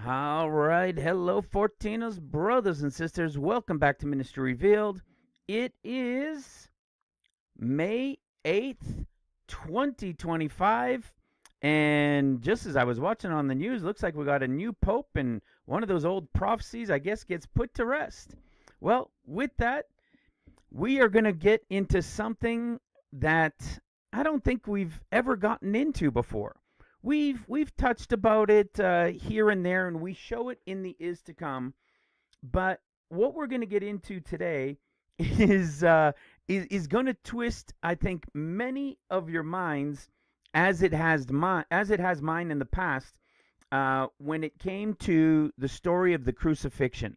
All right. Hello, Fortinos, brothers and sisters. Welcome back to Ministry Revealed. It is May 8th, 2025. And just as I was watching on the news, looks like we got a new pope, and one of those old prophecies, I guess, gets put to rest. Well, with that, we are going to get into something that I don't think we've ever gotten into before. We've touched about it here and there, and we show it in the is to come. But what we're going to get into today is is going to twist, I think, many of your minds as it has mine in the past. When it came to the story of the crucifixion,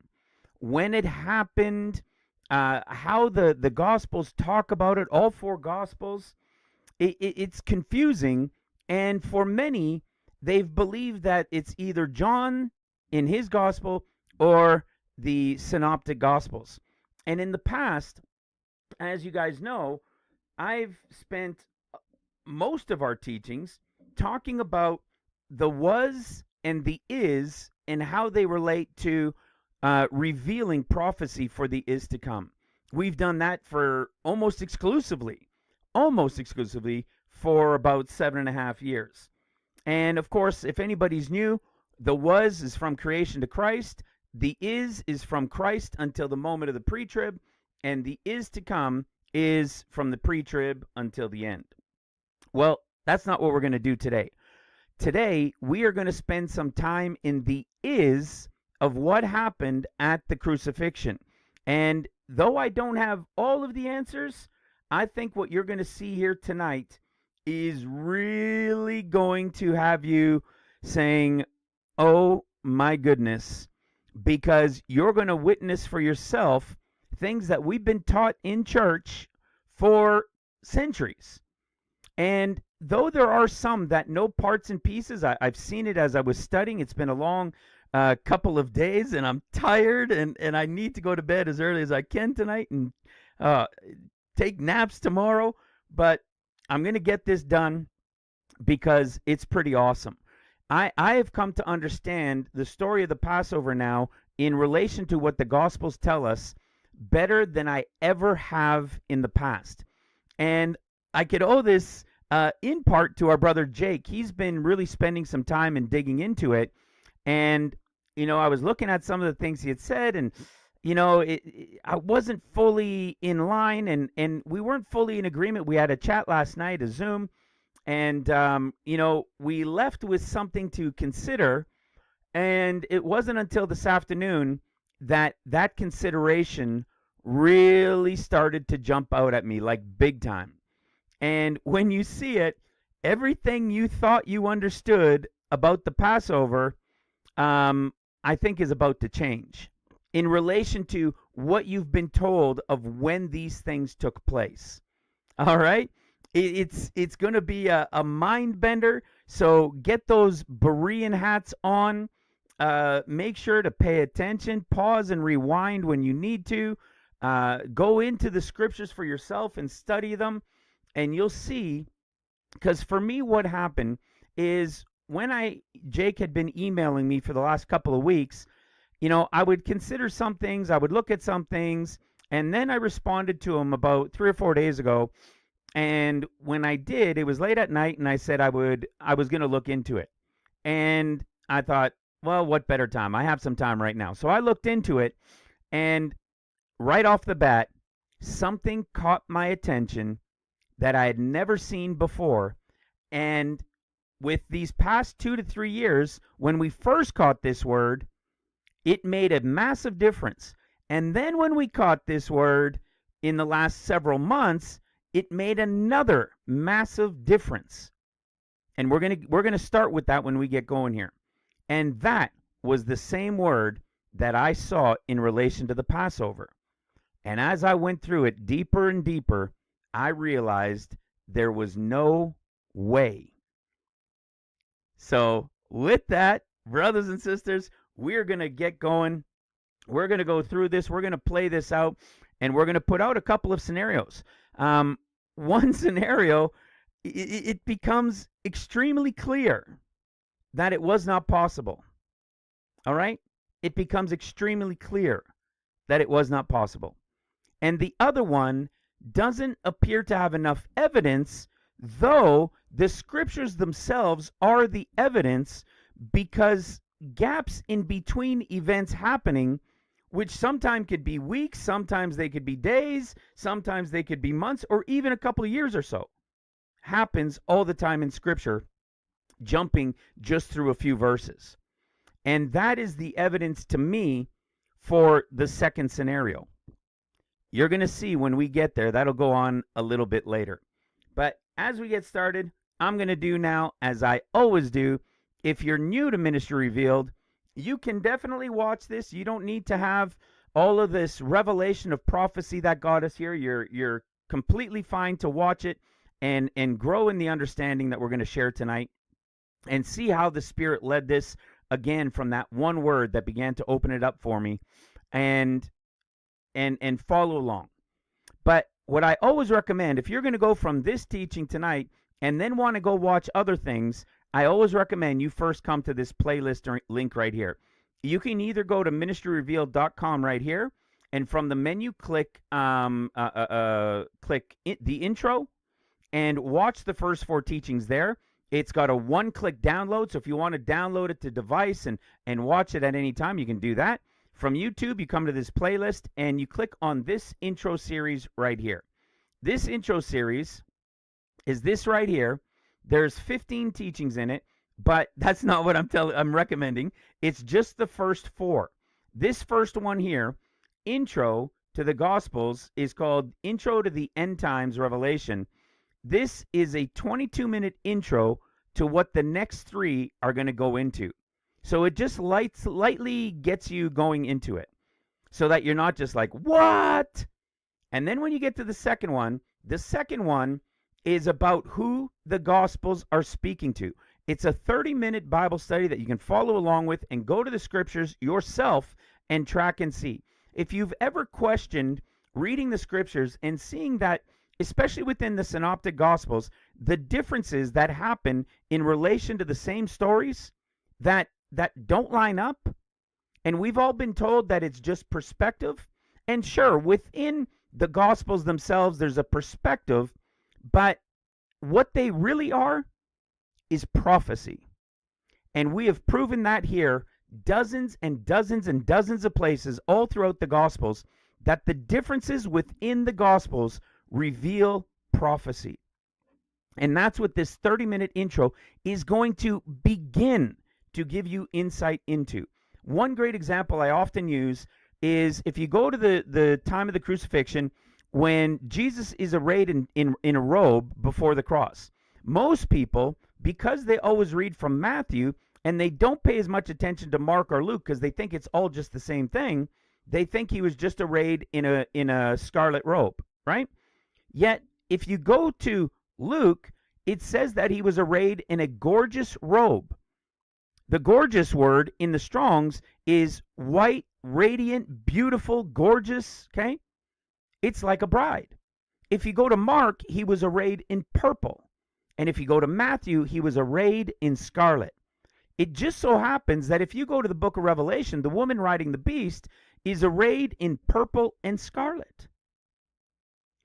when it happened, how the Gospels talk about it, all four Gospels, it's confusing. And for many, they've believed that it's either John in his Gospel or the Synoptic Gospels. And in the past, as you guys know, I've spent most of our teachings talking about the was and the is and how they relate to revealing prophecy for the is to come. We've done that for almost exclusively for about 7.5 years. And of course, if anybody's new, the was is from creation to Christ, the is from Christ until the moment of the pre trib, and the is to come is from the pre trib until the end. Well, that's not what we're going to do today. Today, we are going to spend some time in the is of what happened at the crucifixion. And though I don't have all of the answers, I think what you're going to see here tonight is really going to have you saying, oh my goodness, because you're going to witness for yourself things that we've been taught in church for centuries. And though there are some that know parts and pieces, I've seen it as I was studying. It's been a long couple of days, and I'm tired, and I need to go to bed as early as I can tonight and uh, take naps tomorrow. But I'm going to get this done because it's pretty awesome. I have come to understand the story of the Passover now in relation to what the Gospels tell us better than I ever have in the past. And I could owe this in part to our brother Jake. He's been really spending some time and digging into it. And, I was looking at some of the things he had said, and, I wasn't fully in line, and we weren't fully in agreement. We had a chat last night, a Zoom, and, we left with something to consider. And it wasn't until this afternoon that that consideration really started to jump out at me like big time. And when you see it, everything you thought you understood about the Passover, I think is about to change in relation to what you've been told of when these things took place. All right? It's going to be a mind bender. So get those Berean hats on. Make sure to pay attention, pause and rewind when you need to. Go into the scriptures for yourself and study them. And you'll see, because for me, what happened is when Jake had been emailing me for the last couple of weeks, I would consider some things, I would look at some things, and then I responded to him about 3 or 4 days ago. And when I did, it was late at night, and I said I was going to look into it. And I thought, well, what better time? I have some time right now. So I looked into it, and right off the bat, something caught my attention that I had never seen before. And with these past 2 to 3 years, when we first caught this word, it made a massive difference. And then when we caught this word in the last several months, it made another massive difference. And we're going to start with that when we get going here. And that was the same word that I saw in relation to the Passover. And as I went through it deeper and deeper, I realized there was no way. So with that, brothers and sisters, we're going to get going. We're going to go through this. We're going to play this out, and we're going to put out a couple of scenarios. One scenario, it becomes extremely clear that it was not possible. all right, it becomes extremely clear that it was not possible. And the other one doesn't appear to have enough evidence, though the scriptures themselves are the evidence, because gaps in between events happening, which sometimes could be weeks, sometimes they could be days, sometimes they could be months, or even a couple of years or so, happens all the time in scripture, jumping just through a few verses. And that is the evidence to me for the second scenario. You're going to see when we get there. That'll go on a little bit later. But as we get started, I'm going to do now, as I always do. If you're new to Ministry Revealed, you can definitely watch this. You don't need to have all of this revelation of prophecy that got us here. You're completely fine to watch it and grow in the understanding that we're going to share tonight, and see how the Spirit led this again from that one word that began to open it up for me, and follow along. But what I always recommend, if you're going to go from this teaching tonight and then want to go watch other things, I always recommend you first come to this playlist link right here. You can either go to ministryrevealed.com right here, and from the menu click the intro and watch the first 4 teachings there. It's got a one-click download, so if you want to download it to device and watch it at any time, you can do that. From YouTube, you come to this playlist and you click on this intro series right here. This intro series is this right here. There's 15 teachings in it, but that's not what I'm recommending. It's just the first 4. This first one here, Intro to the Gospels, is called Intro to the End Times Revelation. This is a 22-minute intro to what the next 3 are going to go into. So it just lightly gets you going into it, so that you're not just like, what? And then when you get to the second one is about who the Gospels are speaking to. It's a 30-minute Bible study that you can follow along with and go to the scriptures yourself and track and see. If you've ever questioned reading the scriptures and seeing that, especially within the Synoptic Gospels, the differences that happen in relation to the same stories that don't line up, and we've all been told that it's just perspective. And sure, within the Gospels themselves, there's a perspective, but what they really are is prophecy. And we have proven that here dozens and dozens and dozens of places all throughout the Gospels, that the differences within the Gospels reveal prophecy. And that's what this 30-minute intro is going to begin to give you insight into. One great example I often use is if you go to the time of the crucifixion, when Jesus is arrayed in a robe before the cross. Most people, because they always read from Matthew and they don't pay as much attention to Mark or Luke because they think it's all just the same thing, they think he was just arrayed in a scarlet robe, right? Yet, if you go to Luke, it says that he was arrayed in a gorgeous robe. The gorgeous word in the Strong's is white, radiant, beautiful, gorgeous, okay? It's like a bride. If you go to Mark, he was arrayed in purple. And if you go to Matthew, he was arrayed in scarlet. It just so happens that if you go to the book of Revelation, the woman riding the beast is arrayed in purple and scarlet.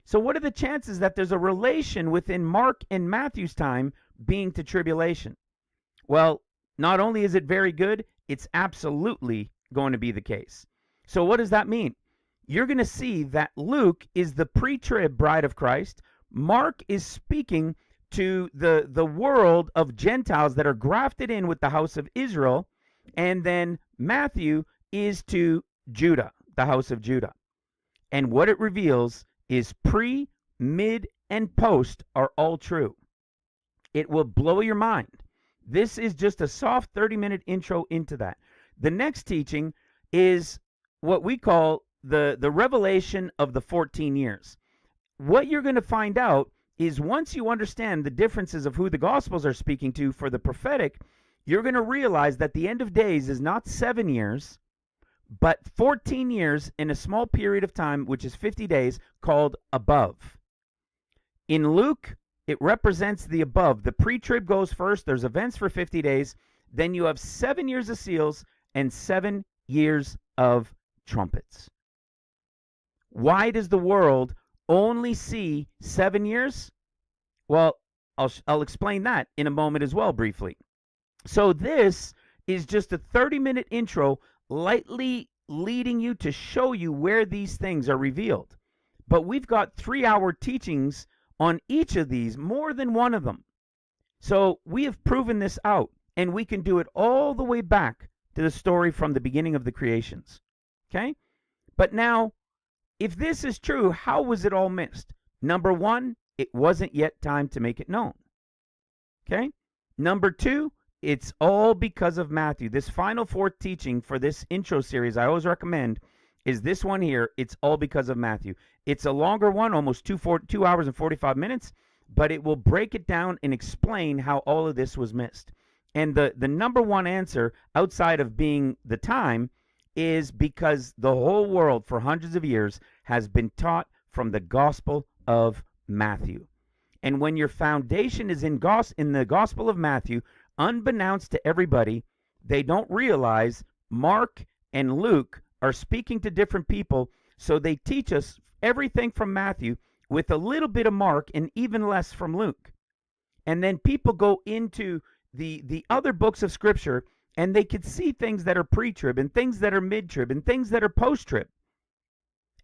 So what are the chances that there's a relation within Mark and Matthew's time being to tribulation? Well, not only is it very good, it's absolutely going to be the case. So what does that mean? You're going to see that Luke is the pre-trib bride of Christ. Mark is speaking to the world of Gentiles that are grafted in with the house of Israel. And then Matthew is to Judah, the house of Judah. And what it reveals is pre, mid, and post are all true. It will blow your mind. This is just a soft 30-minute intro into that. The next teaching is what we call the revelation of the 14 years. What you're going to find out is once you understand the differences of who the Gospels are speaking to for the prophetic, you're going to realize that the end of days is not 7 years, but 14 years in a small period of time, which is 50 days, called above. In Luke, it represents the above. The pre-trib goes first. There's events for 50 days. Then you have 7 years of seals, and 7 years of trumpets. Why does the world only see 7 years? Well, I'll explain that in a moment as well, briefly. So this is just a 30-minute intro, lightly leading you to show you where these things are revealed. But we've got 3-hour teachings on each of these, more than one of them. So we have proven this out, and we can do it all the way back to the story from the beginning of the creations. Okay? But now, if this is true, how was it all missed? Number one, it wasn't yet time to make it known. Okay? Number two, it's all because of Matthew. This final fourth teaching for this intro series, I always recommend, is this one here. It's all because of Matthew. It's a longer one, almost 2 hours and 45 minutes, but it will break it down and explain how all of this was missed. And the number one answer, outside of being the time, is because the whole world for hundreds of years has been taught from the Gospel of Matthew. And when your foundation is in the Gospel of Matthew, unbeknownst to everybody, they don't realize Mark and Luke are speaking to different people, so they teach us everything from Matthew with a little bit of Mark and even less from Luke. And then people go into the other books of Scripture, and they could see things that are pre-trib and things that are mid-trib and things that are post-trib.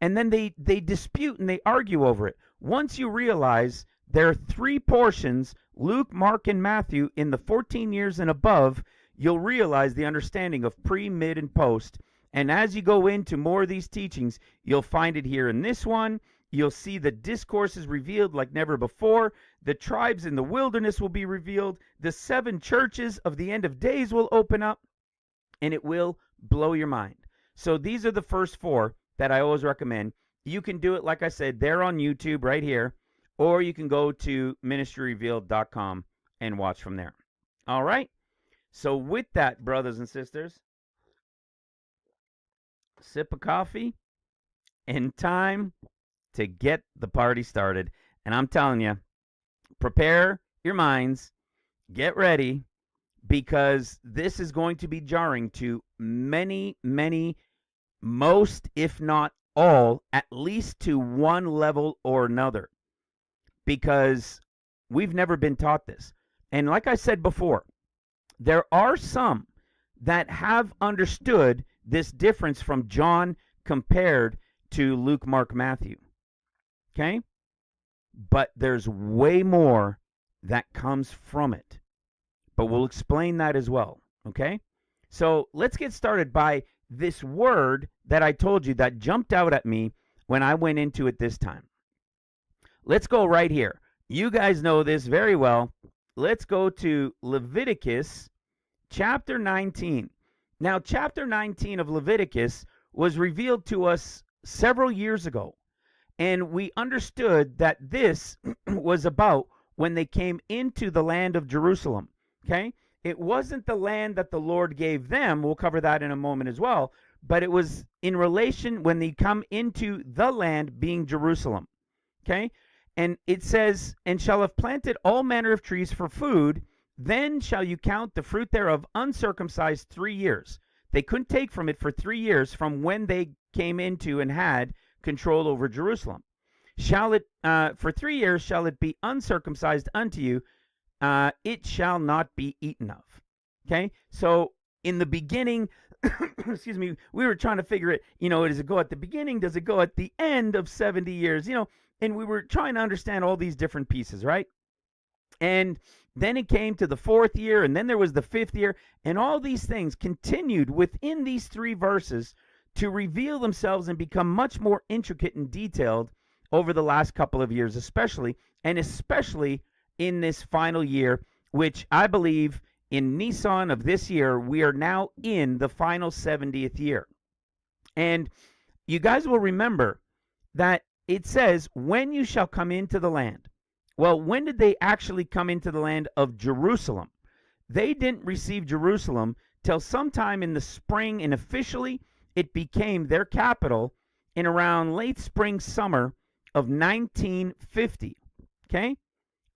And then they dispute and they argue over it. Once you realize there are 3 portions, Luke, Mark, and Matthew, in the 14 years and above, you'll realize the understanding of pre, mid, and post. And as you go into more of these teachings, you'll find it here in this one. You'll see the discourses revealed like never before. The tribes in the wilderness will be revealed. The 7 churches of the end of days will open up, and it will blow your mind. So these are the first 4 that I always recommend. You can do it, like I said, they're on YouTube right here, or you can go to ministryrevealed.com and watch from there. All right? So with that, brothers and sisters, sip of coffee and time to get the party started. And I'm telling you, prepare your minds, get ready, because this is going to be jarring to many, most, if not all, at least to one level or another, because we've never been taught this. And like I said before, there are some that have understood this difference from John compared to Luke, Mark, Matthew. Okay? But there's way more that comes from it. But we'll explain that as well. Okay? So let's get started by this word that I told you that jumped out at me when I went into it this time. Let's go right here. You guys know this very well. Let's go to Leviticus chapter 19. Now, chapter 19 of Leviticus was revealed to us several years ago. And we understood that this was about when they came into the land of Jerusalem. Okay? It wasn't the land that the Lord gave them. We'll cover that in a moment as well. But it was in relation when they come into the land being Jerusalem. Okay? And it says, and shall have planted all manner of trees for food, then shall you count the fruit thereof uncircumcised 3 years. They couldn't take from it for 3 years from when they came into and had control over Jerusalem. Shall it, for 3 years shall it be uncircumcised unto you, it shall not be eaten of. Okay? So in the beginning, excuse me, we were trying to figure it, does it go at the beginning? Does it go at the end of 70 years? And we were trying to understand all these different pieces, right? And then it came to the 4th year, and then there was the 5th year, and all these things continued within these 3 verses to reveal themselves and become much more intricate and detailed over the last couple of years, especially in this final year, which I believe in Nisan of this year, we are now in the final 70th year. And you guys will remember that it says, when you shall come into the land. Well, when did they actually come into the land of Jerusalem? They didn't receive Jerusalem till sometime in the spring, and officially it became their capital in around late spring, summer of 1950. Okay?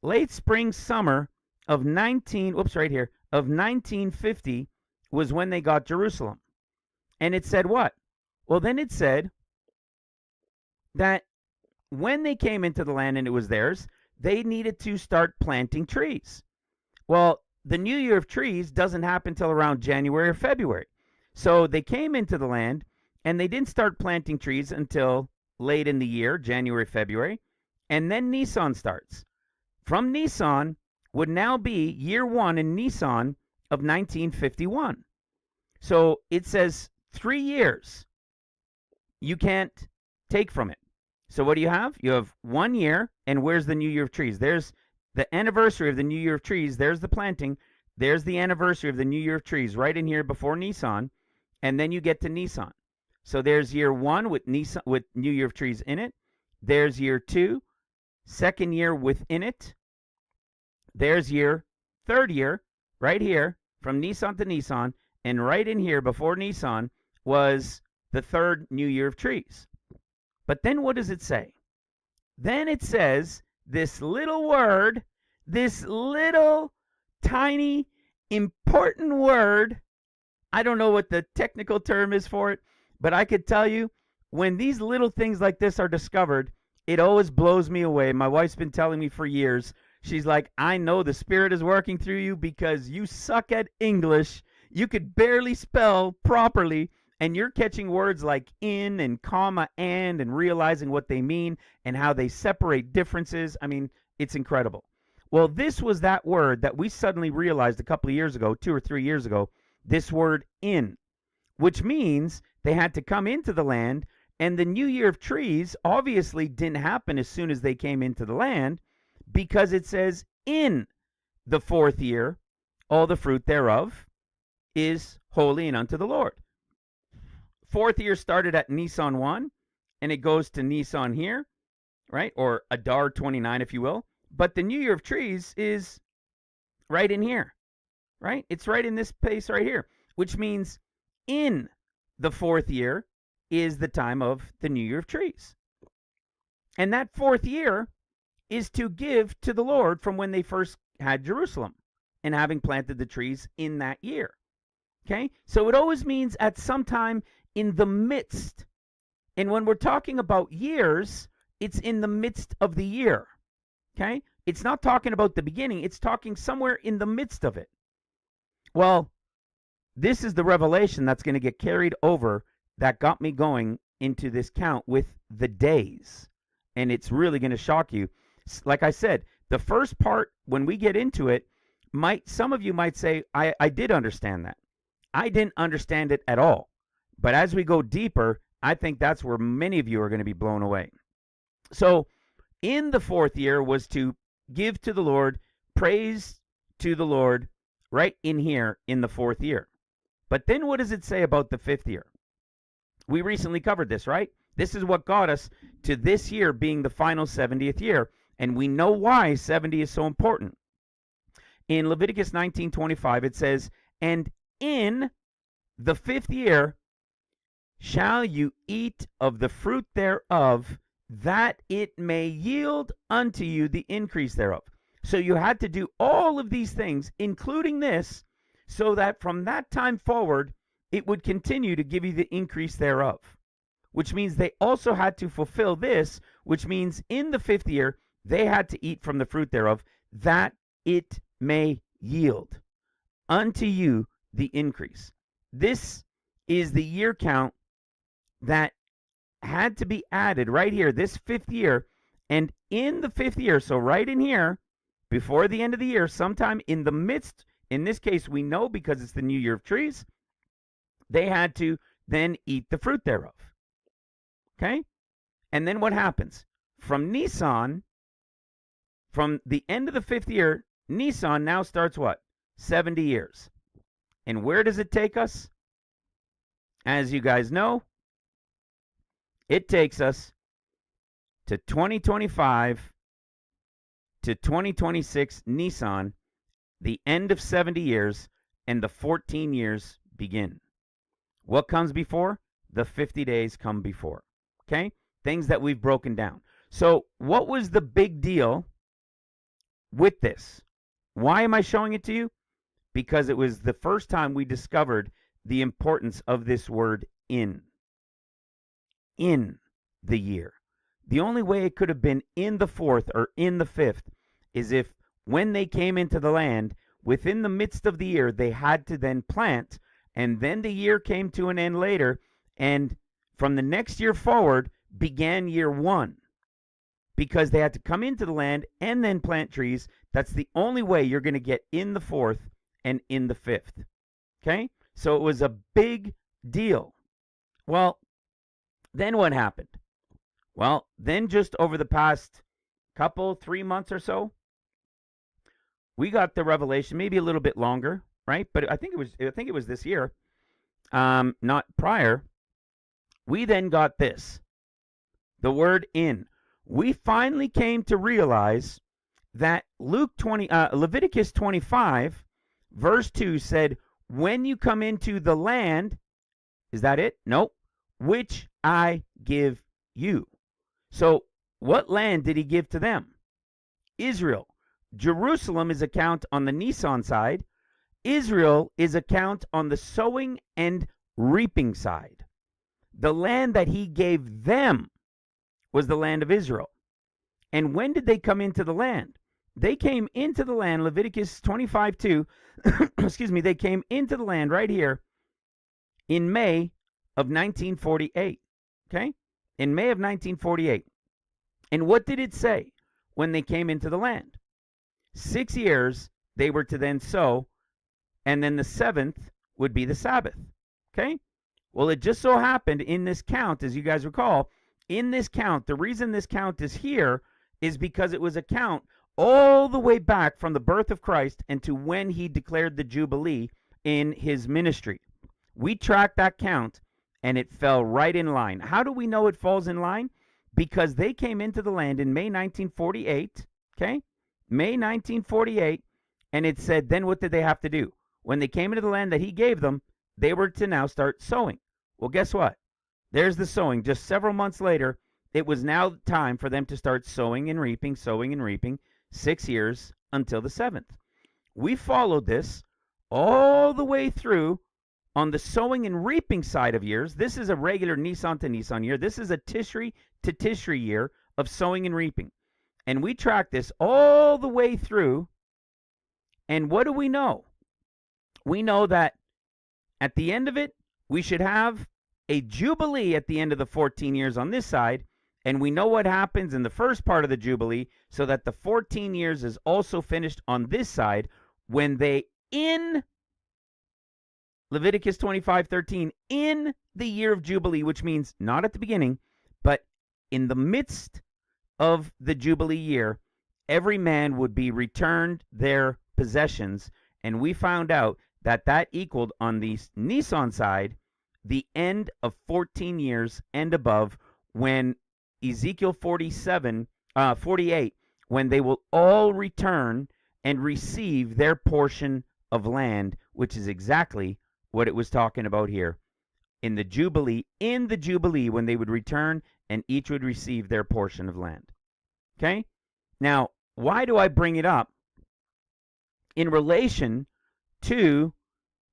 Late spring, summer of 1950 was when they got Jerusalem. And it said what? Well, then it said that when they came into the land and it was theirs, they needed to start planting trees. Well, the New Year of Trees doesn't happen until around January or February. So they came into the land and they didn't start planting trees until late in the year, January, February. And then Nisan starts. From Nisan would now be year one in Nisan of 1951. So it says 3 years you can't take from it. So what do you have? You have 1 year, and where's the New Year of Trees? There's the anniversary of the New Year of Trees. There's the planting. There's the anniversary of the New Year of Trees right in here before Nisan, and then you get to Nisan. So there's year one with Nisan, with New Year of Trees in it. There's year two, second year within it. There's year, third year, right here from Nisan to Nisan, and right in here before Nisan was the third New Year of Trees. But then what does it say? Then it says this little word, this little tiny important word. I don't know what the technical term is for it, but I could tell you when these little things like this are discovered, it always blows me away. My wife's been telling me for years. She's like, I know the Spirit is working through you because you suck at English. You could barely spell properly, and you're catching words like in and comma and realizing what they mean and how they separate differences. I mean, it's incredible. Well, this was that word that we suddenly realized a couple of years ago, 2 or 3 years ago, this word in, which means they had to come into the land, and the New Year of Trees obviously didn't happen as soon as they came into the land, because it says in the fourth year, all the fruit thereof is holy and unto the Lord. Fourth year started at Nisan 1, and it goes to Nisan here, right? Or Adar 29, if you will. But the New Year of Trees is right in here, right? It's right in this place right here, which means in the fourth year is the time of the New Year of Trees. And that fourth year is to give to the Lord from when they first had Jerusalem and having planted the trees in that year. Okay? So it always means at some time in the midst. And when we're talking about years, it's in the midst of the year. Okay? It's not talking about the beginning. It's talking somewhere in the midst of it. Well, this is the revelation that's going to get carried over that got me going into this count with the days. And it's really going to shock you. Like I said, the first part, when we get into it, some of you might say, I did understand that. I didn't understand it at all. But as we go deeper, I think that's where many of you are going to be blown away. So in the fourth year was to give to the Lord, praise to the Lord, right in here in the fourth year. But then what does it say about the fifth year? We recently covered this, right? This is what got us to this year being the final 70th year. And we know why 70 is so important. In Leviticus 19:25, it says, and in the fifth year shall you eat of the fruit thereof, that it may yield unto you the increase thereof. So you had to do all of these things, including this, so that from that time forward, it would continue to give you the increase thereof. Which means they also had to fulfill this, which means in the fifth year, they had to eat from the fruit thereof, that it may yield unto you the increase. This is the year count that had to be added right here, this fifth year. And in the fifth year, so right in here, before the end of the year, sometime in the midst, in this case, we know because it's the New Year of Trees, they had to then eat the fruit thereof. Okay? And then what happens? From Nisan, from the end of the fifth year, Nisan now starts what? 70 years. And where does it take us? As you guys know, it takes us to 2025 to 2026 Nisan, the end of 70 years, and the 14 years begin. What comes before? The 50 days come before. Okay? Things that we've broken down. So what was the big deal with this? Why am I showing it to you? because it was the first time we discovered the importance of this word in the year. The only way it could have been in the fourth or in the fifth is if when they came into the land, within the midst of the year, they had to then plant, and then the year came to an end later, and from the next year forward began year one, because they had to come into the land and then plant trees. That's the only way you're going to get in the fourth and in the fifth. Okay? So it was a big deal. Well, then what happened? Well, then just over the past 3 months or so, we got the revelation, maybe a little bit longer, right? But I think it was this year, not prior. We then got this, the word in. We finally came to realize that Leviticus 25, verse 2 said, when you come into the land, is that it? Nope. Which I give you. So what land did he give to them? Israel. Jerusalem is a count on the Nisan side. Israel is a count on the sowing and reaping side. The land that he gave them was the land of Israel. And when did they come into the land? They came into the land, Leviticus 25:2, excuse me, they came into the land right here in May of 1948. Okay? In May of 1948. And what did it say when they came into the land? 6 years they were to then sow, and then the seventh would be the Sabbath. Okay? Well, it just so happened in this count, as you guys recall, in this count, the reason this count is here is because it was a count all the way back from the birth of Christ and to when he declared the Jubilee in his ministry. We tracked that count, and it fell right in line. How do we know it falls in line? Because they came into the land in May 1948, okay? May 1948, and it said, then what did they have to do? When they came into the land that he gave them, they were to now start sowing. Well, guess what? There's the sowing. Just several months later, it was now time for them to start sowing and reaping, 6 years until the seventh. We followed this all the way through on the sowing and reaping side of years. This is a regular Nisan to Nisan year. This is a Tishri to Tishri year of sowing and reaping. And we tracked this all the way through. And what do we know? We know that at the end of it, we should have a Jubilee at the end of the 14 years on this side. And we know what happens in the first part of the Jubilee, so that the 14 years is also finished on this side when they, in Leviticus 25:13, in the year of Jubilee, which means not at the beginning, but in the midst of the Jubilee year, every man would be returned their possessions. And we found out that that equaled, on the Nisan side, the end of 14 years and above, when Ezekiel 48, when they will all return and receive their portion of land, which is exactly what it was talking about here. In the Jubilee, when they would return and each would receive their portion of land. Okay? Now, why do I bring it up? In relation to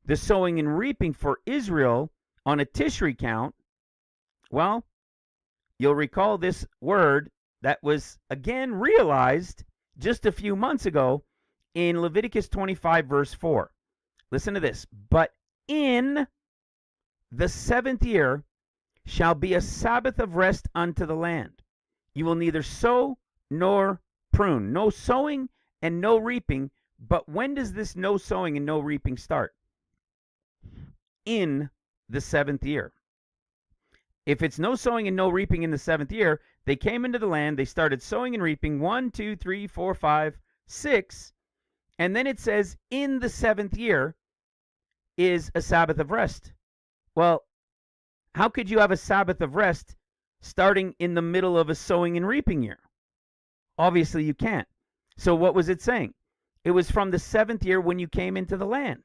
the sowing and reaping for Israel on a Tishri count, well, you'll recall this word that was again realized just a few months ago in Leviticus 25, verse 4. Listen to this. But in the seventh year shall be a Sabbath of rest unto the land. You will neither sow nor prune. No sowing and no reaping. But when does this no sowing and no reaping start? In the seventh year. If it's no sowing and no reaping in the seventh year, they came into the land, they started sowing and reaping 1, 2, 3, 4, 5, 6, and then it says in the seventh year is a Sabbath of rest. Well, how could you have a Sabbath of rest starting in the middle of a sowing and reaping year? Obviously you can't. So what was it saying? It was from the seventh year when you came into the land.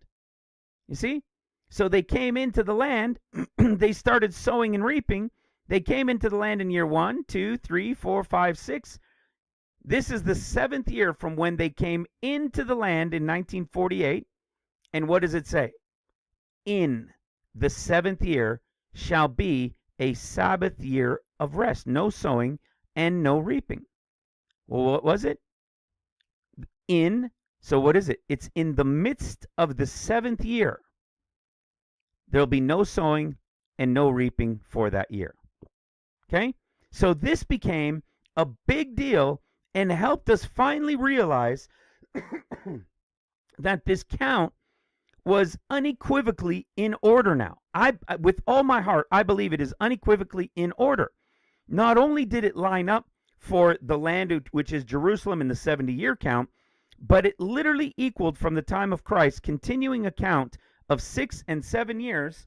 You see? So they came into the land, they started sowing and reaping. They came into the land in year 1, 2, 3, 4, 5, 6. This is the seventh year from when they came into the land in 1948 And what does it say? In the 7th year shall be a Sabbath year of rest, no sowing and no reaping. Well, what was it? So what is it? It's in the midst of the 7th year. There'll be no sowing and no reaping for that year. Okay? So this became a big deal and helped us finally realize that this count was unequivocally in order now. With all my heart, I believe it is unequivocally in order. Not only did it line up for the land which is Jerusalem in the 70-year count, but it literally equaled from the time of Christ, continuing a count of 6 and 7 years,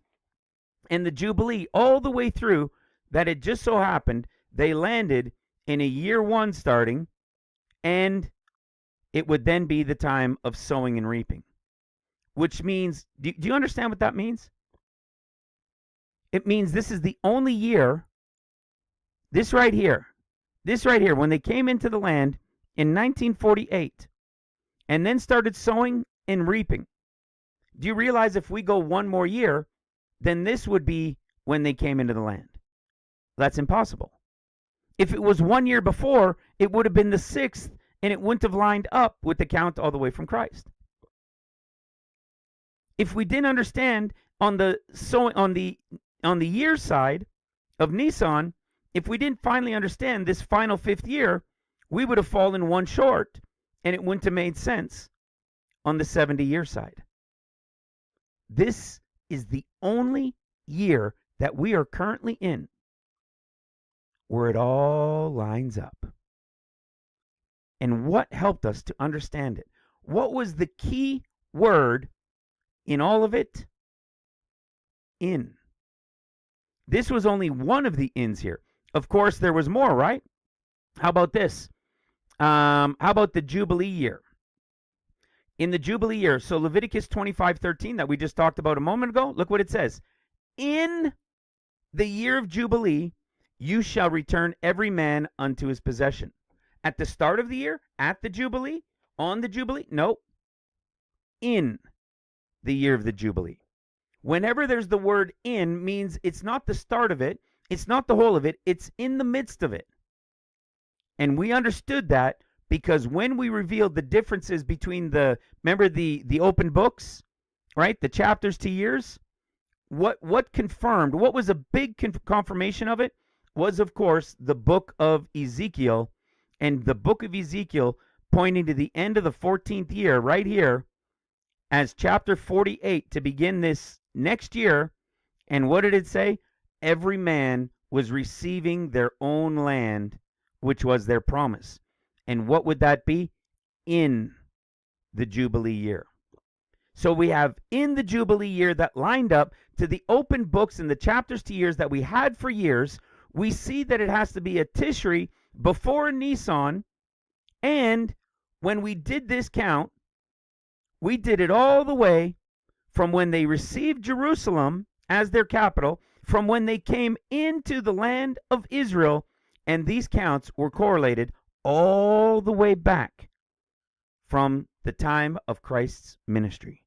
and the Jubilee all the way through, that it just so happened they landed in a year 1 starting, and it would then be the time of sowing and reaping. Which means, do you understand what that means? It means this is the only year, this right here, when they came into the land in 1948, and then started sowing and reaping. Do you realize if we go one more year, then this would be when they came into the land? That's impossible. If it was 1 year before, it would have been the 6th, and it wouldn't have lined up with the count all the way from Christ. If we didn't understand on the year side of Nisan, if we didn't finally understand this final 5th year, we would have fallen one short, and it wouldn't have made sense on the 70-year side. This is the only year that we are currently in where it all lines up. And what helped us to understand it? What was the key word in all of it? In. This was only one of the ins here. Of course, there was more, right? How about this? How about the Jubilee year? In the Jubilee year, so Leviticus 25:13 that we just talked about a moment ago, look what it says. In the year of Jubilee, you shall return every man unto his possession. At the start of the year, at the Jubilee, on the Jubilee? No. In the year of the Jubilee. Whenever there's the word in, means it's not the start of it, it's not the whole of it, it's in the midst of it. And we understood that because when we revealed the differences between remember the open books, right? The chapters to years, what confirmed, what was a big confirmation of it was, of course, the book of Ezekiel, and the book of Ezekiel pointing to the end of the 14th year right here as chapter 48 to begin this next year. And what did it say? Every man was receiving their own land, which was their promise. And what would that be? In the Jubilee year. So we have in the Jubilee year that lined up to the open books and the chapters to years that we had for years. We see that it has to be a Tishri before Nisan. And when we did this count, we did it all the way from when they received Jerusalem as their capital, from when they came into the land of Israel, and these counts were correlated all the way back from the time of Christ's ministry.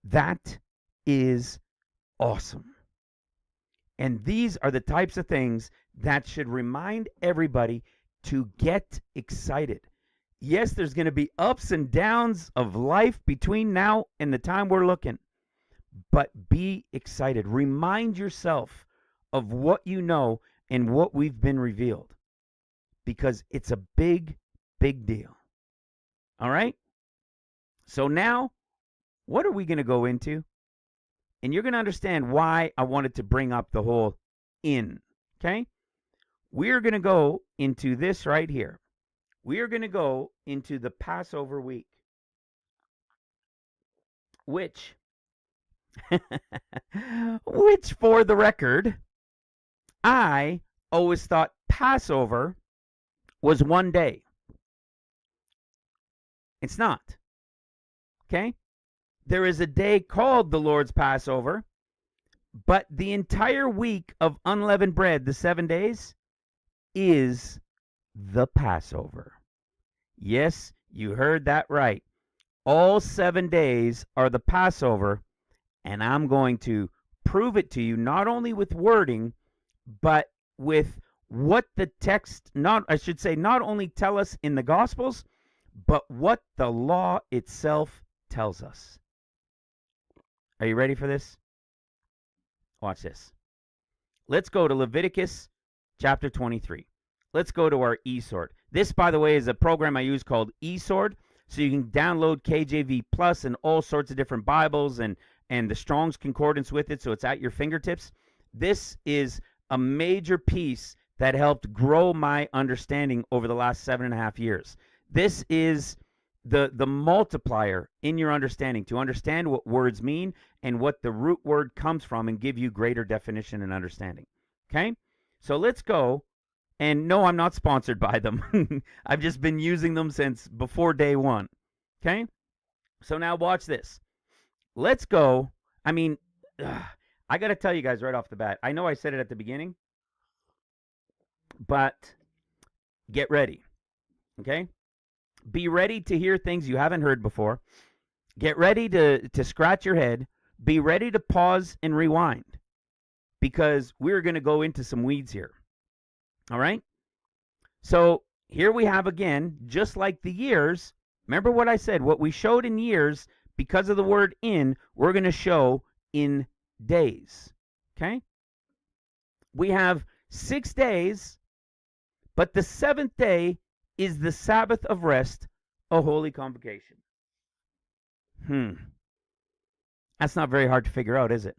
That is awesome. And these are the types of things that should remind everybody to get excited. Yes, there's going to be ups and downs of life between now and the time we're looking, but be excited. Remind yourself of what you know and what we've been revealed, because it's a big, big deal. All right? So now, what are we going to go into? And you're going to understand why I wanted to bring up the whole in. Okay? We're going to go into this right here. We are going to go into the Passover week, which for the record, I always thought Passover was one day. It's not. Okay? There is a day called the Lord's Passover, but the entire week of unleavened bread, the 7 days, is the Passover. Yes, you heard that right. All 7 days are the Passover, and I'm going to prove it to you not only with wording, but with what the text, not I should say, not only tell us in the Gospels, but what the law itself tells us. Are you ready for this? Watch this. Let's go to Leviticus chapter 23. Let's go to our eSword. This, by the way, is a program I use called eSword. So you can download KJV Plus and all sorts of different Bibles and the Strong's Concordance with it, so it's at your fingertips. This is a major piece that helped grow my understanding over the last 7.5 years. This is the multiplier in your understanding, to understand what words mean and what the root word comes from, and give you greater definition and understanding. Okay? So let's go. And no, I'm not sponsored by them. I've just been using them since before day one. Okay? So now watch this. Let's go. I mean, I got to tell you guys right off the bat. I know I said it at the beginning, but get ready. Okay? Be ready to hear things you haven't heard before. Get ready to scratch your head. Be ready to pause and rewind, because we're going to go into some weeds here. All right? So here we have again, just like the years. Remember what I said, what we showed in years, because of the word in, we're going to show in days. Okay? We have 6 days, but the 7th day is the Sabbath of rest, a holy convocation. That's not very hard to figure out, is it?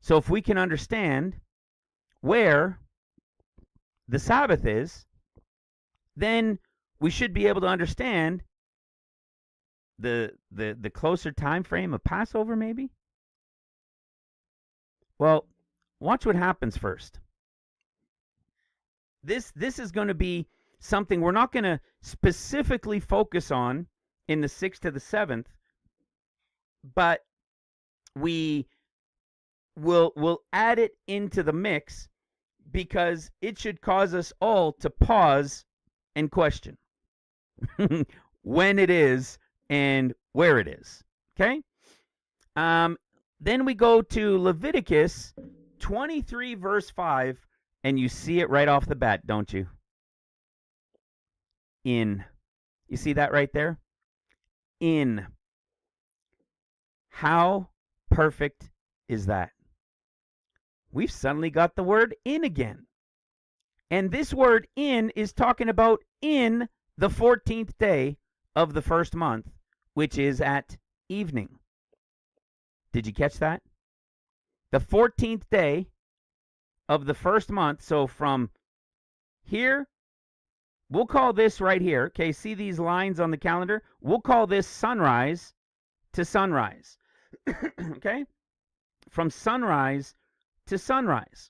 So if we can understand where the Sabbath is, then we should be able to understand the closer time frame of Passover, maybe. Well, watch what happens first. This is going to be something we're not going to specifically focus on in the 6th to the 7th, but we'll add it into the mix, because it should cause us all to pause and question when it is and where it is. Okay? Then we go to Leviticus 23, verse 5, and you see it right off the bat, don't you? In. You see that right there? In. How perfect is that? We've suddenly got the word in again. And this word in is talking about in the 14th day of the first month, which is at evening. Did you catch that? The 14th day of the first month. So from here, we'll call this right here. Okay, see these lines on the calendar? We'll call this sunrise to sunrise. Okay? From sunrise to sunrise.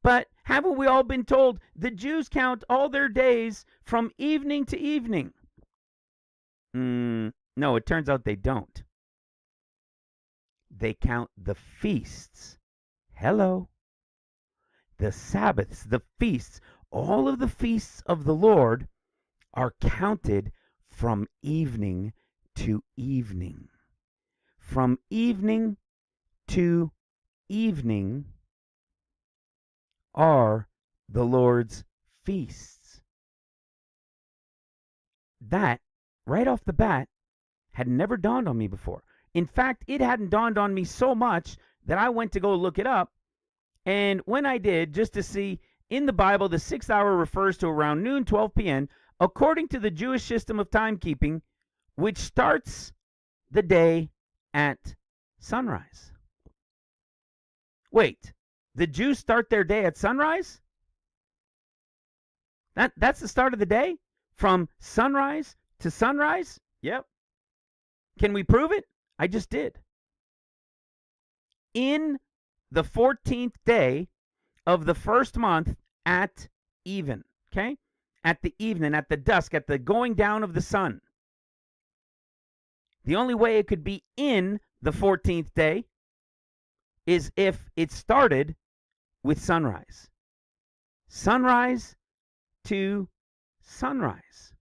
But haven't we all been told the Jews count all their days from evening to evening? No, it turns out they don't. They count the feasts. Hello. The Sabbaths, the feasts, all of the feasts of the Lord are counted from evening to evening. From evening to evening are the Lord's feasts. That, right off the bat, had never dawned on me before. In fact, it hadn't dawned on me so much that I went to go look it up. And when I did, just to see, in the Bible, the 6th hour refers to around noon, 12 p.m., according to the Jewish system of timekeeping, which starts the day at sunrise. Wait, the Jews start their day at sunrise? That's the start of the day? From sunrise to sunrise? Yep. Can we prove it? I just did. In the 14th day of the first month at even, okay? At the evening, at the dusk, at the going down of the sun. The only way it could be in the 14th day is if it started with sunrise. Sunrise to sunrise.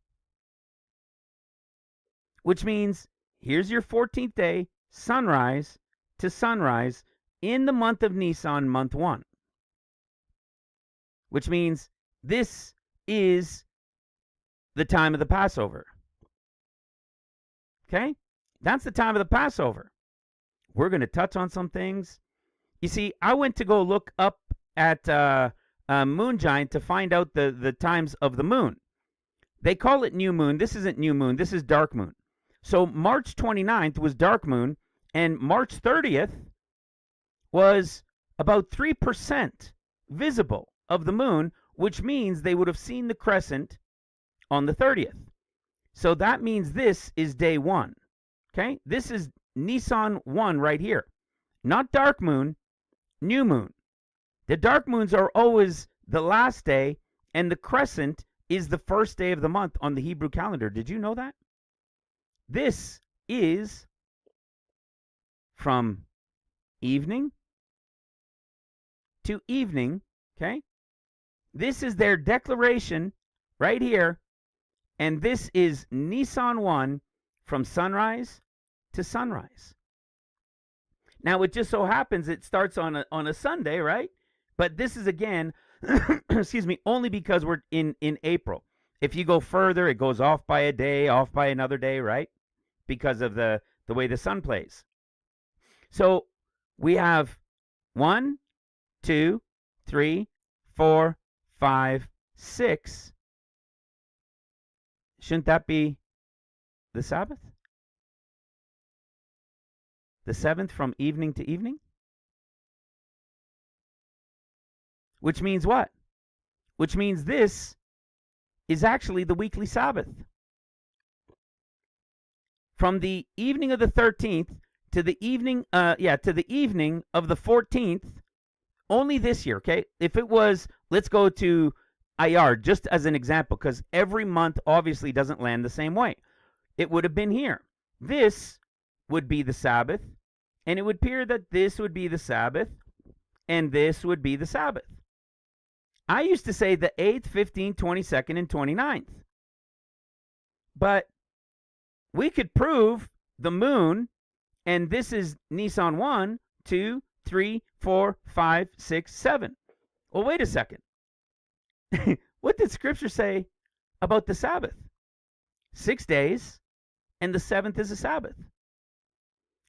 which means here's your 14th day, sunrise to sunrise, in the month of Nisan, month 1. Which means this is the time of the Passover. Okay? That's the time of the Passover. We're going to touch on some things. You see, I went to go look up at Moon Giant to find out the times of the moon. They call it new moon. This isn't new moon. This is dark moon. So March 29th was dark moon, and March 30th was about 3% visible of the moon, which means they would have seen the crescent on the 30th. So that means this is day 1. Okay? This is Nisan 1 right here. Not dark moon, new moon. The dark moons are always the last day, and the crescent is the first day of the month on the Hebrew calendar. Did you know that? This is from evening to evening, okay? This is their declaration right here, and this is Nisan 1 from sunrise to sunrise. Now, it just so happens it starts on a Sunday, right? But this is, again, excuse me, only because we're in April. If you go further, it goes off by a day, off by another day, right? Because of the way the sun plays. So we have 1, 2, 3, 4, 5, 6. Shouldn't that be the Sabbath? The 7th from evening to evening? Which means what? Which means this is actually the weekly Sabbath. From the evening of the 13th to the evening, to the evening of the 14th, only this year, okay? If it was, let's go to Iyar, just as an example, because every month obviously doesn't land the same way. It would have been here. This would be the Sabbath, and it would appear that this would be the Sabbath, and this would be the Sabbath. I used to say the 8th, 15th, 22nd, and 29th. But we could prove the moon, and this is Nisan 1, 2, 3, 4, 5, 6, 7. Well, wait a second. What did Scripture say about the Sabbath? 6 days, and the 7th is a Sabbath.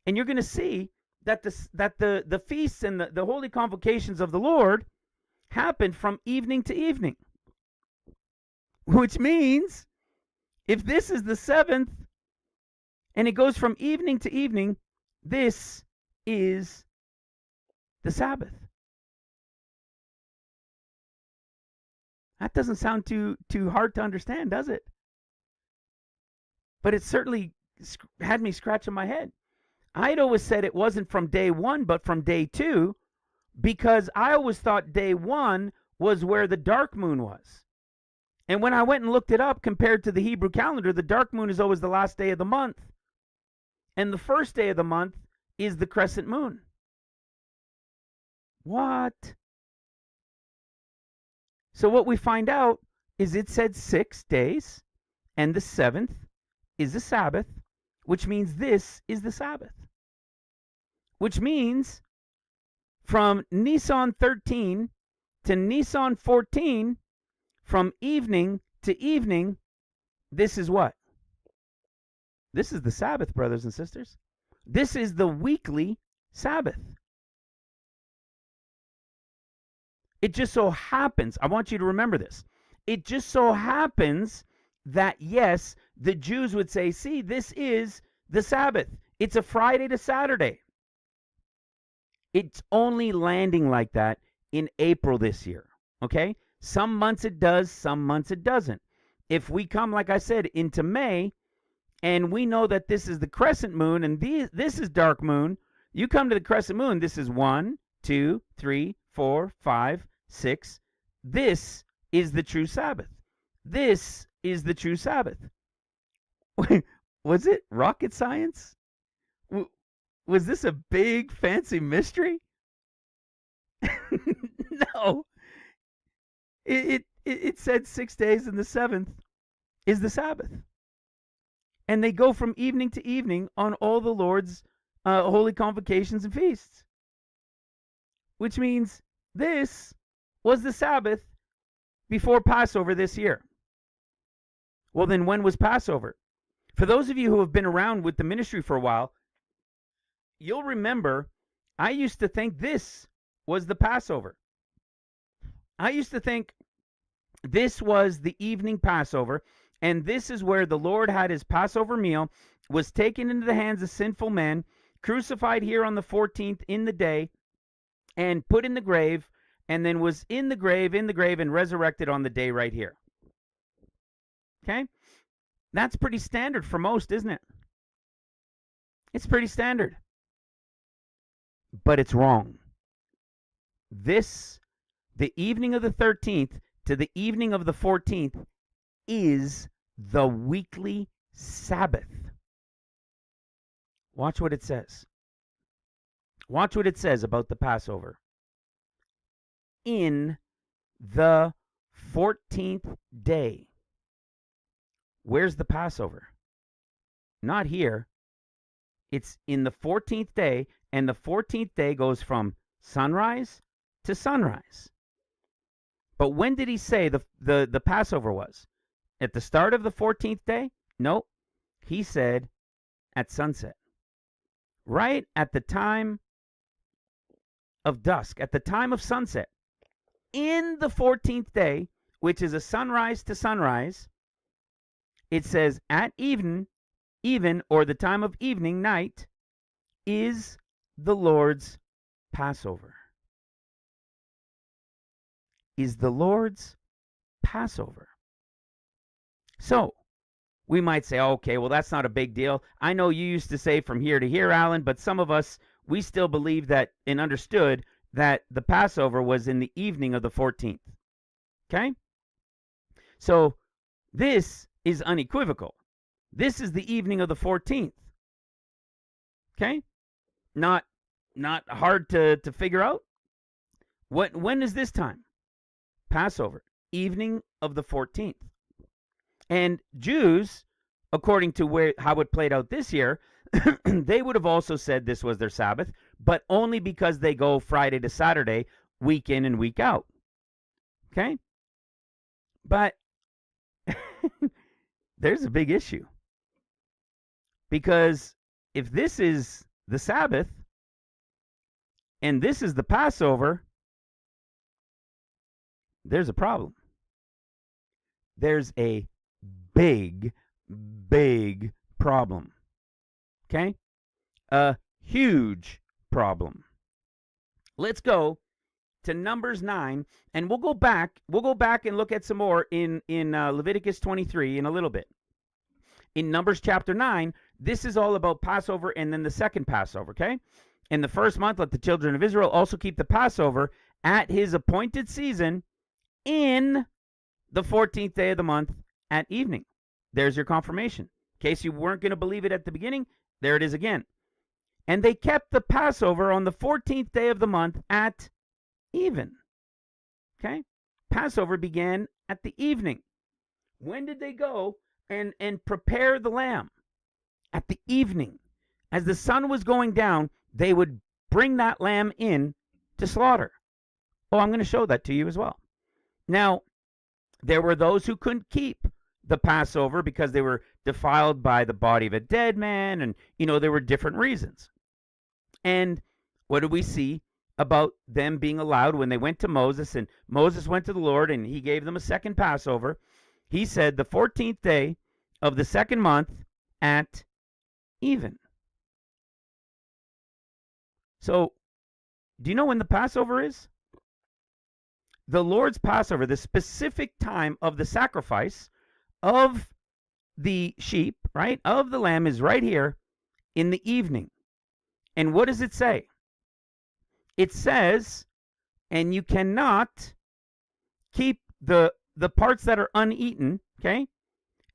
And you're going to see that the feasts and the holy convocations of the Lord happened from evening to evening. Which means, if this is the 7th, and it goes from evening to evening, this is the Sabbath. That doesn't sound too hard to understand, does it? But it certainly had me scratching my head. I'd always said it wasn't from day 1, but from day 2, because I always thought day 1 was where the dark moon was. And when I went and looked it up, compared to the Hebrew calendar, the dark moon is always the last day of the month. And the first day of the month is the crescent moon. What? So what we find out is it said 6 days, and the 7th is the Sabbath, which means this is the Sabbath. Which means from Nisan 13 to Nisan 14, from evening to evening, this is what? This is the Sabbath, brothers and sisters. This is the weekly Sabbath. It just so happens, I want you to remember this. It just so happens that, yes, the Jews would say, see, this is the Sabbath. It's a Friday to Saturday. It's only landing like that in April this year, okay? Some months it does, some months it doesn't. If we come, like I said, into May, and we know that this is the crescent moon, and this is dark moon, you come to the crescent moon, this is 1, 2, 3, 4, 5, 6. This is the true Sabbath. This is the true Sabbath. Was it rocket science? Was this a big fancy mystery? No. It said 6 days and the 7th is the Sabbath. And they go from evening to evening on all the Lord's holy convocations and feasts. Which means this was the Sabbath before Passover this year. Well, then when was Passover? For those of you who have been around with the ministry for a while, you'll remember I used to think this was the Passover. I used to think this was the evening Passover, and this is where the Lord had his Passover meal, was taken into the hands of sinful men, crucified here on the 14th in the day, and put in the grave, and then was in the grave, and resurrected on the day right here. Okay? That's pretty standard for most, isn't it? It's pretty standard. But it's wrong. This, the evening of the 13th to the evening of the 14th, is the weekly Sabbath. Watch what it says. Watch what it says about the Passover. In the 14th day. Where's the Passover? Not here. It's in the 14th day, and the 14th day goes from sunrise to sunrise. But when did he say the Passover was? At the start of the 14th day? No. He said at sunset. Right at the time of dusk, at the time of sunset. In the 14th day, which is a sunrise to sunrise, it says at even, or the time of evening, night, is the Lord's Passover. Is the Lord's Passover. So, we might say, okay, well, that's not a big deal. I know you used to say from here to here, Alan, but some of us, we still believe that and understood that the Passover was in the evening of the 14th. Okay? So, this is unequivocal. This is the evening of the 14th. Okay? Not hard to figure out. When is this time? Passover, evening of the 14th. And Jews, according to how it played out this year, they would have also said this was their Sabbath, but only because they go Friday to Saturday, week in and week out. Okay? But there's a big issue. Because if this is the Sabbath, and this is the Passover, there's a problem. There's a big problem. Okay? A huge problem. Let's go to Numbers 9, and we'll go back and look at some more in Leviticus 23 in a little bit. In Numbers chapter 9, this is all about Passover and then the second Passover, okay? In the first month, let the children of Israel also keep the Passover at his appointed season in the 14th day of the month at evening. There's your confirmation. In case you weren't going to believe it at the beginning, there it is again. And they kept the Passover on the 14th day of the month at even. Okay? Passover began at the evening. When did they go and prepare the lamb? At the evening. As the sun was going down, they would bring that lamb in to slaughter. Oh, I'm going to show that to you as well. Now, there were those who couldn't keep the Passover because they were defiled by the body of a dead man, and, there were different reasons. And what do we see about them being allowed when they went to Moses, and Moses went to the Lord, and he gave them a second Passover? He said the 14th day of the second month at even. So, do you know when the Passover is? The Lord's Passover, the specific time of the sacrifice of the sheep, right, of the lamb, is right here in the evening. And what does it say? It says, and you cannot keep the parts that are uneaten, okay?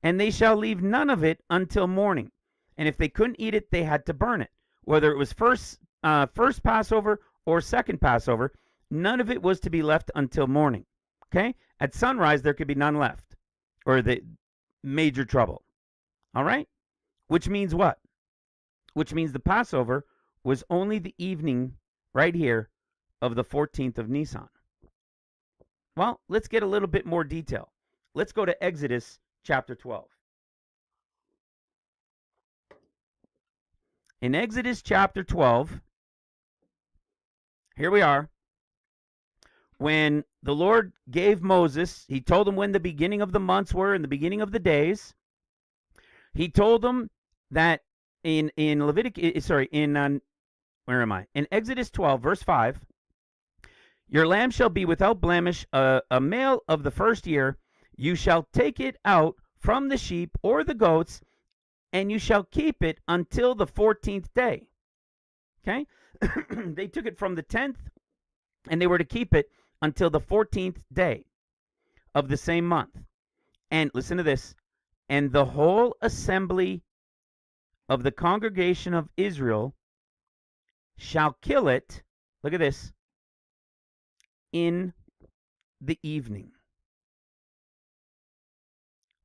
And they shall leave none of it until morning. And if they couldn't eat it, they had to burn it. Whether it was first Passover or second Passover, none of it was to be left until morning. Okay? At sunrise, there could be none left, or the major trouble. All right? Which means what? Which means the Passover was only the evening right here of the 14th of Nisan. Well, let's get a little bit more detail. Let's go to Exodus chapter 12. In Exodus chapter 12, here we are. When the Lord gave Moses, he told him when the beginning of the months were and the beginning of the days. He told them that in Leviticus, where am I? In Exodus 12, verse 5, your lamb shall be without blemish, a male of the first year. You shall take it out from the sheep or the goats, and you shall keep it until the 14th day. Okay? They took it from the 10th, and they were to keep it until the 14th day of the same month. And listen to this. And the whole assembly of the congregation of Israel shall kill it, look at this, in the evening.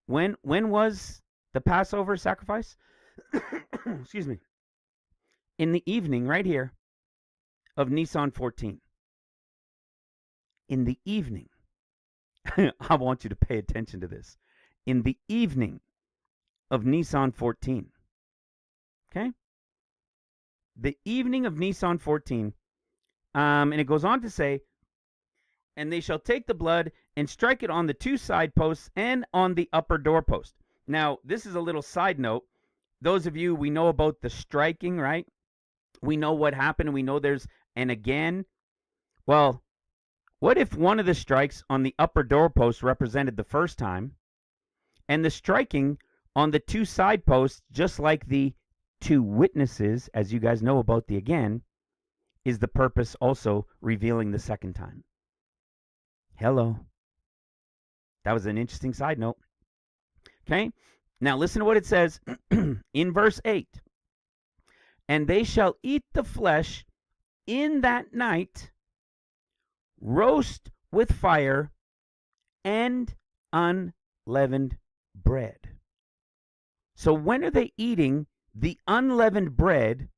When was the Passover sacrifice? Excuse me. In the evening, right here, of Nisan 14. In the evening. I want you to pay attention to this. In the evening of Nisan 14. Okay? The evening of Nisan 14. And it goes on to say, and they shall take the blood and strike it on the two side posts and on the upper doorpost. Now, this is a little side note. Those of you, we know about the striking, right? We know what happened. We know there's an again. Well, what if one of the strikes on the upper doorpost represented the first time, and the striking on the two side posts, just like the two witnesses, as you guys know about the again, is the purpose also revealing the second time? Hello. That was an interesting side note. Okay? Now listen to what it says in verse 8. And they shall eat the flesh in that night, roast with fire, and unleavened bread. So when are they eating the unleavened bread?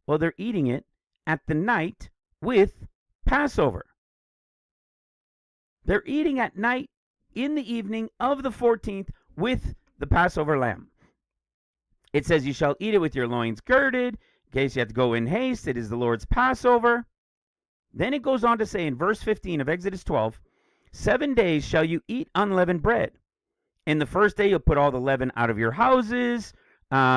Well, they're eating it at the night with Passover. They're eating at night in the evening of the 14th with the Passover lamb. It says, you shall eat it with your loins girded, in case you have to go in haste. It is the Lord's Passover. Then it goes on to say in verse 15 of Exodus 12, 7 days shall you eat unleavened bread. In the first day, you'll put all the leaven out of your houses.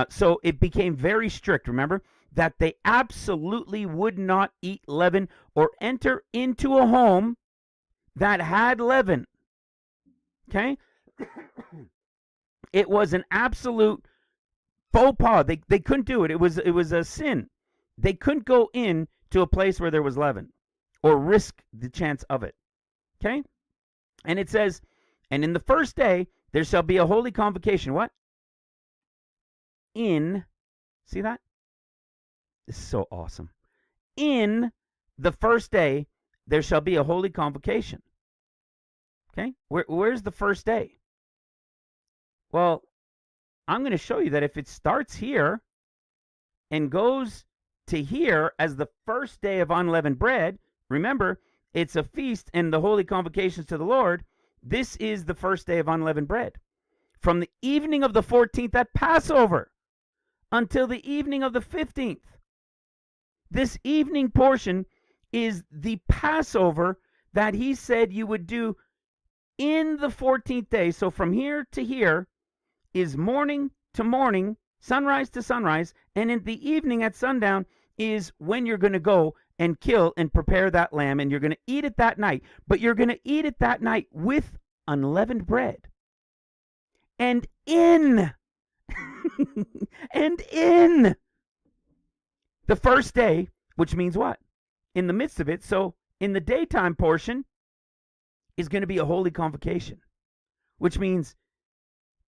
So it became very strict, remember, that they absolutely would not eat leaven or enter into a home that had leaven. Okay? It was an absolute faux pas. They couldn't do it. It was a sin. They couldn't go in to a place where there was leaven or risk the chance of it. Okay? And it says, and in the first day, there shall be a holy convocation. What? See that? This is so awesome. In the first day, there shall be a holy convocation. Okay? Where's the first day? Well, I'm going to show you that if it starts here and goes to here as the first day of unleavened bread, remember, it's a feast and the holy convocations to the Lord. This is the first day of unleavened bread. From the evening of the 14th at Passover until the evening of the 15th. This evening portion is the Passover that he said you would do in the 14th day. So from here to here is morning to morning, sunrise to sunrise, and in the evening at sundown is when you're going to go and kill and prepare that lamb, and you're going to eat it that night. But you're going to eat it that night with unleavened bread. And in and in the first day, which means what? In the midst of it. So in the daytime portion is going to be a holy convocation, which means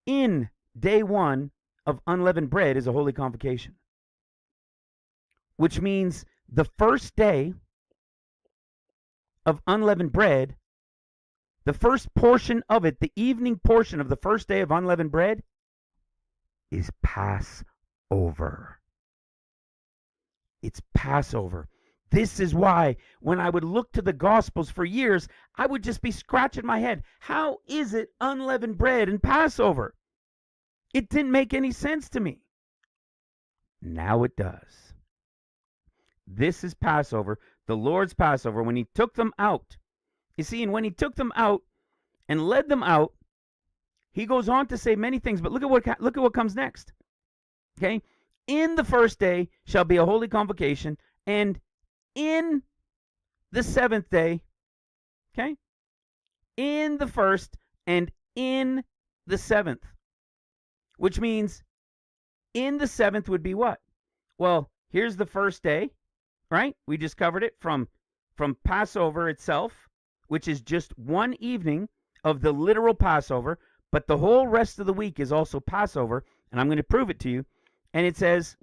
in day one of unleavened bread is a holy convocation, which means the first day of unleavened bread, the first portion of it, the evening portion of the first day of unleavened bread, is Passover. It's Passover. This is why when I would look to the Gospels for years, I would just be scratching my head. How is it unleavened bread and Passover? It didn't make any sense to me. Now it does. This is Passover, the Lord's Passover, when he took them out. You see, and when he took them out and led them out, he goes on to say many things, but look at what comes next. Okay? In the first day shall be a holy convocation, and in the seventh day, okay? In the first and in the seventh, which means in the seventh would be what? Well, here's the first day, right? We just covered it from Passover itself, which is just one evening of the literal Passover, but the whole rest of the week is also Passover, and I'm going to prove it to you. And it says,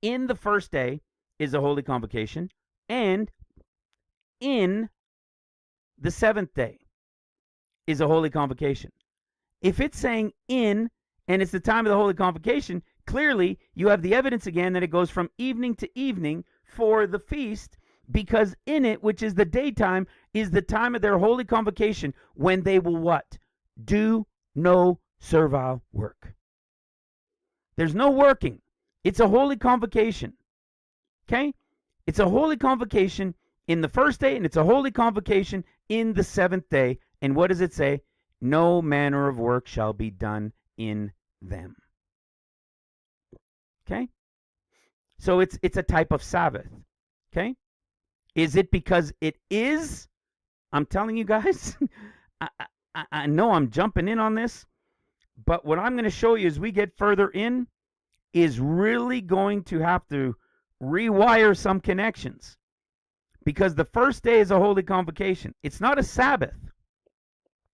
in the first day is a holy convocation, and in the seventh day is a holy convocation. If it's saying in, and it's the time of the holy convocation, clearly you have the evidence again that it goes from evening to evening for the feast, because in it, which is the daytime, is the time of their holy convocation, when they will what? Do no servile work. There's no working. It's a holy convocation. Okay? It's a holy convocation in the first day, and it's a holy convocation in the seventh day. And what does it say? No manner of work shall be done in them. Okay? So it's a type of Sabbath. Okay? Is it because it is? I'm telling you guys, I know I'm jumping in on this, but what I'm going to show you as we get further in is really going to have to rewire some connections, because the first day is a holy convocation. It's not a Sabbath.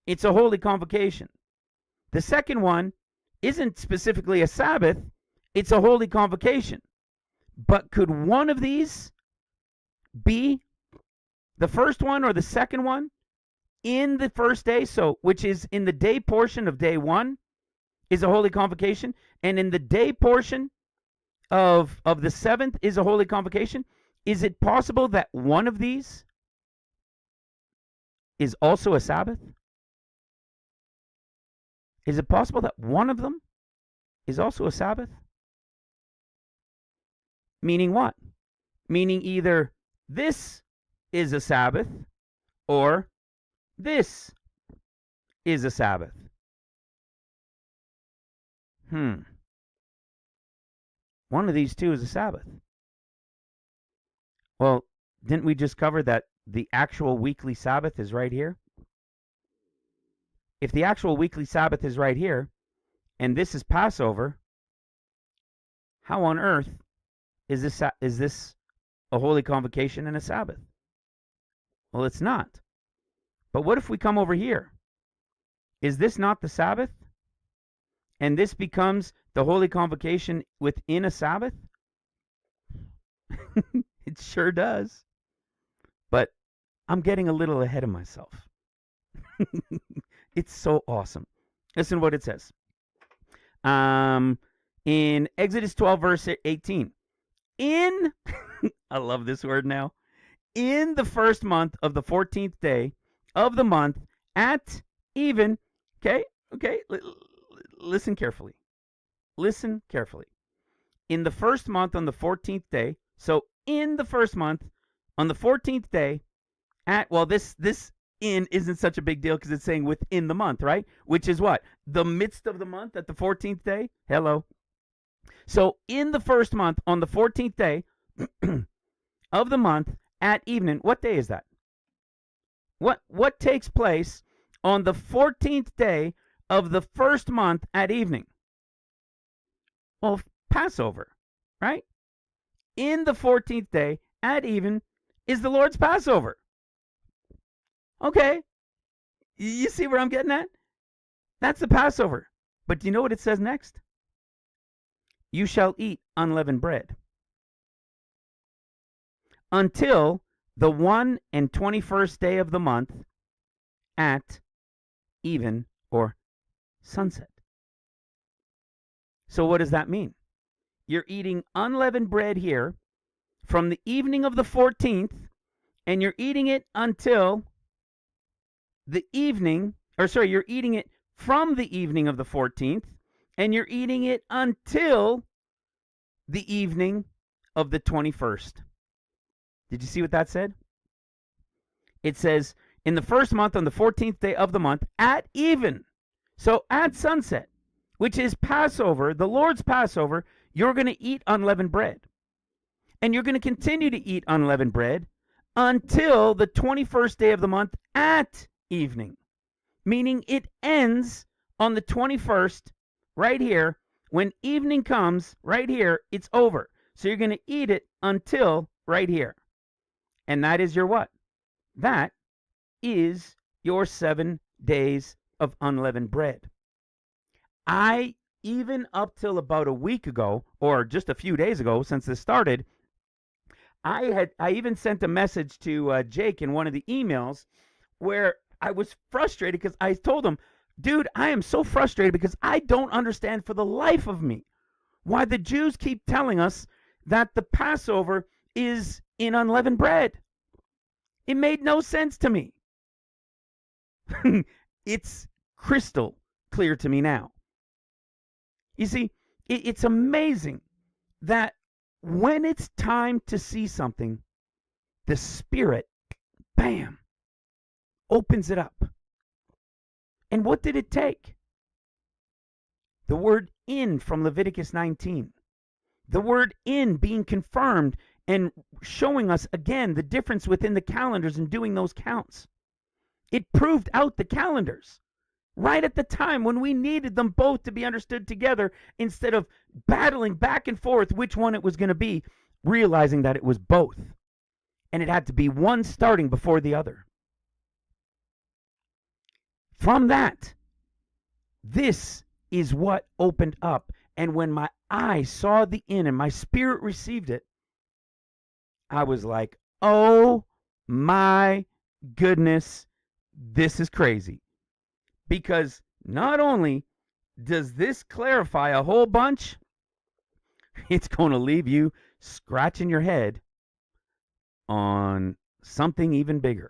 It's a holy convocation. The second one isn't specifically a Sabbath. It's a holy convocation. But could one of these be the first one or the second one in the first day? So, which is in the day portion of day one is a holy convocation, and in the day portion of the seventh is a holy convocation. Is it possible that one of these is also a Sabbath? Is it possible that one of them is also a Sabbath? Meaning what? Meaning either this is a Sabbath or this is a Sabbath. One of these two is a Sabbath. Well, didn't we just cover that the actual weekly Sabbath is right here? If the actual weekly Sabbath is right here, and this is Passover, how on earth is this a holy convocation and a Sabbath? Well, it's not. But what if we come over here? Is this not the Sabbath? And this becomes the holy convocation within a Sabbath? It sure does. But I'm getting a little ahead of myself. It's so awesome. Listen to what it says. In Exodus 12, verse 18. I love this word now. In the first month of the 14th day of the month at even, okay, listen carefully. Listen carefully. In the first month on the 14th day, so in the first month on the 14th day at, well, this in isn't such a big deal because it's saying within the month, right? Which is what? The midst of the month at the 14th day? Hello. So in the first month on the 14th day of the month at evening, what day is that? What takes place on the 14th day of the first month at evening? Well, Passover, right? In the 14th day at even is the Lord's Passover. Okay. You see where I'm getting at? That's the Passover. But do you know what it says next? You shall eat unleavened bread until the 21st day of the month at even or sunset. So what does that mean? You're eating unleavened bread here from the evening of the 14th, and you're eating it until the evening, or sorry, you're eating it from the evening of the 14th, and you're eating it until the evening of the 21st. Did you see what that said? It says, in the first month, on the 14th day of the month, at even. So at sunset, which is Passover, the Lord's Passover, you're going to eat unleavened bread. And you're going to continue to eat unleavened bread until the 21st day of the month at evening. Meaning it ends on the 21st, right here. When evening comes, right here, it's over. So you're going to eat it until right here. And that is your what? That is your 7 days of unleavened bread. I, even up till about a week ago, or just a few days ago since this started, I even sent a message to Jake in one of the emails where I was frustrated because I told him, dude, I am so frustrated because I don't understand for the life of me why the Jews keep telling us that the Passover is in unleavened bread. It made no sense to me. It's crystal clear to me now. You see, it's amazing that when it's time to see something, the Spirit, bam, opens it up. And what did it take? The word in from Leviticus 19. The word in being confirmed and showing us again the difference within the calendars and doing those counts. It proved out the calendars right at the time when we needed them both to be understood together instead of battling back and forth which one it was going to be, realizing that it was both. And it had to be one starting before the other. From that, this is what opened up. And when my eyes saw the in and my spirit received it, I was like, oh my goodness, this is crazy. Because not only does this clarify a whole bunch, it's going to leave you scratching your head on something even bigger.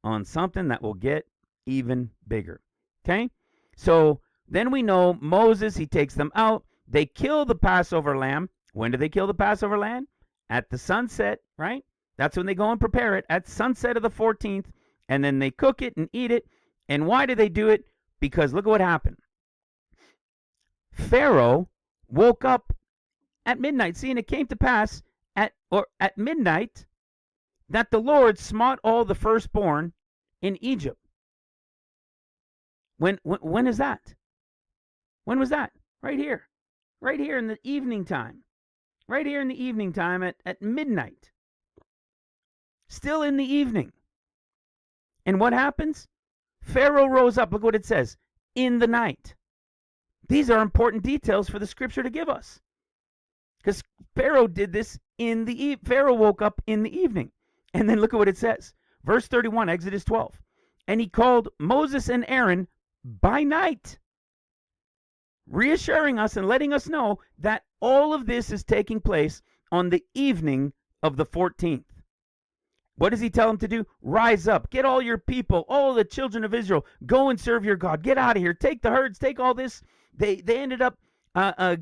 On something that will get even bigger. Okay? So then we know Moses, he takes them out. They kill the Passover lamb. When do they kill the Passover lamb? At the sunset, right? That's when they go and prepare it. At sunset of the 14th. And then they cook it and eat it. And why do they do it? Because look at what happened. Pharaoh woke up at midnight. See, and it came to pass at midnight that the Lord smote all the firstborn in Egypt. When is that? When was that? Right here. Right here in the evening time. Right here in the evening time at midnight. Still in the evening. And what happens? Pharaoh rose up. Look what it says. In the night. These are important details for the scripture to give us. Because Pharaoh did this in the Pharaoh woke up in the evening. And then look at what it says. Verse 31, Exodus 12. And he called Moses and Aaron by night, reassuring us and letting us know that all of this is taking place on the evening of the 14th. What does he tell them to do? Rise up, get all your people, all the children of Israel, go and serve your God. Get out of here, take the herds, take all this. They ended up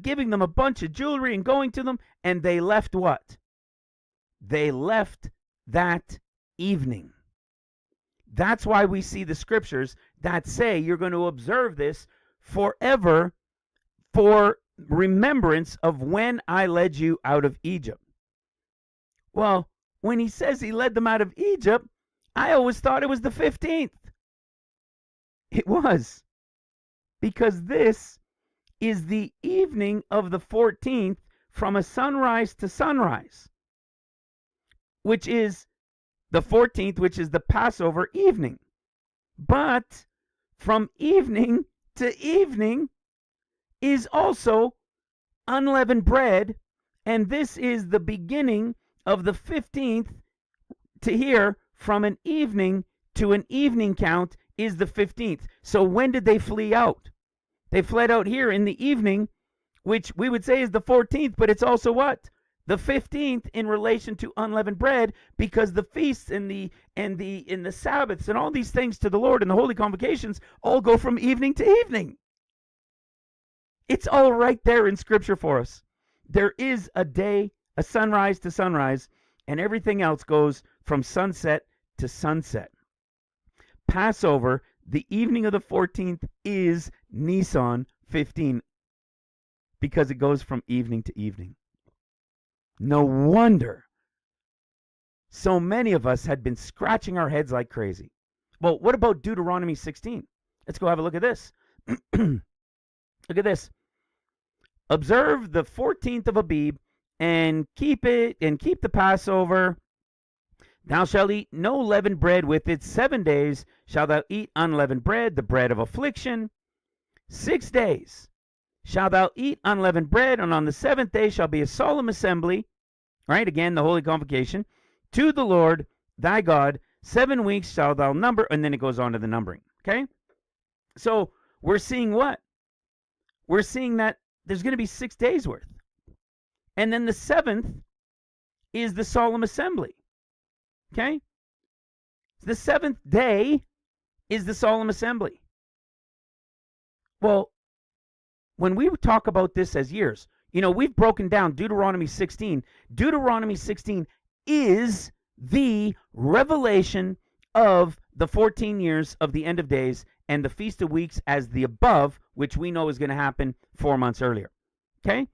giving them a bunch of jewelry and going to them, and they left what? They left that evening. That's why we see the scriptures that say you're going to observe this forever for remembrance of when I led you out of Egypt. Well, when he says he led them out of Egypt, I always thought it was the 15th. It was. Because this is the evening of the 14th from a sunrise to sunrise, which is the 14th, which is the Passover evening. But from evening to evening is also unleavened bread, and this is the beginning of the 15th to here. From an evening to an evening count is the 15th. So when did they flee out? They fled out here in the evening, which we would say is the 14th, but it's also what? The 15th in relation to unleavened bread, because the feasts and the Sabbaths and all these things to the Lord and the holy convocations all go from evening to evening. It's all right there in Scripture for us. There is a day, a sunrise to sunrise, and everything else goes from sunset to sunset. Passover, the evening of the 14th, is Nisan 15, because it goes from evening to evening. No wonder so many of us had been scratching our heads like crazy. Well, what about Deuteronomy 16? Let's go have a look at this. Look at this. Observe the 14th of Abib and keep the Passover. Thou shalt eat no leavened bread with it. 7 days shalt thou eat unleavened bread, the bread of affliction. 6 days shalt thou eat unleavened bread, and on the 7th day shall be a solemn assembly, right? Again, the holy convocation, to the Lord thy God. 7 weeks shalt thou number, and then it goes on to the numbering, okay? So we're seeing what? We're seeing that there's going to be 6 days worth. And then the 7th is the solemn assembly, okay? The 7th day is the solemn assembly. Well, when we talk about this as years, we've broken down Deuteronomy 16. Deuteronomy 16 is the revelation of the 14 years of the end of days and the Feast of Weeks as the above, which we know is going to happen 4 months earlier. Okay?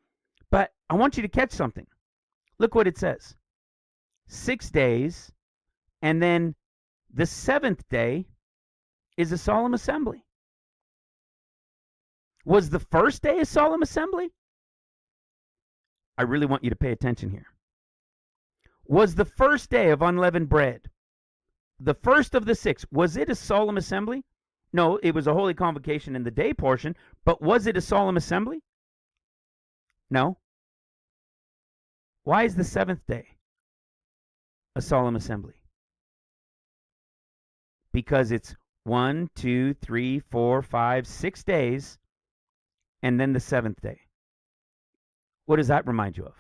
But I want you to catch something. Look what it says. 6 days, and then the 7th day is a solemn assembly. Was the first day a solemn assembly? I really want you to pay attention here. Was the first day of unleavened bread, the first of the 6, was it a solemn assembly? No, it was a holy convocation in the day portion, but was it a solemn assembly? No. Why is the 7th day a solemn assembly? Because it's 1, 2, 3, 4, 5, 6 days, and then the 7th day. What does that remind you of?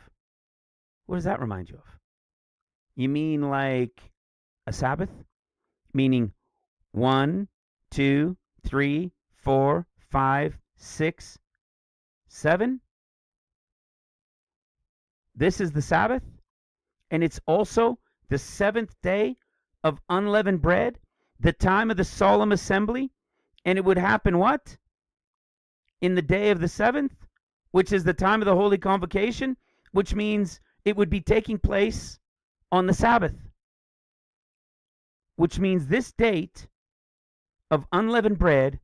What does that remind you of? You mean like a Sabbath? Meaning 1, 2, 3, 4, 5, 6, 7? This is the Sabbath, and it's also the 7th day of unleavened bread, the time of the solemn assembly, and it would happen what? In the day of the 7th, which is the time of the holy convocation, which means it would be taking place on the Sabbath, which means this date of unleavened bread,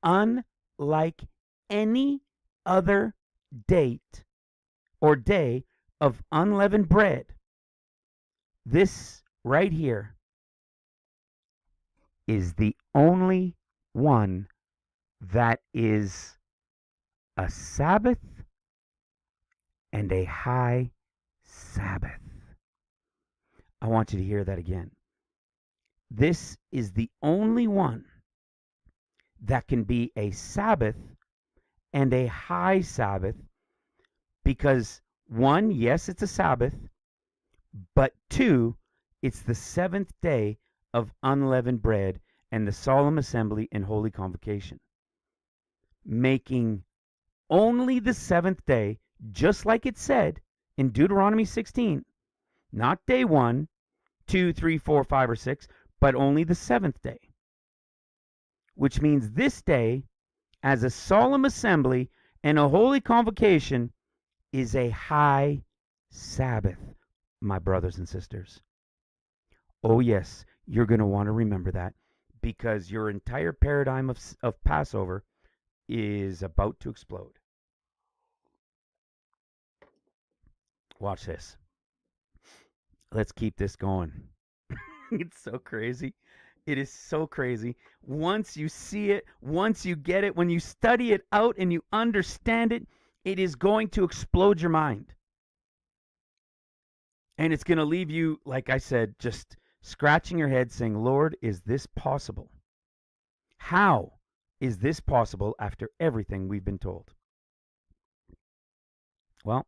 unlike any other date or day of unleavened bread, this right here is the only one that is a Sabbath and a high Sabbath. I want you to hear that again. This is the only one that can be a Sabbath and a high Sabbath, because 1, yes, it's a Sabbath, but 2, it's the 7th day of unleavened bread and the solemn assembly and holy convocation, making only the 7th day, just like it said in Deuteronomy 16, not day 1, 2, 3, 4, 5, or 6, but only the 7th day, which means this day, as a solemn assembly and a holy convocation, is a high Sabbath, my brothers and sisters. Oh yes, you're going to want to remember that, because your entire paradigm of Passover is about to explode. Watch this. Let's keep this going. It's so crazy. It is so crazy. Once you see it, once you get it, when you study it out and you understand it, it is going to explode your mind. And it's going to leave you, like I said, just scratching your head saying, Lord, is this possible? How is this possible after everything we've been told? Well,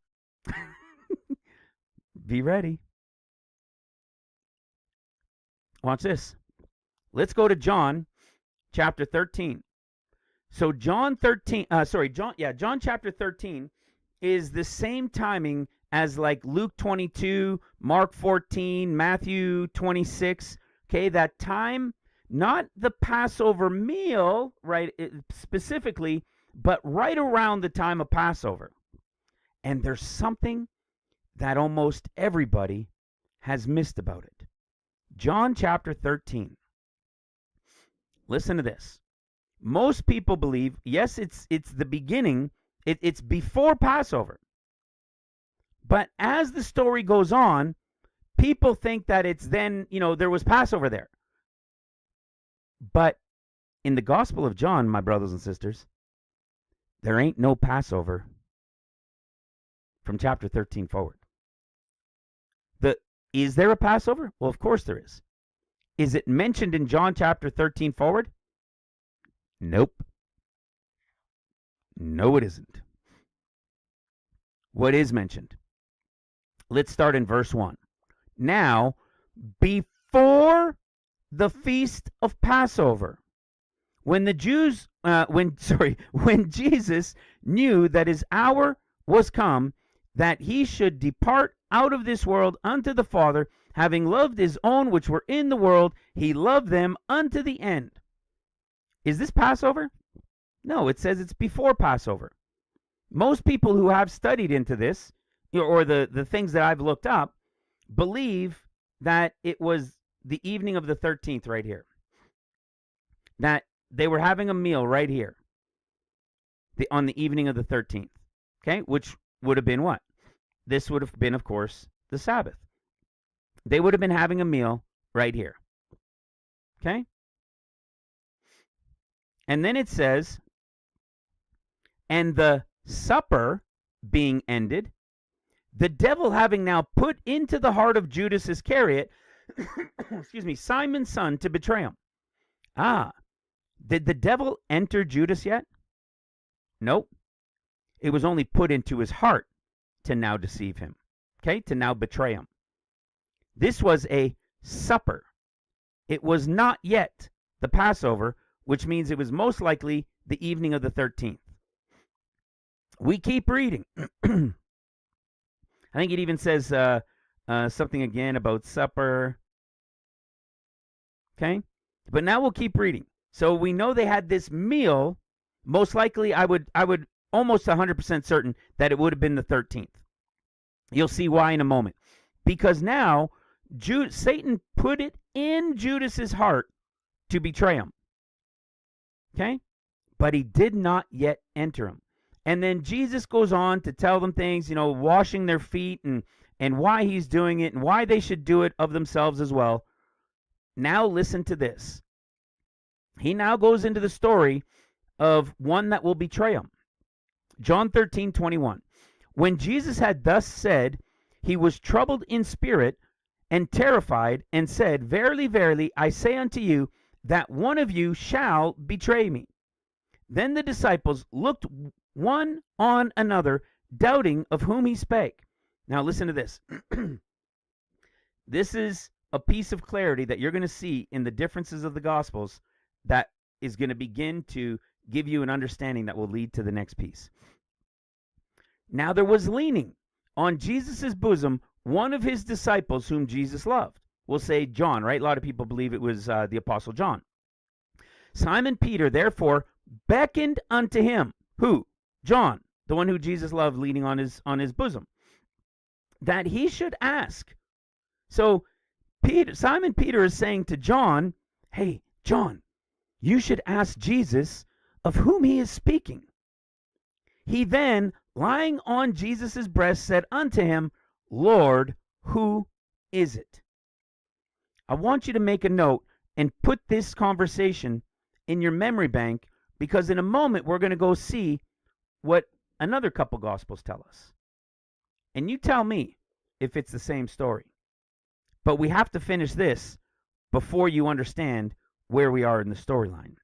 be ready. Watch this. Let's go to John chapter 13. So John chapter 13 is the same timing as like Luke 22, Mark 14, Matthew 26. Okay, that time, not the Passover meal, right, specifically, but right around the time of Passover. And there's something that almost everybody has missed about it. John chapter 13. Listen to this. Most people believe, yes, it's the beginning, it's before Passover. But as the story goes on, people think that it's then, there was Passover there. But in the Gospel of John, my brothers and sisters, there ain't no Passover from chapter 13 forward. Is there a Passover? Well, of course there is. Is it mentioned in John chapter 13 forward? Nope. No, it isn't. What is mentioned? Let's start in verse 1. Now, before the feast of Passover, when Jesus knew that his hour was come, that he should depart out of this world unto the Father, having loved his own which were in the world, he loved them unto the end. Is this Passover? No, it says it's before Passover. Most people who have studied into this, or the things that I've looked up, believe that it was the evening of the 13th right here. That they were having a meal right here on the evening of the 13th. Okay, which would have been what? This would have been, of course, the Sabbath. They would have been having a meal right here. Okay? And then it says, and the supper being ended, the devil having now put into the heart of Judas Iscariot, Simon's son, to betray him. Did the devil enter Judas yet? Nope. It was only put into his heart to now deceive him. Okay, to now betray him. This was a supper. It was not yet the Passover, which means it was most likely the evening of the 13th. We keep reading. I think it even says something again about supper. Okay, but now we'll keep reading. So we know they had this meal. Most likely, I would almost 100% certain that it would have been the 13th. You'll see why in a moment. Because now Satan put it in Judas's heart to betray him. Okay? But he did not yet enter him. And then Jesus goes on to tell them things, washing their feet and why he's doing it and why they should do it of themselves as well. Now listen to this. He now goes into the story of one that will betray him. John 13:21. When Jesus had thus said, he was troubled in spirit and terrified, and said, Verily, verily, I say unto you, that one of you shall betray me. Then the disciples looked one on another, doubting of whom he spake. Now listen to this. This is a piece of clarity that you're going to see in the differences of the Gospels that is going to begin to give you an understanding that will lead to the next piece. Now there was leaning on Jesus's bosom one of his disciples whom Jesus loved. We'll say John, right? A lot of people believe it was the Apostle John. Simon Peter, therefore, beckoned unto him. Who? John, the one who Jesus loved, leaning on his bosom, that he should ask. So Simon Peter is saying to John, hey, John, you should ask Jesus of whom he is speaking. He then, lying on Jesus' breast, said unto him, Lord, who is it? I want you to make a note and put this conversation in your memory bank, because in a moment we're going to go see what another couple Gospels tell us. And you tell me if it's the same story. But we have to finish this before you understand where we are in the storyline.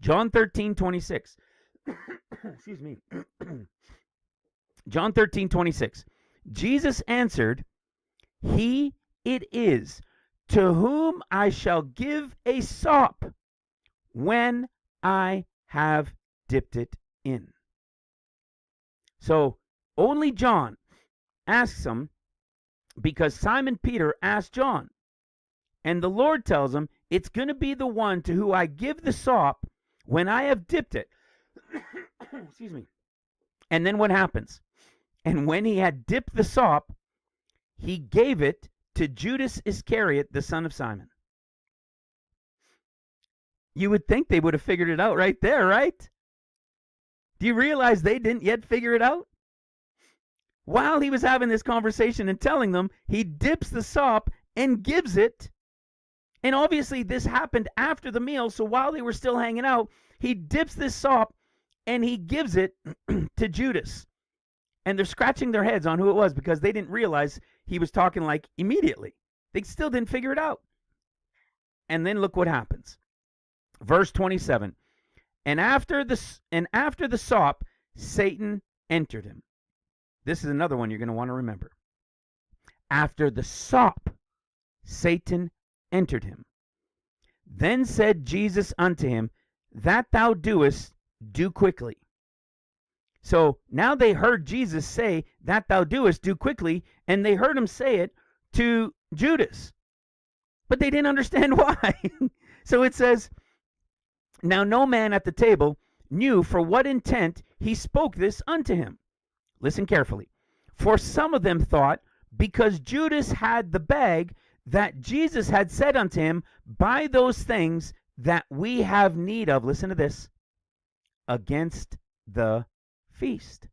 John 13:26. Excuse me. John 13:26. Jesus answered, He it is to whom I shall give a sop when I have dipped it in. So only John asks him because Simon Peter asked John. And the Lord tells him, it's going to be the one to who I give the sop when I have dipped it. Excuse me. And then what happens? And when he had dipped the sop, he gave it to Judas Iscariot, the son of Simon. You would think they would have figured it out right there, right? Do you realize they didn't yet figure it out? While he was having this conversation and telling them, he dips the sop and gives it. And obviously this happened after the meal, so while they were still hanging out, he dips this sop and he gives it to Judas. And they're scratching their heads on who it was because they didn't realize he was talking like immediately. They still didn't figure it out. And then look what happens. Verse 27. And after the sop, Satan entered him. This is another one you're going to want to remember. After the sop, Satan entered him. Then said Jesus unto him, That thou doest, do quickly. So now they heard Jesus say, That thou doest, do quickly, and they heard him say it to Judas. But they didn't understand why. So it says, Now no man at the table knew for what intent he spoke this unto him. Listen carefully. For some of them thought, because Judas had the bag, that Jesus had said unto him, Buy those things that we have need of, listen to this, against the feast.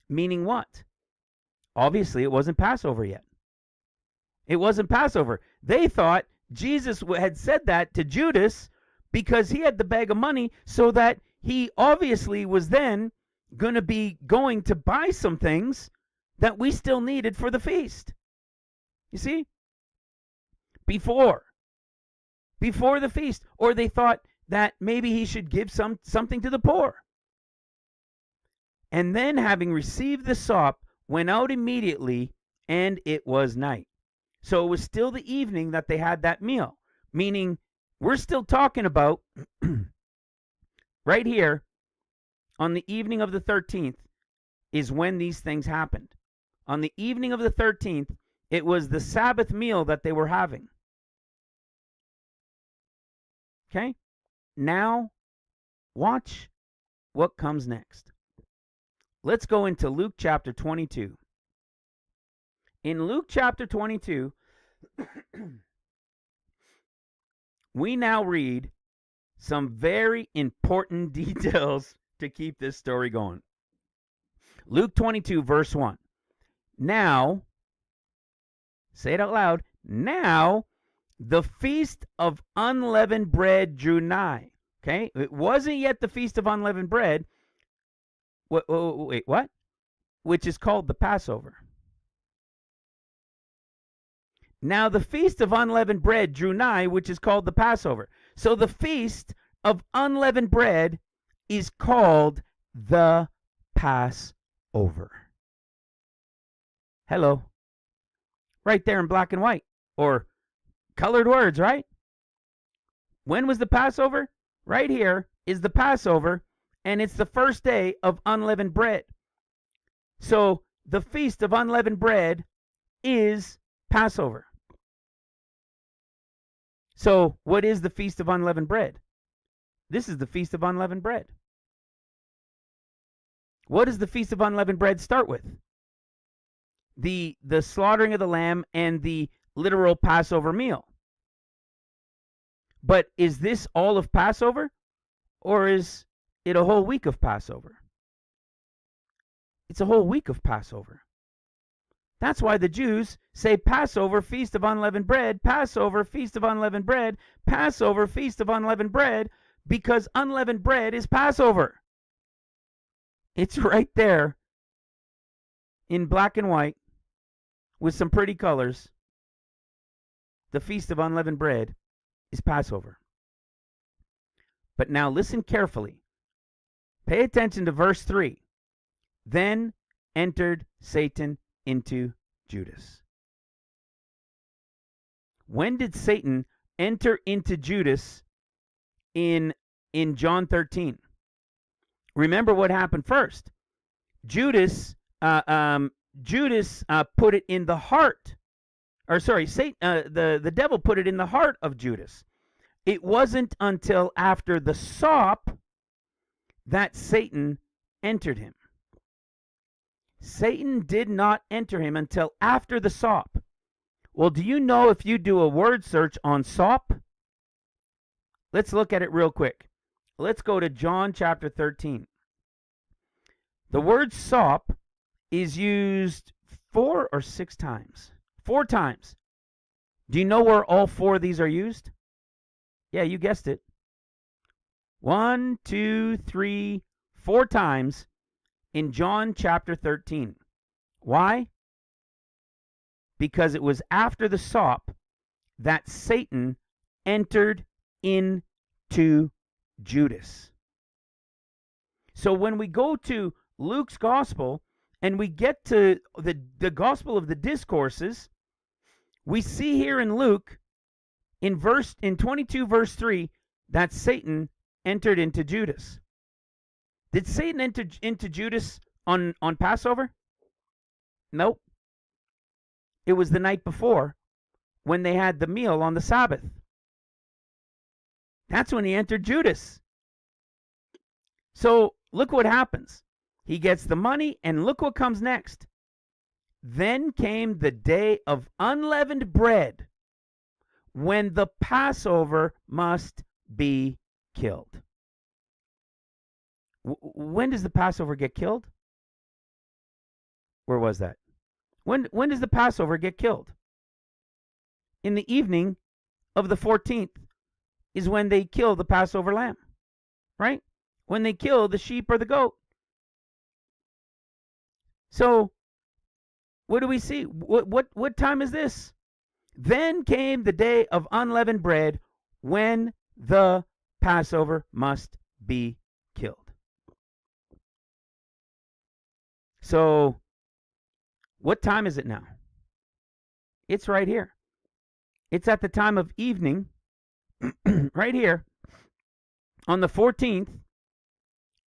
Meaning what? Obviously, it wasn't Passover yet. It wasn't Passover. They thought Jesus had said that to Judas because he had the bag of money, so that he obviously was then going to be going to buy some things that we still needed for the feast. You see? Before the feast. Or they thought that maybe he should give something to the poor. And then, having received the sop, went out immediately, and it was night. So it was still the evening that they had that meal. Meaning, we're still talking about, right here, on the evening of the 13th, is when these things happened. On the evening of the 13th, it was the Sabbath meal that they were having. Okay? Now, watch what comes next. Let's go into Luke chapter 22. In Luke chapter 22, we now read some very important details to keep this story going. Luke 22, verse 1. Now, say it out loud, now the feast of unleavened bread drew nigh. Okay? It wasn't yet the feast of unleavened bread. Wait, what? Which is called the Passover. Now the feast of unleavened bread drew nigh, which is called the Passover. So the feast of unleavened bread is called the Passover. Hello. Right there in black and white, or colored words, right? When was the Passover? Right here is the Passover, and it's the first day of unleavened bread. So the feast of unleavened bread is Passover. So what is the feast of unleavened bread? This is the feast of unleavened bread. What does the feast of unleavened bread start with? The slaughtering of the lamb and the literal Passover meal. But is this all of Passover, or is it a whole week of Passover? It's a whole week of Passover. That's why the Jews say Passover, feast of unleavened bread, Passover, feast of unleavened bread, Passover, feast of unleavened bread, because unleavened bread is Passover. It's right there in black and white with some pretty colors. The feast of unleavened bread is Passover. But now listen carefully. Pay attention to verse 3. Then entered Satan into Judas. When did Satan enter into Judas in John 13? Remember what happened first. Judas put it in the heart, or sorry, Satan, the devil put it in the heart of Judas. It wasn't until after the sop that Satan entered him. Satan did not enter him until after the sop. Well, do you know if you do a word search on sop? Let's look at it real quick. Let's go to John chapter 13. The word sop is used 4 or 6 times. 4 times. Do you know where all 4 of these are used? Yeah, you guessed it. 1, 2, 3, 4 times in John chapter 13. Why? Because it was after the sop that Satan entered into Judas. So when we go to Luke's gospel and we get to the gospel of the discourses, we see here in Luke in 22 verse 3 that Satan entered into Judas. Did Satan enter into Judas on Passover? Nope. It was the night before when they had the meal on the Sabbath. That's when he entered Judas. So look what happens. He gets the money, and look what comes next. Then came the day of unleavened bread, when the Passover must be killed. When does the Passover get killed? Where was that? When does the Passover get killed? In the evening of the 14th is when they kill the Passover lamb, right? When they kill the sheep or the goat. So, what do we see? What time is this? Then came the day of unleavened bread, when the Passover must be killed. So, what time is it now? It's right here. It's at the time of evening, right here, on the 14th.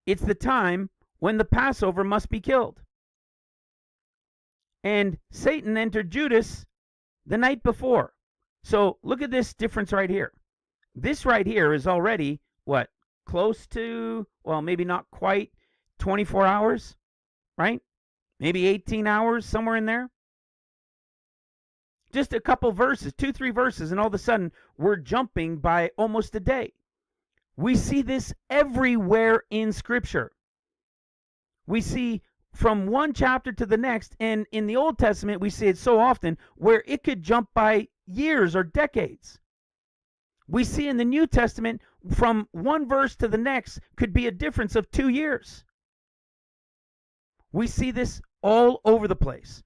It's the time when the Passover must be killed. And Satan entered Judas the night before. So look at this difference right here. This right here is already, what, close to, well, maybe not quite 24 hours, right? Maybe 18 hours, somewhere in there. Just a couple verses, 2, 3 verses, and all of a sudden we're jumping by almost a day. We see this everywhere in Scripture. We see from one chapter to the next, and in the Old Testament we see it so often where it could jump by years or decades. We see in the New Testament from one verse to the next could be a difference of 2 years. We see this all over the place.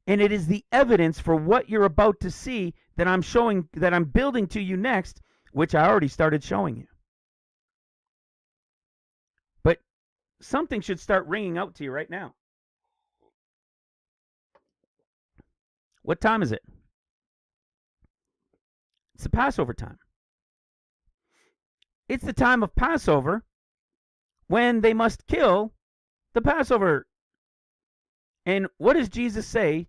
And it is the evidence for what you're about to see that I'm showing, that I'm building to you next, which I already started showing you. But something should start ringing out to you right now. What time is it? It's the Passover time. It's the time of Passover when they must kill the Passover. And what does Jesus say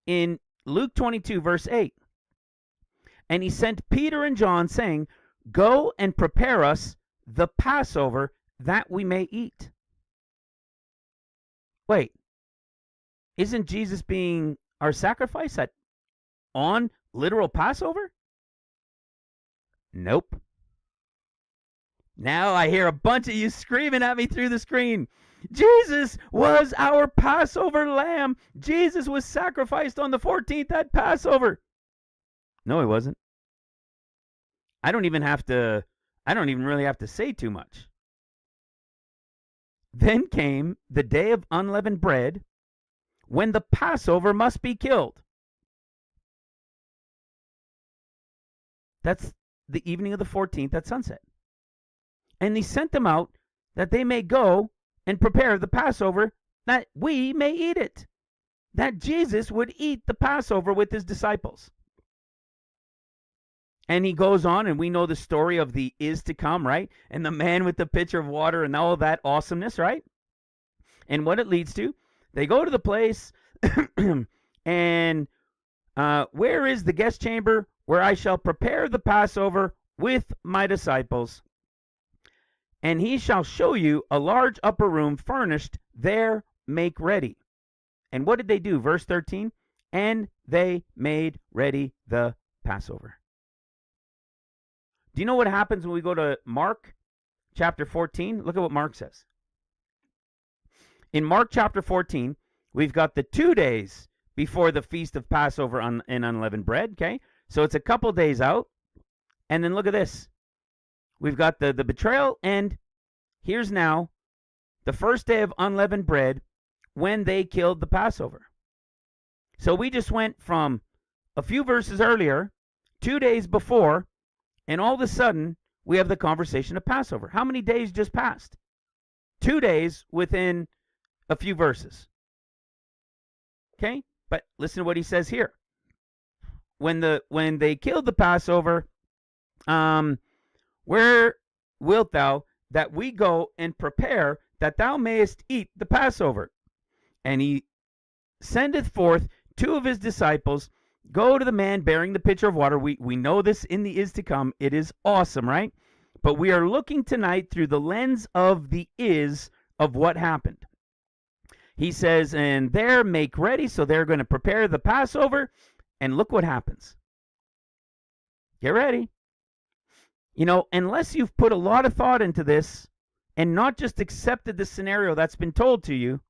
in Luke 22, verse 8? And he sent Peter and John, saying, "Go and prepare us the Passover, that we may eat." Wait, isn't Jesus being our sacrifice on literal Passover? Nope. Now I hear a bunch of you screaming at me through the screen. Jesus was our Passover lamb. Jesus was sacrificed on the 14th at Passover. No, he wasn't. I don't even really have to say too much. Then came the day of unleavened bread, when the Passover must be killed. That's the evening of the 14th at sunset. And he sent them out that they may go and prepare the Passover, that we may eat it. That Jesus would eat the Passover with his disciples. And he goes on, and we know the story of the is to come, right? And the man with the pitcher of water and all that awesomeness, right? And what it leads to, they go to the place, and where is the guest chamber where I shall prepare the Passover with my disciples? And he shall show you a large upper room furnished, there make ready. And what did they do? Verse 13, and they made ready the Passover. Do you know what happens when we go to Mark chapter 14? Look at what Mark says. In Mark chapter 14, we've got the 2 days before the feast of Passover in unleavened bread, okay? So it's a couple days out. And then look at this. We've got the betrayal, and here's now the first day of unleavened bread when they killed the Passover. So we just went from a few verses earlier, 2 days before, and all of a sudden, we have the conversation of Passover. How many days just passed? 2 days within a few verses. Okay? But listen to what he says here. When they killed the Passover, where wilt thou that we go and prepare that thou mayest eat the Passover? And he sendeth forth 2 of his disciples. Go to the man bearing the pitcher of water. We know this in the is to come. It is awesome, right? But we are looking tonight through the lens of the is of what happened. He says, and there make ready. So they're going to prepare the Passover. And look what happens. Get ready. You know, unless you've put a lot of thought into this and not just accepted the scenario that's been told to you,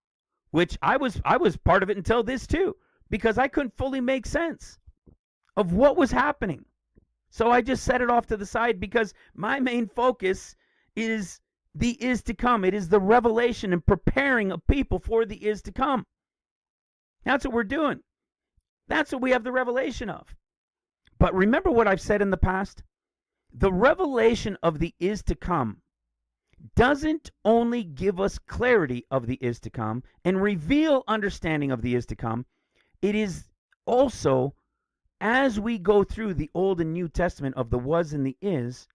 which I was part of it until this too, because I couldn't fully make sense of what was happening. So I just set it off to the side because my main focus is the is to come. It is the revelation and preparing of people for the is to come. That's what we're doing. That's what we have the revelation of. But remember what I've said in the past? The revelation of the is to come doesn't only give us clarity of the is to come and reveal understanding of the is to come. It is also, as we go through the Old and New Testament of the was and the is,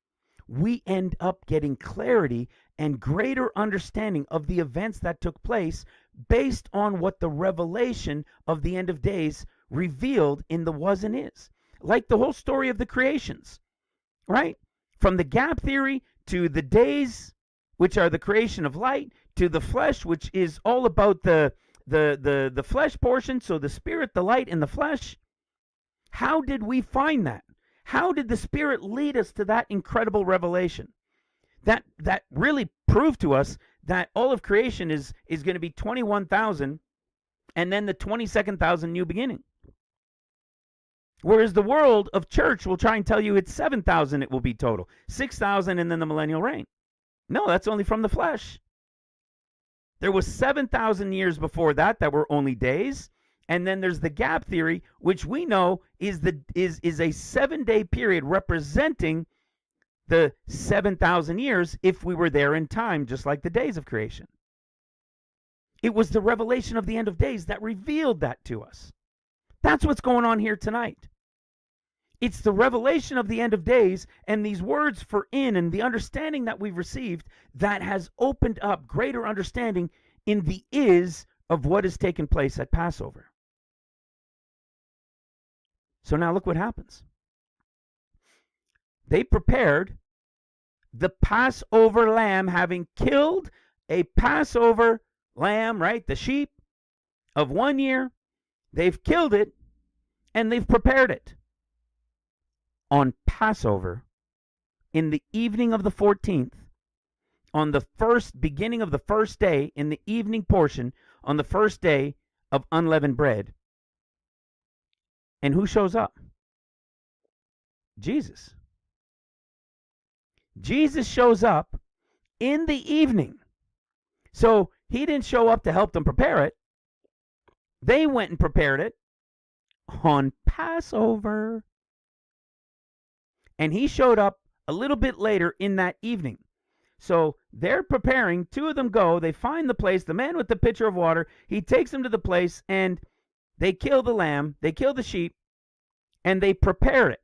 we end up getting clarity and greater understanding of the events that took place based on what the revelation of the end of days revealed in the was and is. Like the whole story of the creations, right? From the gap theory to the days, which are the creation of light, to the flesh, which is all about the flesh portion, so the spirit, the light, and the flesh. How did we find that? How did the Spirit lead us to that incredible revelation? That really proved to us that all of creation is going to be 21,000 and then the 22nd thousand new beginning. Whereas the world of church will try and tell you it's 7,000 it will be total. 6,000 and then the millennial reign. No, that's only from the flesh. There was 7,000 years before that were only days. And then there's the gap theory, which we know is a 7-day period representing the 7,000 years if we were there in time, just like the days of creation. It was the revelation of the end of days that revealed that to us. That's what's going on here tonight. It's the revelation of the end of days and these words for in and the understanding that we've received that has opened up greater understanding in the is of what has taken place at Passover. So now look what happens. They prepared the Passover lamb, having killed a Passover lamb, right? The sheep of 1 year. They've killed it and they've prepared it. On Passover, in the evening of the 14th, on the beginning of the first day, in the evening portion, on the first day of unleavened bread. And who shows up? Jesus. Jesus shows up in the evening. So he didn't show up to help them prepare it. They went and prepared it on Passover. And he showed up a little bit later in that evening. So they're preparing. Two of them go. They find the place. The man with the pitcher of water, he takes them to the place, and they kill the lamb. They kill the sheep, and they prepare it.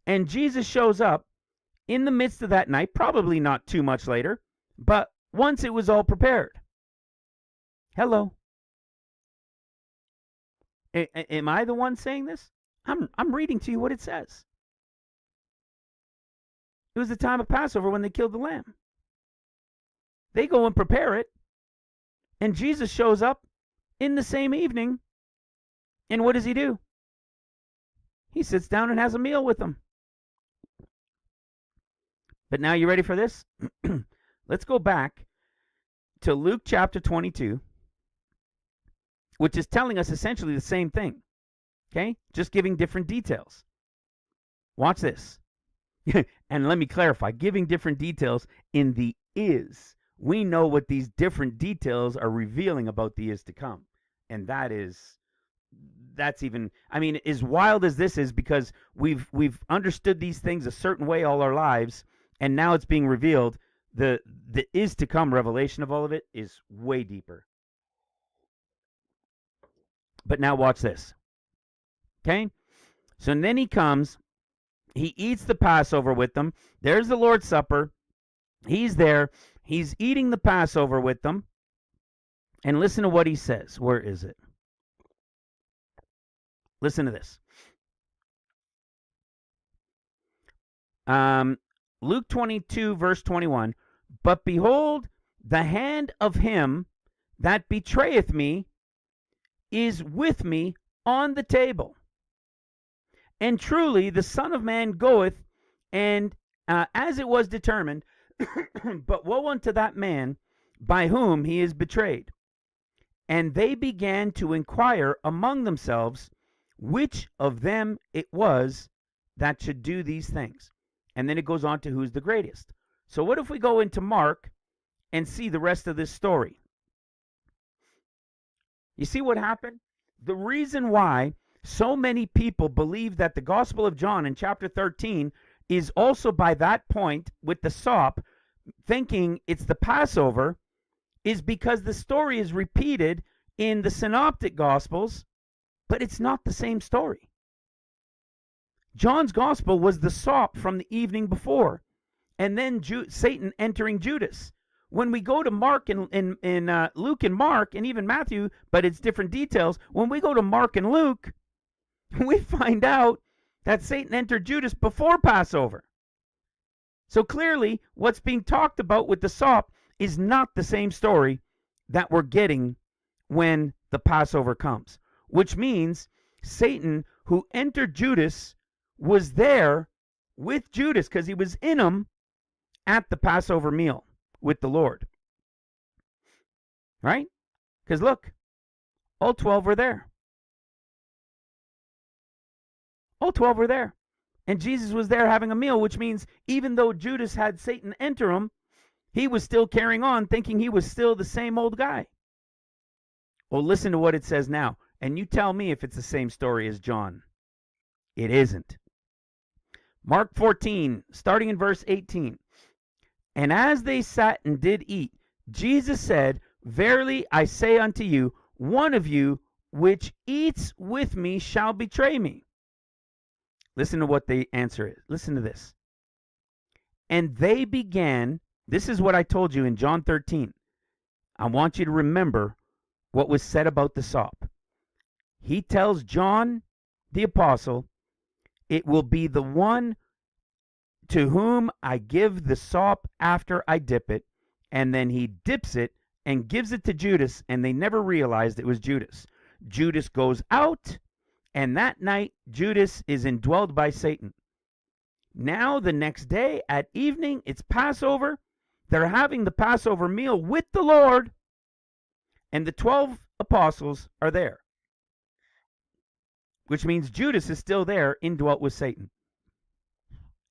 And Jesus shows up in the midst of that night, probably not too much later, but once it was all prepared. Hello. Am I the one saying this? I'm reading to you what it says. It was the time of Passover when they killed the lamb. They go and prepare it, and Jesus shows up in the same evening, and what does he do? He sits down and has a meal with them. But now, you ready for this? Let's go back to Luke chapter 22, which is telling us essentially the same thing, okay? Just giving different details. Watch this. And let me clarify, giving different details in the is. We know what these different details are revealing about the is to come. And that's even, I mean, as wild as this is, because we've understood these things a certain way all our lives, and now it's being revealed. The is to come revelation of all of it is way deeper. But now watch this. Okay? So then he comes, he eats the Passover with them. There's the Lord's Supper. He's there. He's eating the Passover with them. And listen to what he says. Where is it? Listen to this. Luke 22, verse 21. But behold, the hand of him that betrayeth me is with me on the table. And truly the Son of Man goeth, and as it was determined, but woe unto that man by whom he is betrayed. And they began to inquire among themselves which of them it was that should do these things. And then it goes on to who's the greatest. So what if we go into Mark and see the rest of this story? You see what happened? The reason why so many people believe that the Gospel of John in chapter 13 is also by that point with the sop, thinking it's the Passover, is because the story is repeated in the Synoptic Gospels, but it's not the same story. John's Gospel was the sop from the evening before, and then Satan entering Judas. When we go to Mark and Luke and Mark, and even Matthew, but it's different details, when we go to Mark and Luke, we find out that Satan entered Judas before Passover. So clearly, what's being talked about with the sop is not the same story that we're getting when the Passover comes, which means Satan, who entered Judas, was there with Judas because he was in him at the Passover meal with the Lord. Right? Because look, all 12 were there. All 12 were there. And Jesus was there having a meal, which means even though Judas had Satan enter him, he was still carrying on, thinking he was still the same old guy. Well, listen to what it says now, and you tell me if it's the same story as John. It isn't. Mark 14, starting in verse 18. And as they sat and did eat, Jesus said, Verily I say unto you, one of you which eats with me shall betray me. Listen to what the answer is. Listen to this. And they began, this is what I told you in John 13. I want you to remember what was said about the sop. He tells John, the apostle, it will be the one to whom I give the sop after I dip it. And then he dips it and gives it to Judas, and they never realized it was Judas. Judas goes out, and that night Judas is indwelled by Satan. Now the next day at evening, it's Passover. They're having the Passover meal with the Lord, and the 12 apostles are there, which means Judas is still there, indwelt with Satan.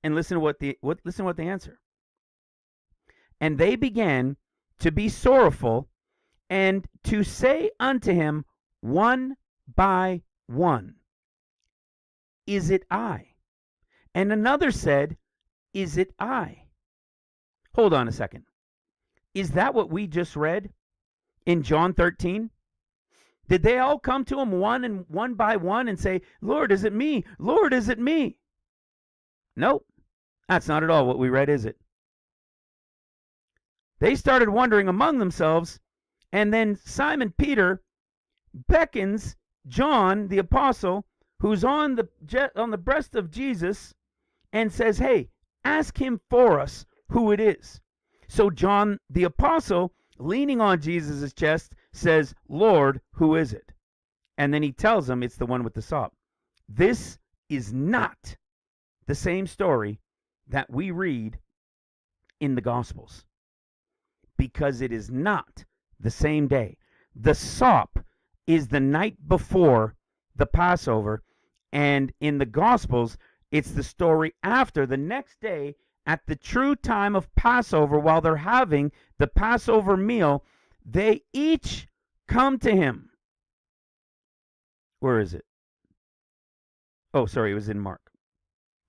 And listen to what they answer. And they began to be sorrowful, and to say unto him one by one, Is it I? And another said, Is it I? Hold on a second. Is that what we just read in John 13? Did they all come to him one by one and say, Lord, is it me? Lord, is it me? Nope. That's not at all what we read, is it? They started wondering among themselves, and then Simon Peter beckons John, the apostle, who's on the breast of Jesus, and says, hey, ask him for us who it is. So John, the apostle, leaning on Jesus' chest, says, Lord, who is it? And then he tells him it's the one with the sop. This is not the same story that we read in the Gospels, because it is not the same day. The sop is the night before the Passover, and in the Gospels, it's the story after, the next day, at the true time of Passover, while they're having the Passover meal, they each come to him. Where is it? Oh, sorry, it was in Mark.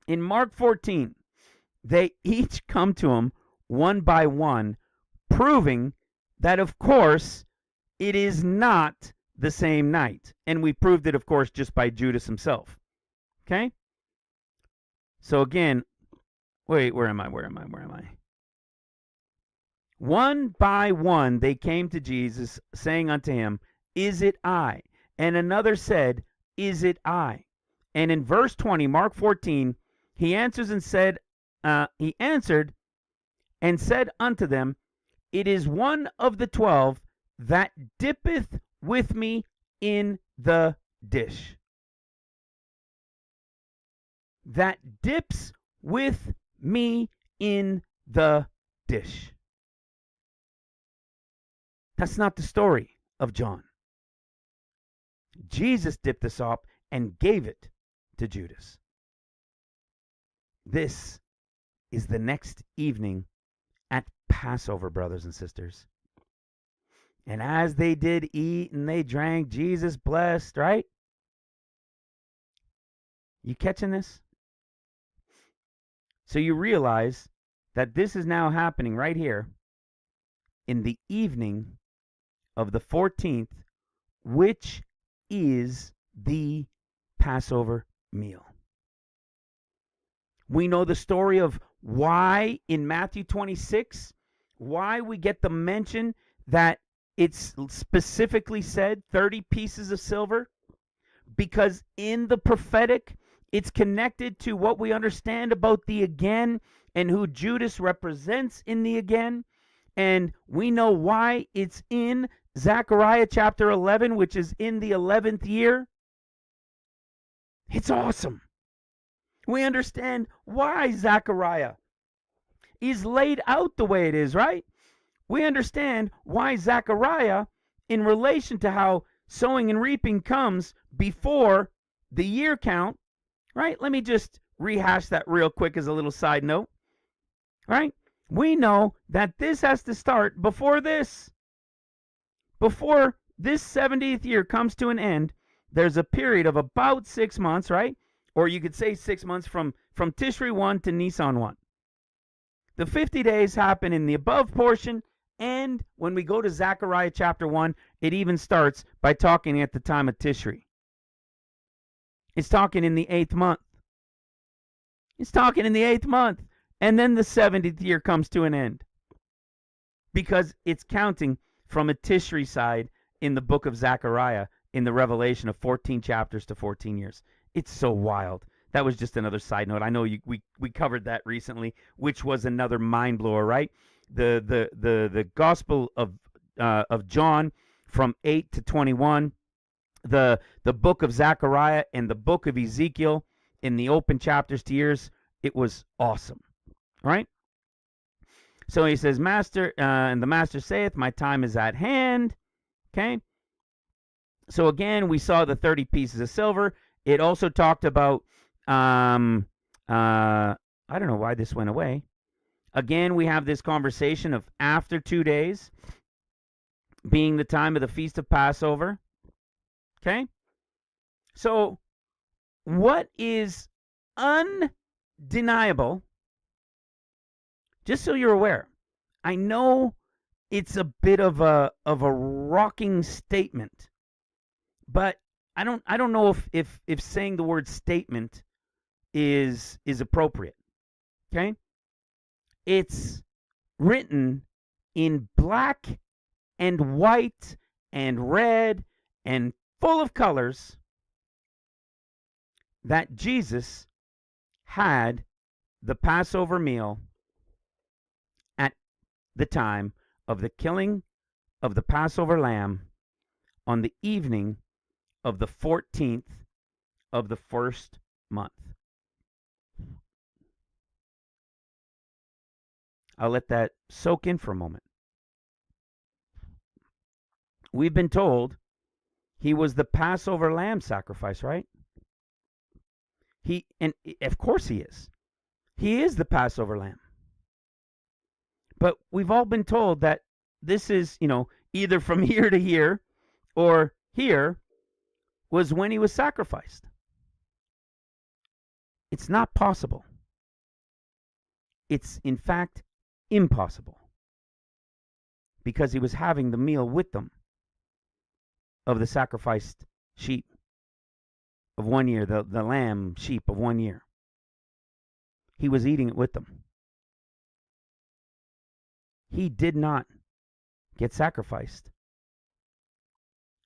In Mark 14, they each come to him one by one, proving that, of course, it is not the same night. And we proved it, of course, just by Judas himself. Okay? So again, wait, where am I? One by one they came to Jesus, saying unto him, Is it I? And another said, Is it I? And in verse 20, Mark 14, he answered and said unto them, It is one of the 12 that dippeth with me in the dish. That dips with me in the dish. That's not the story of John. Jesus dipped the sop and gave it to Judas. This is the next evening at Passover, brothers and sisters. And as they did eat and they drank, Jesus blessed, right? You catching this? So you realize that this is now happening right here in the evening of the 14th, which is the Passover meal. We know the story of why in Matthew 26, why we get the mention that it's specifically said 30 pieces of silver, because in the prophetic, it's connected to what we understand about the again and who Judas represents in the again. And we know why it's in Zechariah chapter 11, which is in the 11th year. It's awesome. We understand why Zechariah is laid out the way it is, right? We understand why Zechariah, in relation to how sowing and reaping comes before the year count, right? Let me just rehash that real quick as a little side note, right? We know that this has to start before this. Before this 70th year comes to an end, there's a period of about 6 months, right? Or you could say 6 months from Tishri 1 to Nisan 1. The 50 days happen in the above portion, and when we go to Zechariah chapter 1, it even starts by talking at the time of Tishri. It's talking in the 8th month. It's talking in the 8th month. And then the 70th year comes to an end, because it's counting from a Tishri side in the book of Zechariah in the revelation of 14 chapters to 14 years. It's so wild. That was just another side note. I know we covered that recently, which was another mind blower, right? The Gospel of John from 8 to 21, the book of Zechariah and the book of Ezekiel in the open chapters to years. It was awesome. Right? So he says, Master, and the Master saith, My time is at hand. Okay? So again, we saw the 30 pieces of silver. It also talked about, I don't know why this went away. Again, we have this conversation of after 2 days being the time of the Feast of Passover. Okay? So what is undeniable, just so you're aware, I know it's a bit of a rocking statement, but I don't know if saying the word statement is appropriate. Okay? It's written in black and white and red and full of colors that Jesus had the Passover meal at the time of the killing of the Passover lamb on the evening of the 14th of the first month. I'll let that soak in for a moment. We've been told he was the Passover lamb sacrifice, right? And of course he is. He is the Passover lamb. But we've all been told that this is, either from here to here or here was when he was sacrificed. It's not possible. It's, in fact, impossible. Because he was having the meal with them of the sacrificed sheep of 1 year, the lamb sheep of 1 year. He was eating it with them. He did not get sacrificed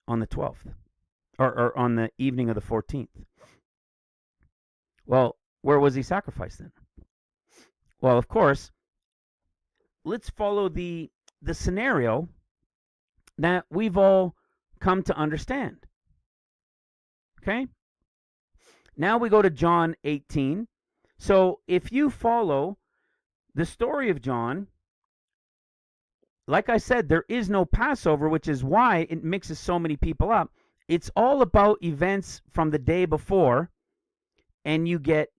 on the 12th or on the evening of the 14th. Well, where was he sacrificed then? Well, of course, let's follow the scenario that we've all come to understand. Okay? Now we go to John 18. So if you follow the story of John, like I said, there is no Passover, which is why it mixes so many people up. It's all about events from the day before, and you get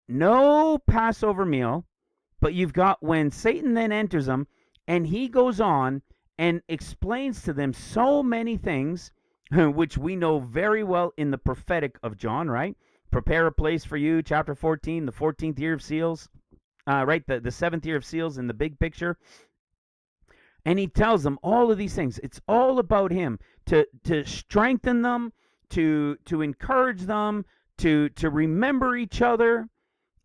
no Passover meal, but you've got when Satan then enters them, and he goes on and explains to them so many things, which we know very well in the prophetic of John, right? Prepare a place for you, chapter 14, the 14th year of seals, right? The 7th year of seals in the big picture. And he tells them all of these things. It's all about him to strengthen them, to encourage them, to remember each other,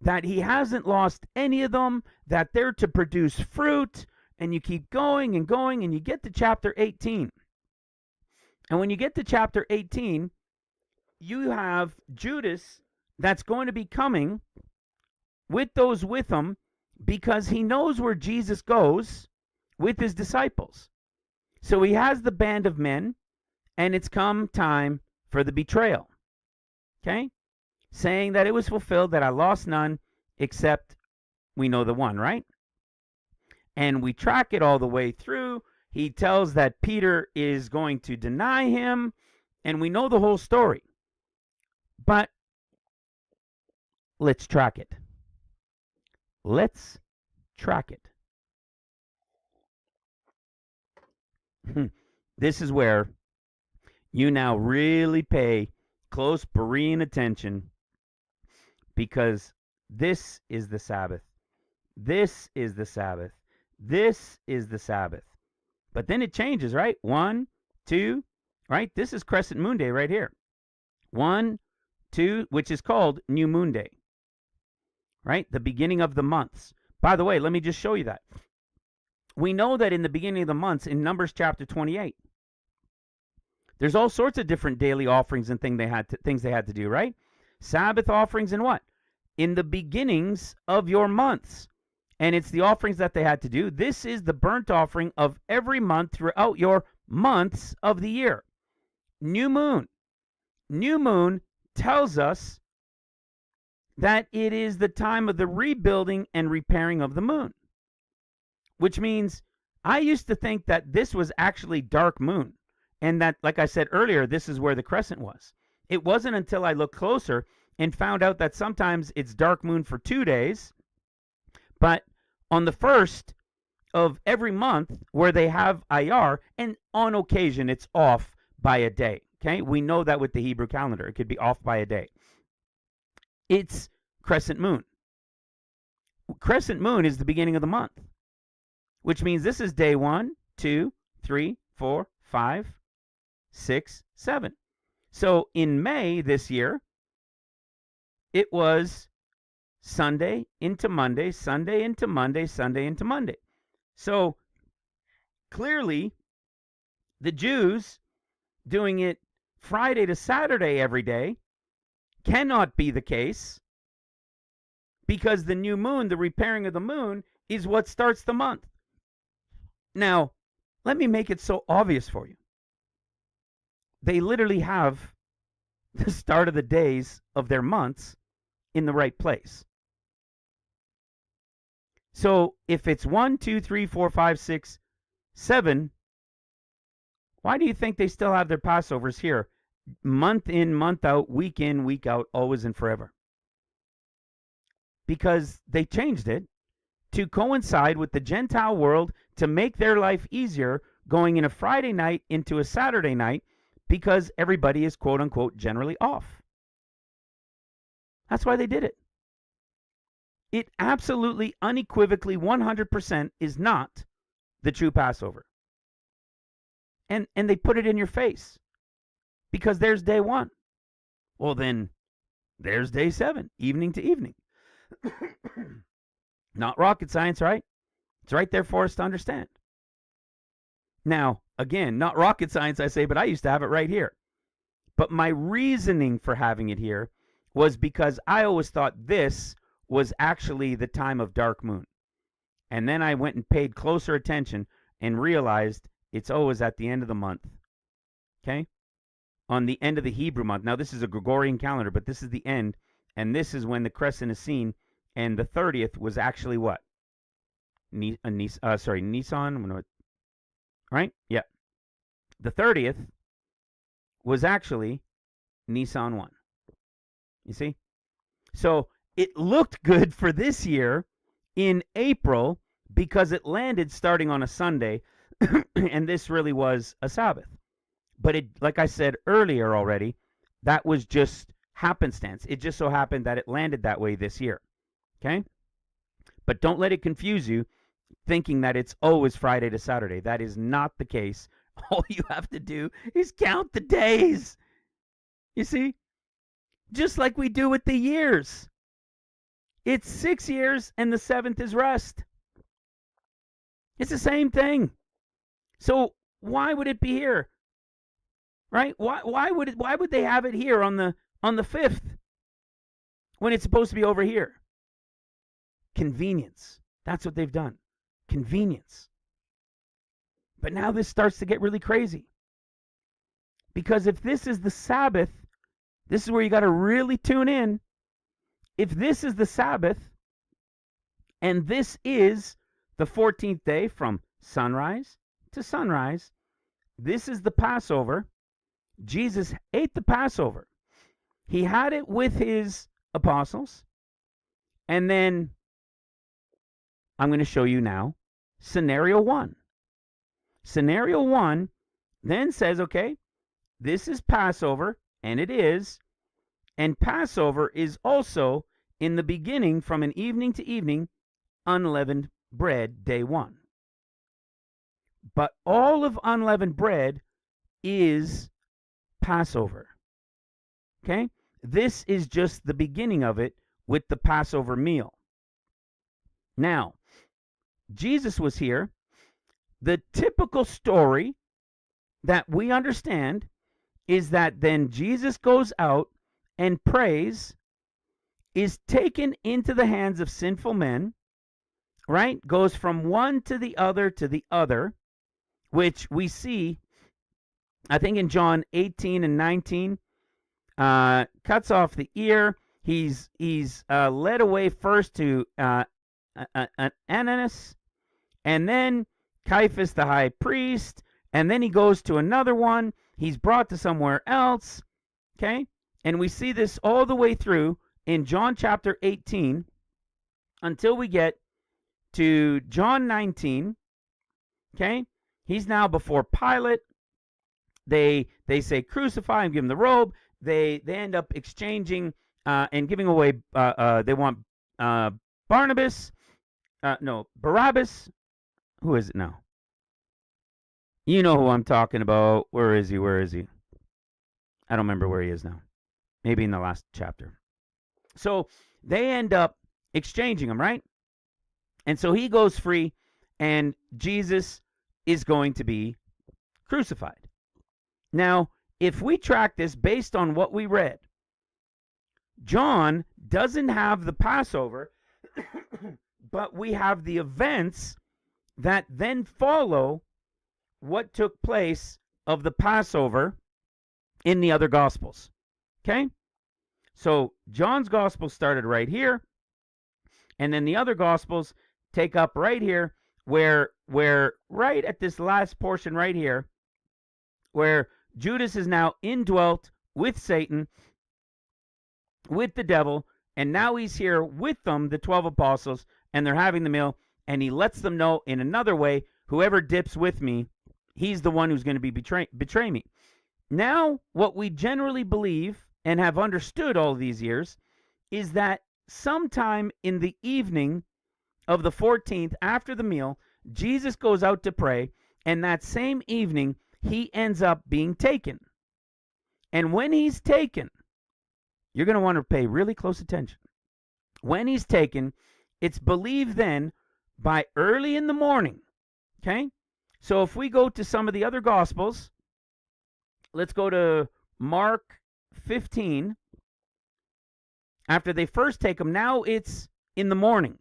that he hasn't lost any of them, that they're to produce fruit, and you keep going and going, and you get to chapter 18. And when you get to chapter 18, you have Judas that's going to be coming with those with him because he knows where Jesus goes with his disciples. So he has the band of men, and it's come time for the betrayal. Okay? Saying that it was fulfilled, that I lost none except we know the one, right? And we track it all the way through. He tells that Peter is going to deny him, and we know the whole story. But let's track it. Let's track it. This is where you now really pay close Berean attention, because this is the Sabbath. This is the Sabbath. This is the Sabbath. But then it changes, right? 1, 2, right? This is Crescent Moon Day right here. 1, 2, which is called New Moon Day, right? The beginning of the months. By the way, let me just show you that. We know that in the beginning of the months, in Numbers chapter 28, there's all sorts of different daily offerings and things they had to do, right? Sabbath offerings and what? In the beginnings of your months. And it's the offerings that they had to do. This is the burnt offering of every month throughout your months of the year. New moon. New moon tells us that it is the time of the rebuilding and repairing of the moon. Which means I used to think that this was actually dark moon. And that, like I said earlier, this is where the crescent was. It wasn't until I looked closer and found out that sometimes it's dark moon for 2 days. But on the first of every month where they have Iyar, and on occasion it's off by a day. Okay, we know that with the Hebrew calendar. It could be off by a day. It's crescent moon. Crescent moon is the beginning of the month. which means this is day 1, 2, 3, 4, 5, 6, 7. So in May this year, it was Sunday into Monday, Sunday into Monday, Sunday into Monday. So clearly, the Jews doing it Friday to Saturday every day cannot be the case, because the new moon, the repairing of the moon, is what starts the month. Now, let me make it so obvious for you. They literally have the start of the days of their months in the right place. So if it's 1, 2, 3, 4, 5, 6, 7, why do you think they still have their Passovers here? Month in, month out, week in, week out, always and forever. Because they changed it to coincide with the Gentile world, to make their life easier, going in a Friday night into a Saturday night, because everybody is quote unquote generally off. That's why they did it. It absolutely, unequivocally, 100% is not the true Passover. And they put it in your face, because there's day 1. Well, then there's day 7, evening to evening. Not rocket science, right? It's right there for us to understand. Now, again, not rocket science, I say, but I used to have it right here. But my reasoning for having it here was because I always thought this was actually the time of dark moon. And then I went and paid closer attention and realized it's always at the end of the month. Okay? On the end of the Hebrew month. Now, this is a Gregorian calendar, but this is the end. And this is when the crescent is seen. And the 30th was actually what? Nisan. Right? Yeah. The 30th was actually Nisan 1. You see? So it looked good for this year in April because it landed starting on a Sunday, and this really was a Sabbath. But it, like I said earlier already, that was just happenstance. It just so happened that it landed that way this year. Okay? But don't let it confuse you thinking that it's always Friday to Saturday. That is not the case. All you have to do is count the days. You see? Just like we do with the years. It's 6 years and the 7th is rest. It's the same thing. So why would it be here? Right? Why would they have it here on the 5th when it's supposed to be over here? Convenience. That's what they've done. Convenience. But now this starts to get really crazy. Because if this is the Sabbath, this is where you got to really tune in. If this is the Sabbath, and this is the 14th day from sunrise to sunrise, this is the Passover. Jesus ate the Passover. He had it with his apostles. And then I'm going to show you now scenario 1. Scenario 1 then says, okay, this is Passover, and it is. And Passover is also in the beginning from an evening to evening, unleavened bread, day 1. But all of unleavened bread is Passover. Okay? This is just the beginning of it with the Passover meal. Now, Jesus was here. The typical story that we understand is that then Jesus goes out and prays, is taken into the hands of sinful men, right? Goes from one to the other, which we see, I think in John 18 and 19, cuts off the ear. He's led away first to Ananias, and then Caiaphas the high priest, and then he goes to another one. He's brought to somewhere else, okay? And we see this all the way through in John chapter 18 until we get to John 19, okay? He's now before Pilate. They say crucify him, give him the robe. They end up exchanging and giving away. They want Barabbas. Who is it now? You know who I'm talking about. Where is he? Where is he? I don't remember where he is now. Maybe in the last chapter. So they end up exchanging him, right? And so he goes free, and Jesus is going to be crucified. Now, if we track this based on what we read, John doesn't have the Passover, but we have the events that then follow what took place of the Passover in the other Gospels. Okay? So John's Gospel started right here, and then the other Gospels take up right here, where right at this last portion right here, where Judas is now indwelt with Satan, with the devil, and now he's here with them, the 12 apostles, and they're having the meal, and he lets them know in another way, whoever dips with me, he's the one who's going to be betray me. Now, what we generally believe and have understood all these years is that sometime in the evening of the 14th, after the meal, Jesus goes out to pray, and that same evening, he ends up being taken. And when he's taken, you're going to want to pay really close attention. When he's taken, it's believed then by early in the morning. Okay? So if we go to some of the other Gospels, let's go to Mark 15. After they first take him, now it's in the morning.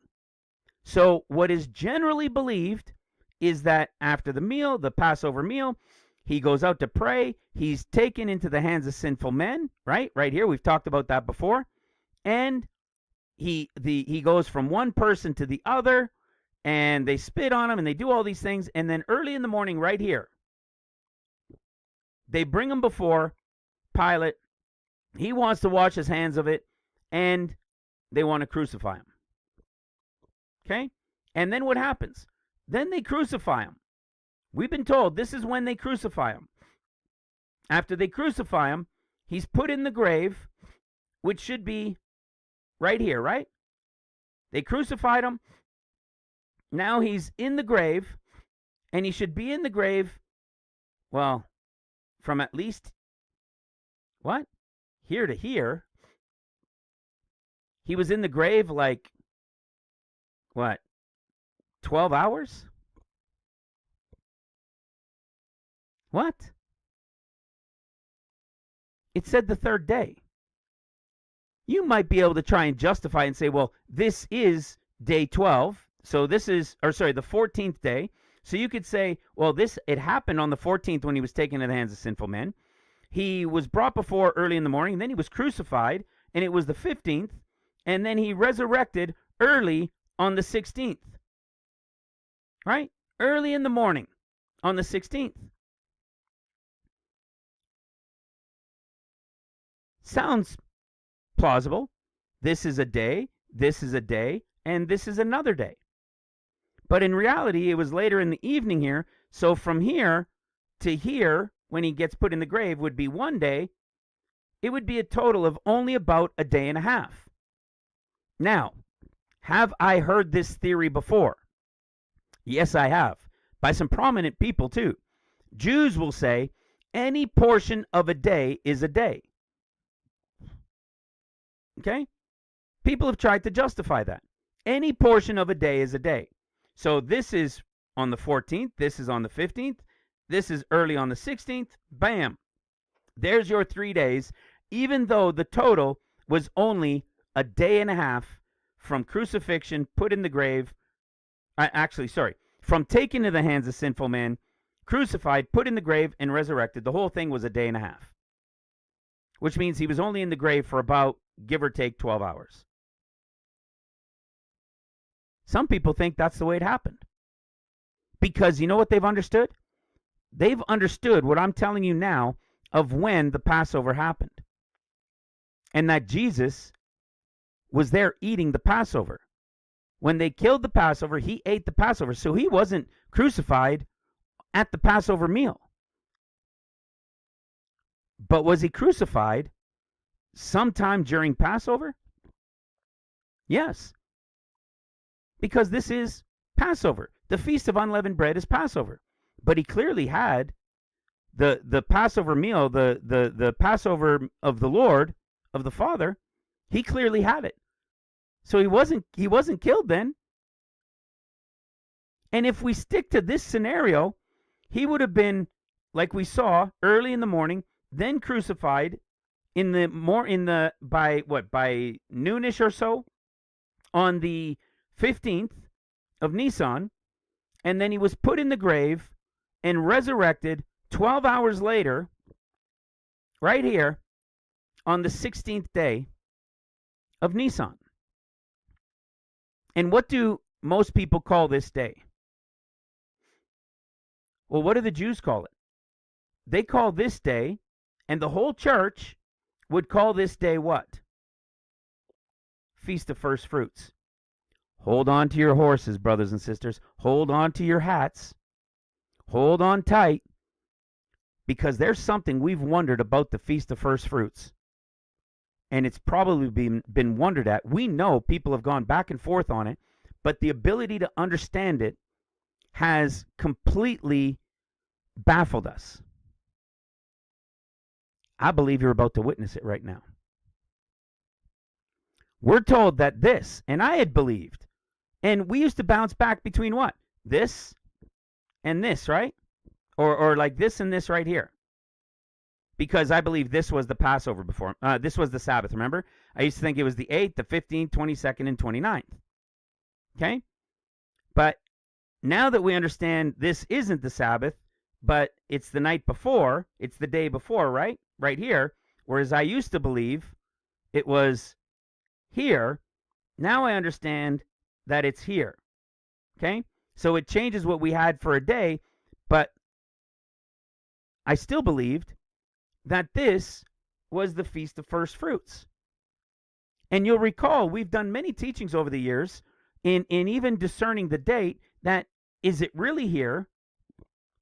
So what is generally believed is that after the meal, the Passover meal, he goes out to pray. He's taken into the hands of sinful men, right? Right here, we've talked about that before. And he goes from one person to the other, and they spit on him, and they do all these things. And then early in the morning, right here, they bring him before Pilate. He wants to wash his hands of it, and they want to crucify him. Okay? And then what happens? Then they crucify him. We've been told this is when they crucify him. After they crucify him, he's put in the grave, which should be right here, right? They crucified him. Now he's in the grave, and he should be in the grave, well, from at least, what? Here to here. He was in the grave like, what, 12 hours? What? It said the third day. You might be able to try and justify and say, well, this is day 12. So this is, or sorry, the 14th day. So you could say, well, it happened on the 14th when he was taken into the hands of sinful men. He was brought before early in the morning, and then he was crucified, and it was the 15th, and then he resurrected early on the 16th. Right? Early in the morning on the 16th. Sounds plausible. This is a day, and this is another day. But in reality, it was later in the evening here. So from here to here, when he gets put in the grave, would be one day. It would be a total of only about a day and a half. Now, have I heard this theory before? Yes, I have. By some prominent people, too. Jews will say any portion of a day is a day. Okay? People have tried to justify that. Any portion of a day is a day. So this is on the 14th. This is on the 15th. This is early on the 16th. Bam. There's your 3 days, even though the total was only a day and a half from crucifixion, put in the grave. From taken to the hands of sinful men, crucified, put in the grave, and resurrected. The whole thing was a day and a half, which means he was only in the grave for about, give or take, 12 hours. Some people think that's the way it happened. Because you know what they've understood? They've understood what I'm telling you now of when the Passover happened. And that Jesus was there eating the Passover. When they killed the Passover, he ate the Passover. So he wasn't crucified at the Passover meal. But was he crucified sometime during Passover? Yes. Because this is Passover. The Feast of Unleavened Bread is Passover. But he clearly had the Passover meal, the Passover of the Lord, of the Father. He clearly had it. So he wasn't killed then. And if we stick to this scenario, he would have been, like we saw, early in the morning, then crucified by noonish or so on the 15th of Nisan, and then he was put in the grave and resurrected 12 hours later, right here, on the 16th day of Nisan. And what do most people call this day? Well, what do the Jews call it? They call this day, and the whole church would call this day what? Feast of First Fruits. Hold on to your horses, brothers and sisters. Hold on to your hats. Hold on tight, because there's something we've wondered about the Feast of First Fruits. And it's probably been wondered at. We know people have gone back and forth on it, but the ability to understand it has completely baffled us. I believe you're about to witness it right now. We're told that this, and I had believed, and we used to bounce back between what? This and this, right? Or like this and this right here. Because I believe this was the Passover before. This was the Sabbath, remember? I used to think it was the 8th, the 15th, 22nd, and 29th. Okay? But now that we understand this isn't the Sabbath, but it's the night before, it's the day before, right? Right here. Whereas I used to believe it was here. Now I understand that it's here. Okay? So it changes what we had for a day, but I still believed that this was the Feast of First Fruits. And you'll recall, we've done many teachings over the years in even discerning the date, that is it really here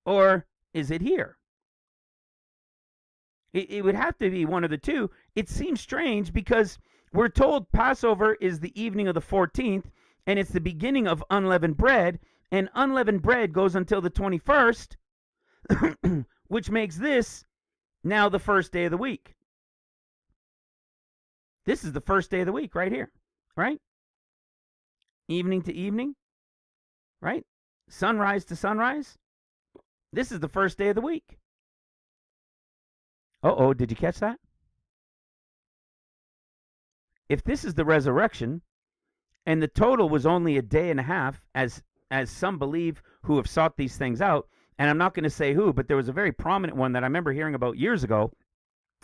or is it here? It would have to be one of the two. It seems strange because we're told Passover is the evening of the 14th, and it's the beginning of unleavened bread, and unleavened bread goes until the 21st, which makes this now the first day of the week. This is the first day of the week right here, right? Evening to evening, right? Sunrise to sunrise. This is the first day of the week. Uh-oh, did you catch that? If this is the resurrection, and the total was only a day and a half, as some believe who have sought these things out, and I'm not going to say who, but there was a very prominent one that I remember hearing about years ago,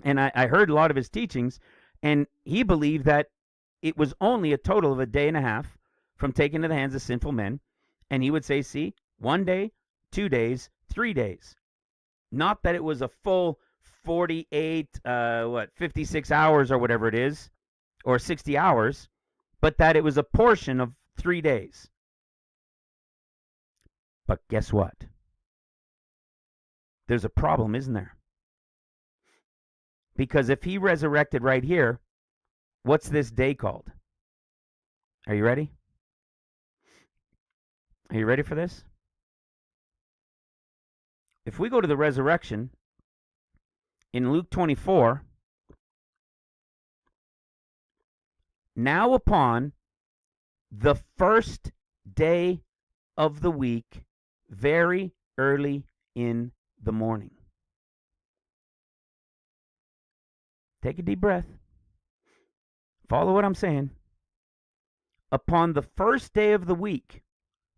and I heard a lot of his teachings, and he believed that it was only a total of a day and a half from taken to the hands of sinful men, and he would say, see, 1 day, 2 days, 3 days. Not that it was a full 48, 56 hours or whatever it is, or 60 hours, but that it was a portion of 3 days. But guess what? There's a problem, isn't there? Because if he resurrected right here, what's this day called? Are you ready? Are you ready for this? If we go to the resurrection in Luke 24, now upon the first day of the week, very early in the morning. Take a deep breath. Follow what I'm saying. Upon the first day of the week,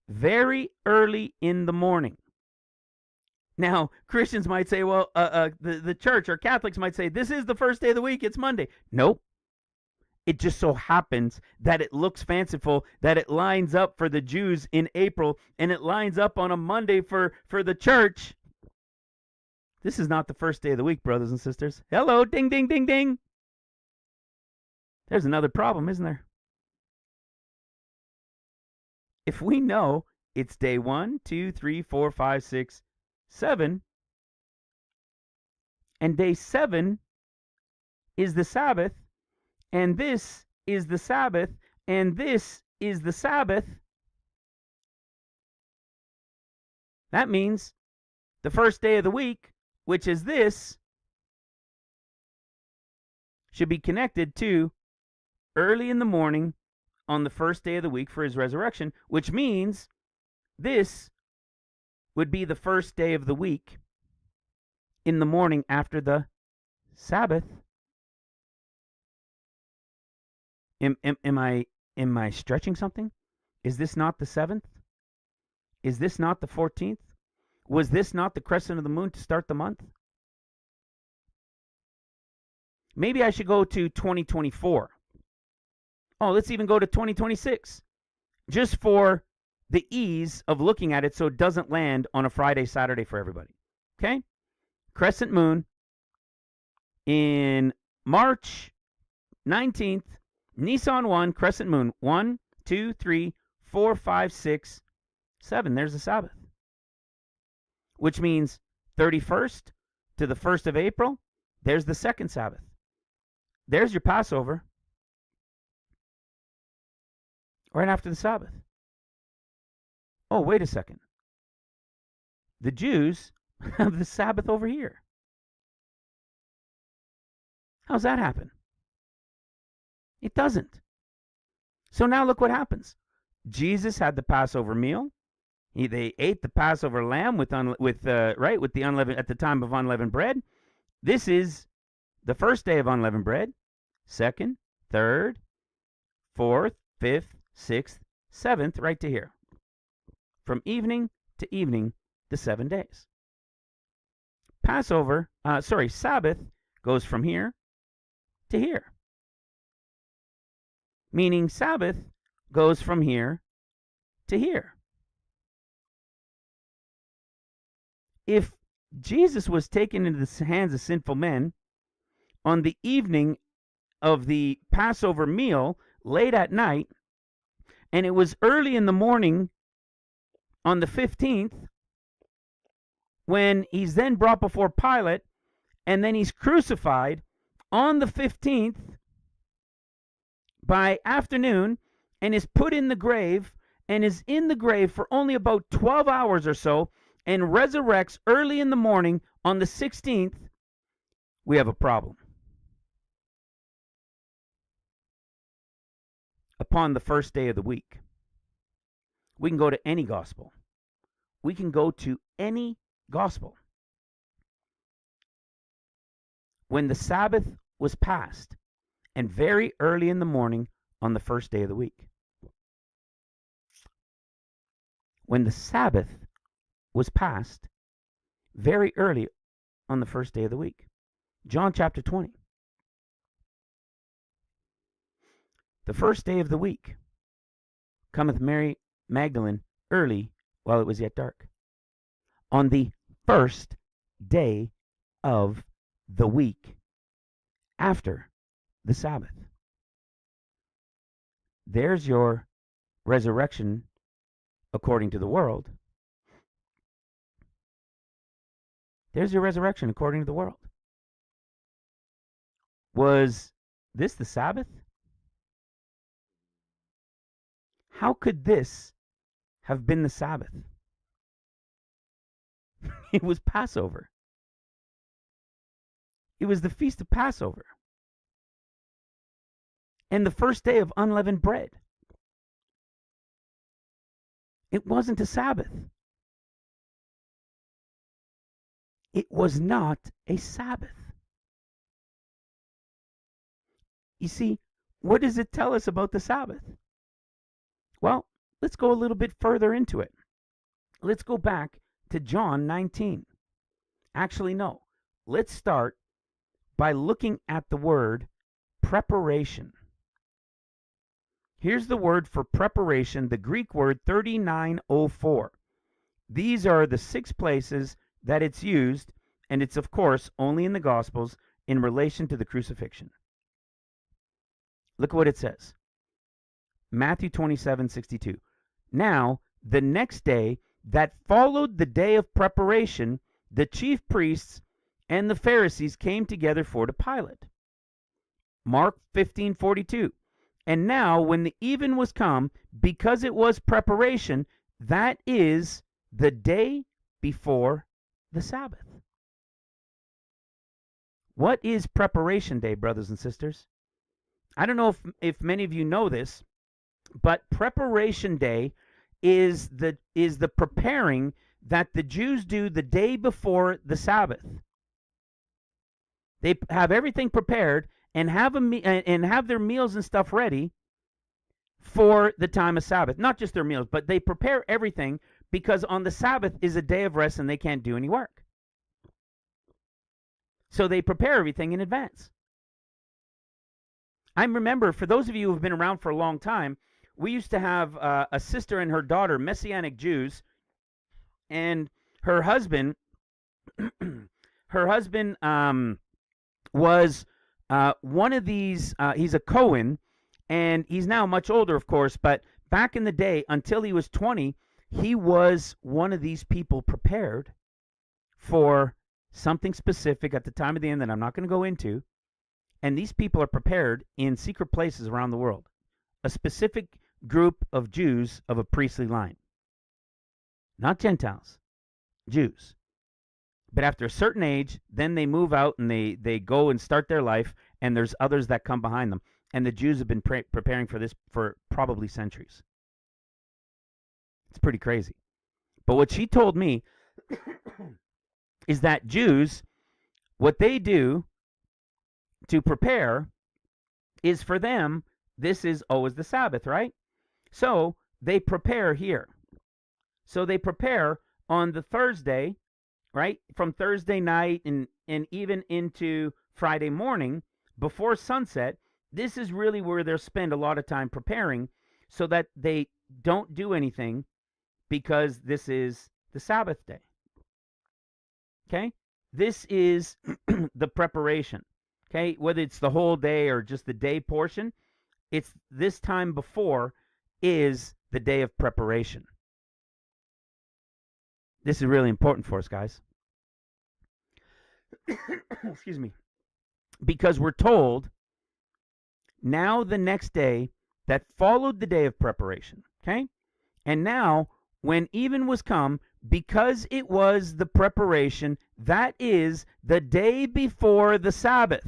very early in the morning. Now, Christians might say, well, the church or Catholics might say, this is the first day of the week, it's Monday. Nope. It just so happens that it looks fanciful, that it lines up for the Jews in April, and it lines up on a Monday for the church. This is not the first day of the week, brothers and sisters. Hello, ding, ding, ding, ding. There's another problem, isn't there? If we know it's day 1, 2, 3, 4, 5, 6, 7, and day 7 is the Sabbath, and this is the Sabbath, and this is the Sabbath, That means the first day of the week, which is this, should be connected to early in the morning on the first day of the week for his resurrection, which means this would be the first day of the week in the morning after the Sabbath. Am I stretching something? Is this not the 7th? Is this not the 14th? Was this not the crescent of the moon to start the month? Maybe I should go to 2024. Oh, let's even go to 2026. Just for the ease of looking at it so it doesn't land on a Friday, Saturday for everybody. Okay? Crescent moon in March 19th, Nissan 1, crescent moon. 1, 2, 3, 4, 5, 6, 7. There's the Sabbath. Which means 31st to the 1st of April, there's the second Sabbath. There's your Passover. Right after the Sabbath. Oh, wait a second. The Jews have the Sabbath over here. How's that happen? It doesn't. So now look what happens. Jesus had the Passover meal. They ate the Passover lamb with the unleavened at the time of unleavened bread. This is the first day of unleavened bread, second, third, fourth, fifth, sixth, seventh, right to here. From evening to evening, the 7 days. Sabbath goes from here to here. Meaning Sabbath goes from here to here. If Jesus was taken into the hands of sinful men on the evening of the Passover meal, late at night, and it was early in the morning on the 15th, when he's then brought before Pilate, and then he's crucified on the 15th by afternoon, and is put in the grave, and is in the grave for only about 12 hours or so, and resurrects early in the morning on the 16th, we have a problem. Upon the first day of the week, we can go to any gospel. We can go to any gospel. When the Sabbath was passed, and very early in the morning on the first day of the week. When the Sabbath was passed, very early on the first day of the week. John chapter 20. The first day of the week cometh Mary Magdalene early while it was yet dark. On the first day of the week after the Sabbath. There's your resurrection according to the world. There's your resurrection according to the world. Was this the Sabbath? How could this have been the Sabbath? It was Passover. It was the feast of Passover. And the first day of unleavened bread. It wasn't a Sabbath. It was not a Sabbath. You see, what does it tell us about the Sabbath? Well, let's go a little bit further into it. Let's go back to John 19. Actually, no. Let's start by looking at the word preparation. Here's the word for preparation, the Greek word 3904. These are the 6 places that it's used, and it's, of course, only in the Gospels in relation to the crucifixion. Look at what it says. Matthew 27:62. Now, the next day that followed the day of preparation, the chief priests and the Pharisees came together for to Pilate. Mark 15:42. And now, when the even was come, because it was preparation, that is the day before the Sabbath. What is preparation day, brothers and sisters? I don't know if many of you know this, but preparation day is the preparing that the Jews do the day before the Sabbath. They have everything prepared and have their meals and stuff ready for the time of Sabbath. Not just their meals, but they prepare everything because on the Sabbath is a day of rest and they can't do any work. So they prepare everything in advance. I remember, for those of you who have been around for a long time, we used to have a sister and her daughter, Messianic Jews, and her husband, was one of these. He's a Cohen, and he's now much older, of course. But back in the day, until he was 20, he was one of these people prepared for something specific at the time of the end that I'm not going to go into. And these people are prepared in secret places around the world. A specific group of Jews of a priestly line. Not Gentiles, Jews. But after a certain age, then they move out and they go and start their life, and there's others that come behind them. And the Jews have been preparing for this for probably centuries. It's pretty crazy. But what she told me is that Jews, what they do to prepare is, for them, this is always the Sabbath, right? So they prepare here. So they prepare on the Thursday, right? From Thursday night and even into Friday morning before sunset. This is really where they'll spend a lot of time preparing so that they don't do anything because this is the Sabbath day. Okay? This is the preparation. Okay? Whether it's the whole day or just the day portion, it's this time before is the day of preparation. This is really important for us, guys. Excuse me. Because we're told now the next day that followed the day of preparation. Okay? And now, when even was come, because it was the preparation, that is the day before the Sabbath.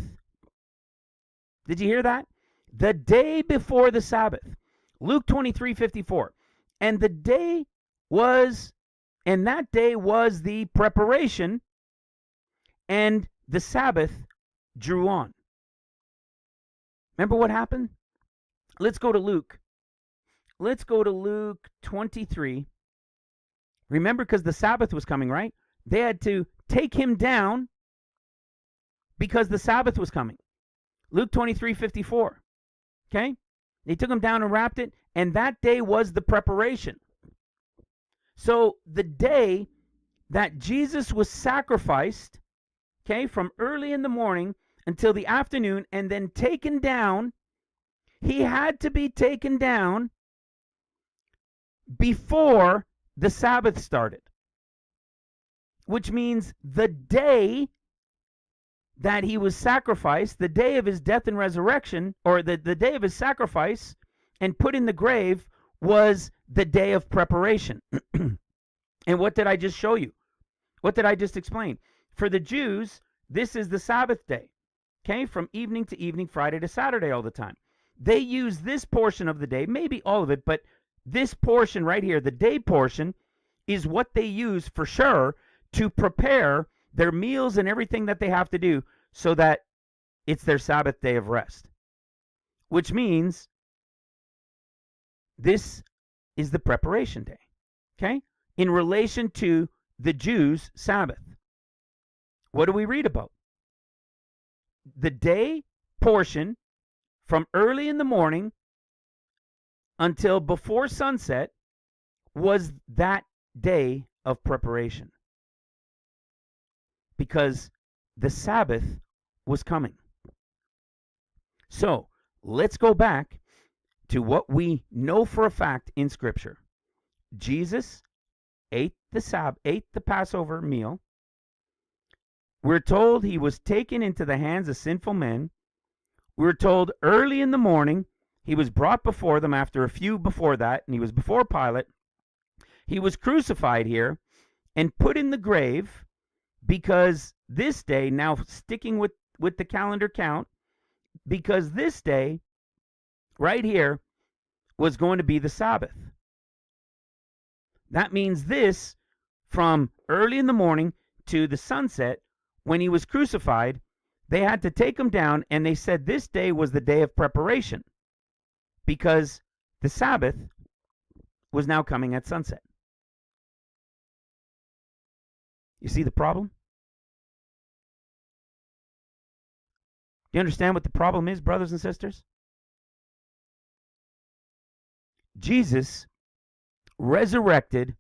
Did you hear that? The day before the Sabbath. Luke 23:54. And that day was the preparation, and the Sabbath drew on. Remember what happened? Let's go to Luke. Let's go to Luke 23. Remember, because the Sabbath was coming, right? They had to take him down because the Sabbath was coming. Luke 23:54. Okay? They took him down and wrapped it, and that day was the preparation. So the day that Jesus was sacrificed, okay, from early in the morning until the afternoon, and then taken down, he had to be taken down before the Sabbath started. Which means the day that he was sacrificed, the day of his death and resurrection, or the day of his sacrifice and put in the grave, was the day of preparation. And what did I just show you? What did I just explain? For the Jews, this is the Sabbath day, okay, from evening to evening, Friday to Saturday all the time. They use this portion of the day, maybe all of it, but this portion right here, the day portion, is what they use for sure to prepare their meals and everything that they have to do so that it's their Sabbath day of rest. Which means this is the preparation day, okay, in relation to the Jews' Sabbath. What do we read about? The day portion from early in the morning until before sunset was that day of preparation, because the Sabbath was coming. So let's go back to what we know for a fact in Scripture. Jesus ate the Passover meal. We're told he was taken into the hands of sinful men. We're told early in the morning he was brought before them after a few before that, and he was before Pilate. He was crucified here, and put in the grave, because this day, now sticking with the calendar count, because this day right here was going to be the Sabbath. That means this, from early in the morning to the sunset, when he was crucified, they had to take him down, and they said this day was the day of preparation, because the Sabbath was now coming at sunset. You see the problem? Do you understand what the problem is, brothers and sisters? Jesus resurrected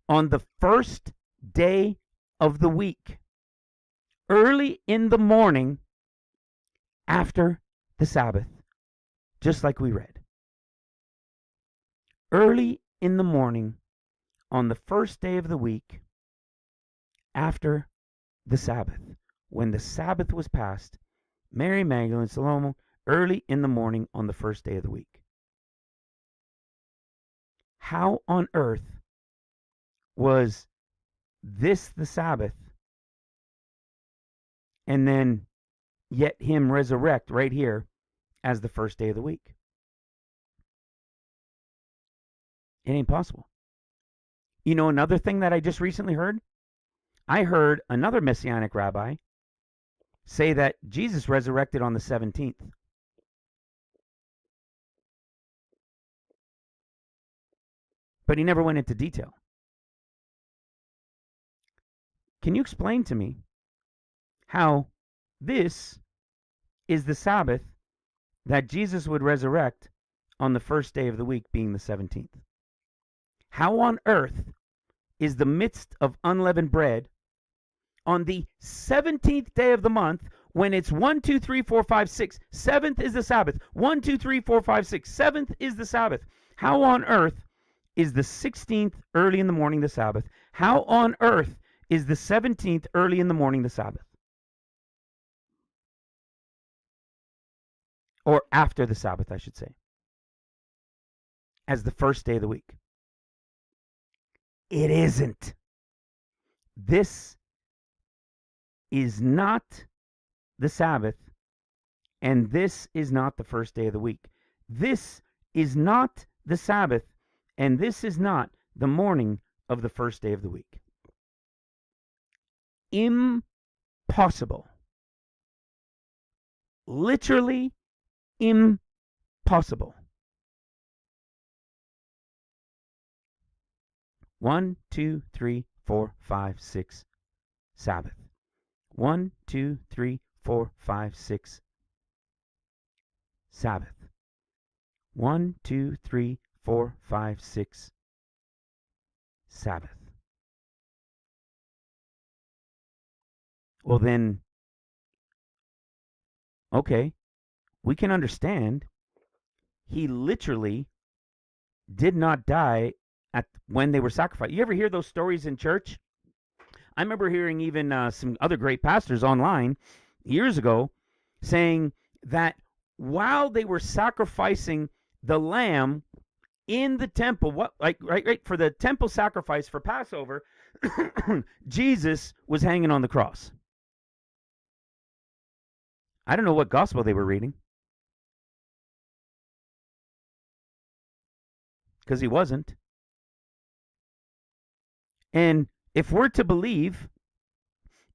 on the first day of the week, early in the morning after the Sabbath, just like we read. Early in the morning on the first day of the week after the Sabbath, when the Sabbath was passed, Mary Magdalene, Salome, early in the morning on the first day of the week. How on earth was this the Sabbath, and then yet him resurrect right here as the first day of the week? It ain't possible. You know, another thing that I just recently heard? I heard another Messianic rabbi say that Jesus resurrected on the 17th. But he never went into detail. Can you explain to me how this is the Sabbath that Jesus would resurrect on the first day of the week, being the 17th? How on earth is the midst of unleavened bread on the 17th day of the month, when it's 1, 2, 3, 4, 5, 6, 7th is the Sabbath, 1, 2, 3, 4, 5, 6, 7th is the Sabbath? How on earth is the 16th early in the morning the Sabbath? How on earth is the 17th early in the morning the Sabbath? Or after the Sabbath, I should say, as the first day of the week. It isn't. This is not the Sabbath, and this is not the first day of the week. This is not the Sabbath, and this is not the morning of the first day of the week. Impossible. Literally impossible. 1, 2, 3, 4, 5, 6, Sabbath. 1, 2, 3, 4, 5, 6, Sabbath. 1, 2, 3, 4, 5, 6, Sabbath. Well then, okay, we can understand he literally did not die at when they were sacrificed. You ever hear those stories in church? I remember hearing even some other great pastors online years ago saying that while they were sacrificing the lamb in the temple, right for the temple sacrifice for Passover, Jesus was hanging on the cross. I don't know what gospel they were reading, because he wasn't. And if we're to believe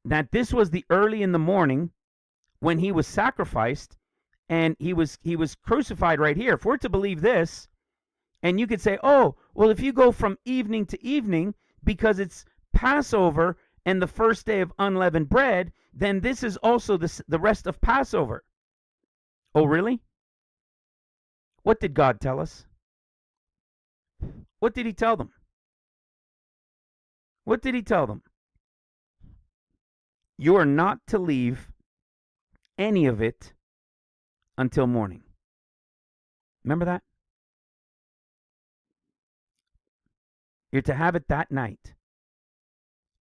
that this was the early in the morning when he was sacrificed and he was crucified right here, if we're to believe this, and you could say, oh, well, if you go from evening to evening because it's Passover and the first day of unleavened bread, then this is also the rest of Passover. Oh, really? What did God tell us? What did he tell them? What did he tell them? You are not to leave any of it until morning. Remember that? You're to have it that night.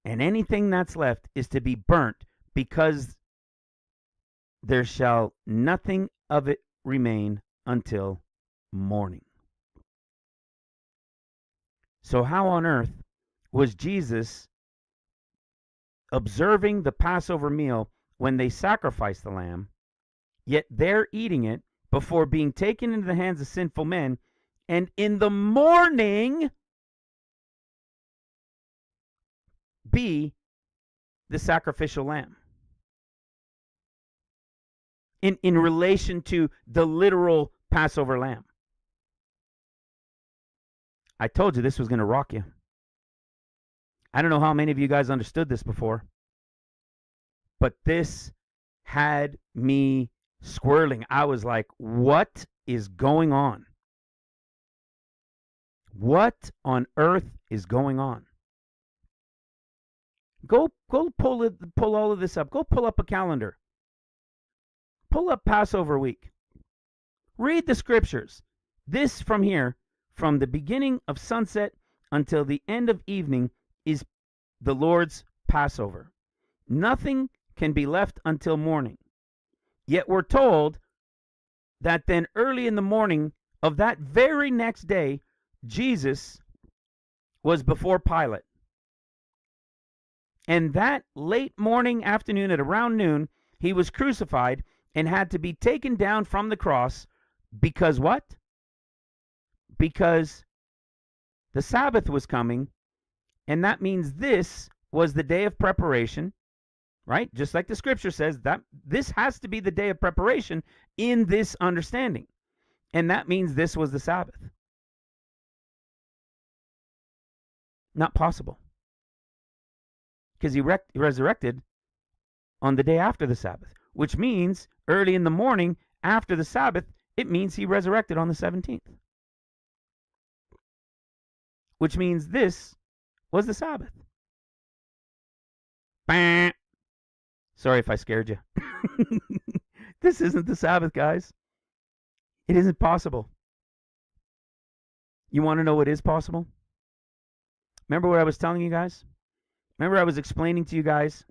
And anything that's left is to be burnt, because there shall nothing of it remain until morning. So how on earth was Jesus observing the Passover meal when they sacrificed the lamb, yet they're eating it before being taken into the hands of sinful men, and in the morning be the sacrificial lamb. In relation to the literal Passover lamb. I told you this was going to rock you. I don't know how many of you guys understood this before, but this had me swirling. I was like, what is going on? What on earth is going on? Go pull all of this up. Go pull up a calendar. Pull up Passover week. Read the scriptures. This from here, from the beginning of sunset until the end of evening, is the Lord's Passover. Nothing can be left until morning. Yet we're told that then early in the morning of that very next day, Jesus was before Pilate. And that late morning, afternoon, at around noon, he was crucified and had to be taken down from the cross because what? Because the Sabbath was coming, and that means this was the day of preparation, right? Just like the scripture says, that this has to be the day of preparation in this understanding. And that means this was the Sabbath. Not possible. Because he resurrected on the day after the Sabbath, which means early in the morning after the Sabbath, it means he resurrected on the 17th. Which means this was the Sabbath. Bah. Sorry if I scared you. This isn't the Sabbath, guys. It isn't possible. You want to know what is possible? Remember what I was telling you guys? Remember I was explaining to you guys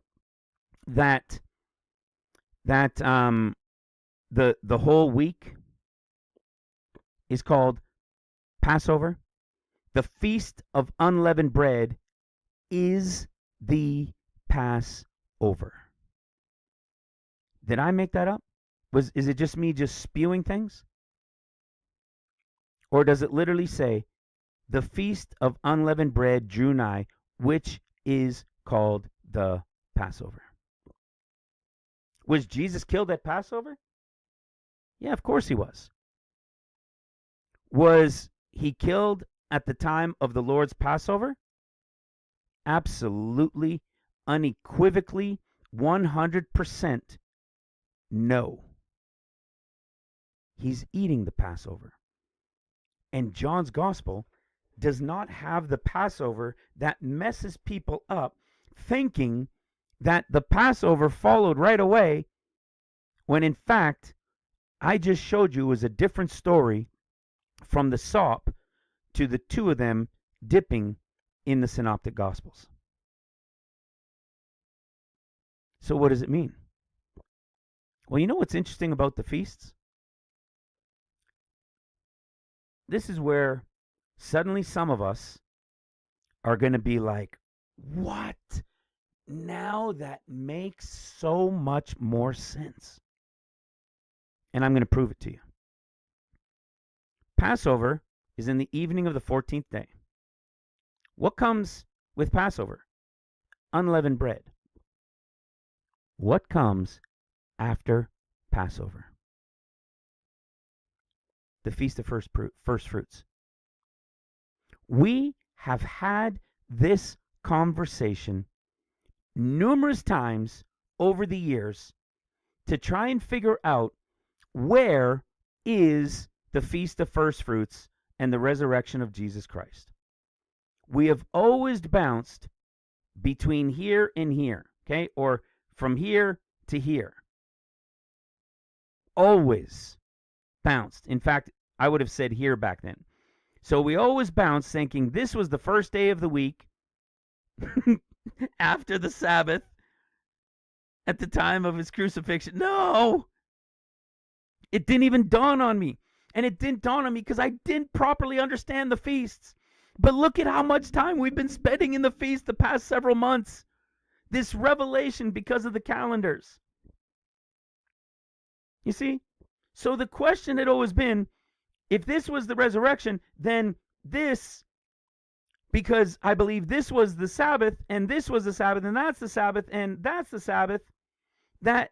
that the whole week is called Passover. The Feast of Unleavened Bread is the Passover. Did I make that up? Is it just me just spewing things? Or does it literally say, the Feast of Unleavened Bread drew nigh, which is called the Passover? Was Jesus killed at Passover? Yeah, of course he was. Was he killed at the time of the Lord's Passover? Absolutely, unequivocally, 100% no. He's eating the Passover. And John's gospel does not have the Passover that messes people up thinking that the Passover followed right away, when in fact, I just showed you was a different story from the sop to the two of them dipping in the synoptic gospels. So what does it mean? Well, you know what's interesting about the feasts? This is where suddenly some of us are going to be like, what? Now that makes so much more sense. And I'm going to prove it to you. Passover is in the evening of the 14th day. What comes with Passover? Unleavened bread. What comes after Passover? The Feast of First Fruits. We have had this conversation numerous times over the years to try and figure out where is the Feast of First Fruits and the resurrection of Jesus Christ. We have always bounced between here and here, okay? Or from here to here. Always bounced. In fact, I would have said here back then. So we always bounced thinking this was the first day of the week after the Sabbath at the time of his crucifixion. No! It didn't even dawn on me. And it didn't dawn on me because I didn't properly understand the feasts. But look at how much time we've been spending in the feast the past several months. This revelation because of the calendars. You see? So the question had always been, if this was the resurrection, then this, because I believe this was the Sabbath, and this was the Sabbath, and that's the Sabbath, and that's the Sabbath, that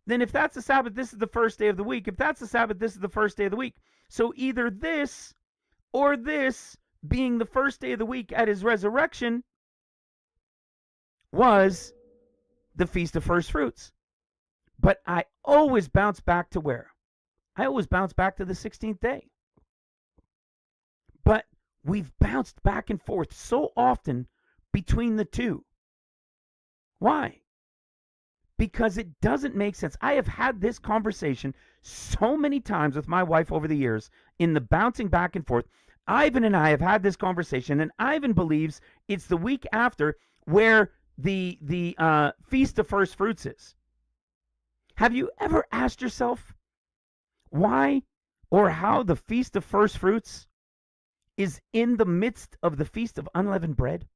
then if that's the Sabbath, this is the first day of the week. If that's the Sabbath, this is the first day of the week. So either this or this being the first day of the week at his resurrection was the Feast of First Fruits. But I always bounce back to where? I always bounce back to the 16th day. But we've bounced back and forth so often between the two. Why? Because it doesn't make sense. I have had this conversation so many times with my wife over the years in the bouncing back and forth. Ivan and I have had this conversation, and Ivan believes it's the week after where the Feast of First Fruits is. Have you ever asked yourself why or how the Feast of First Fruits is in the midst of the Feast of Unleavened Bread?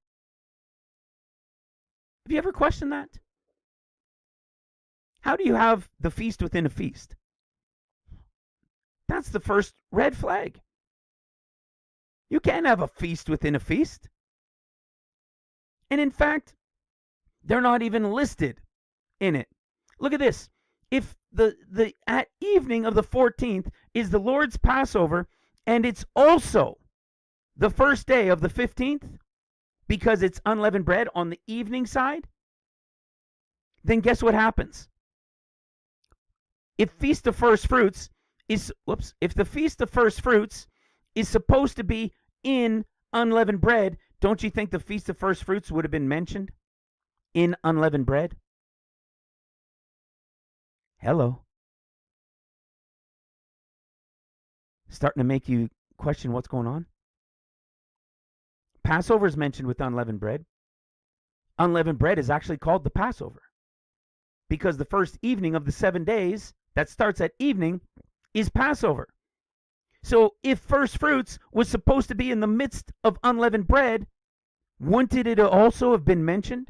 Have you ever questioned that? How do you have the feast within a feast? That's the first red flag. You can't have a feast within a feast. And in fact, they're not even listed in it. Look at this. If the at evening of the 14th is the Lord's Passover, and it's also the first day of the 15th, because it's unleavened bread on the evening side, then guess what happens? If Feast of First Fruits is, if the Feast of First Fruits is supposed to be in unleavened bread, don't you think the Feast of First Fruits would have been mentioned in unleavened bread? Hello. Starting to make you question what's going on? Passover is mentioned with unleavened bread. Unleavened bread is actually called the Passover because the first evening of the 7 days that starts at evening is Passover. So if first fruits was supposed to be in the midst of unleavened bread, wouldn't it also have been mentioned?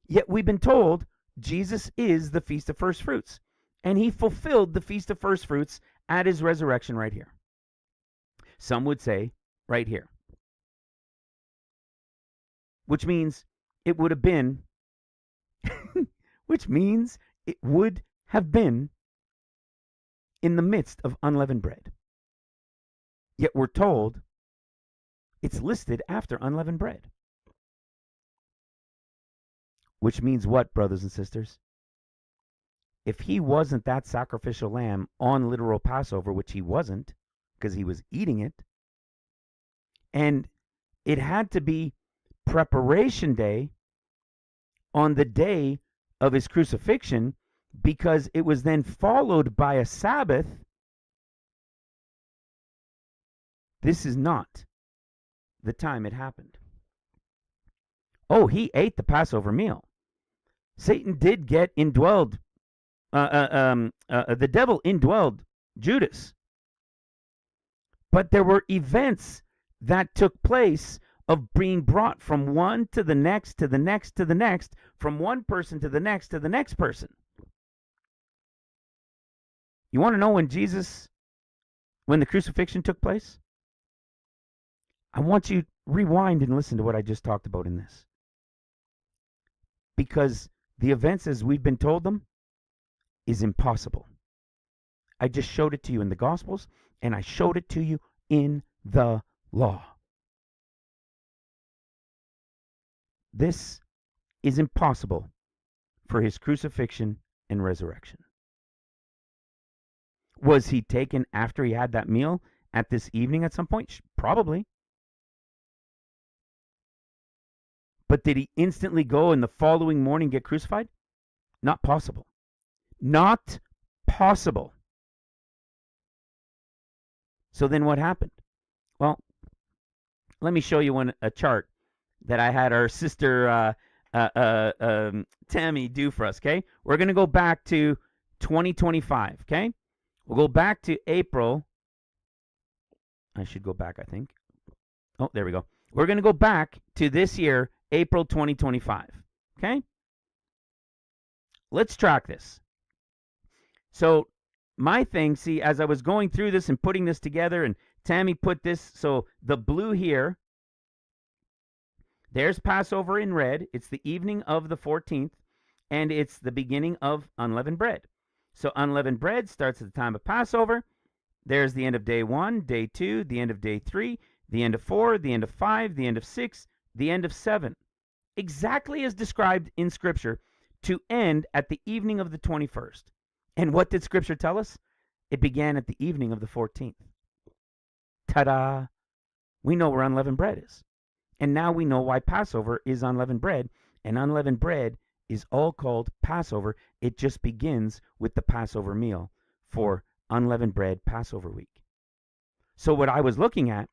Yet we've been told Jesus is the Feast of First Fruits, and he fulfilled the Feast of First Fruits at his resurrection right here. Some would say right here, which means it would have been in the midst of unleavened bread. Yet we're told it's listed after unleavened bread. Which means what, brothers and sisters? If he wasn't that sacrificial lamb on literal Passover, which he wasn't, because he was eating it, and it had to be preparation day on the day of his crucifixion, because it was then followed by a Sabbath, this is not the time it happened. Oh, he ate the Passover meal. Satan did get indwelled. The devil indwelled Judas. But there were events that took place of being brought from one to the next, to the next, to the next, from one person to the next person. You want to know when the crucifixion took place? I want you to rewind and listen to what I just talked about in this. Because the events as we've been told them is impossible. I just showed it to you in the Gospels, and I showed it to you in the law. This is impossible for his crucifixion and resurrection. Was he taken after he had that meal at this evening at some point? Probably. But did he instantly go and the following morning get crucified? Not possible. Not possible. So then what happened? Well, let me show you a chart that I had our sister Tammy do for us, okay? We're going to go back to 2025, okay? We'll go back to April I should go back, I think. Oh, there we go. We're going to go back to this year, April 2025. Okay? Let's track this. So my thing, see, as I was going through this and putting this together, and Tammy put this, so the blue here, there's Passover in red. It's the evening of the 14th, and it's the beginning of unleavened bread. So unleavened bread starts at the time of Passover. There's the end of day 1, day 2, the end of day 3, the end of 4, the end of 5, the end of 6, the end of 7. Exactly as described in Scripture, to end at the evening of the 21st. And what did Scripture tell us? It began at the evening of the 14th. Ta-da! We know where unleavened bread is. And now we know why Passover is unleavened bread. And unleavened bread is all called Passover. It just begins with the Passover meal for unleavened bread Passover week. So what I was looking at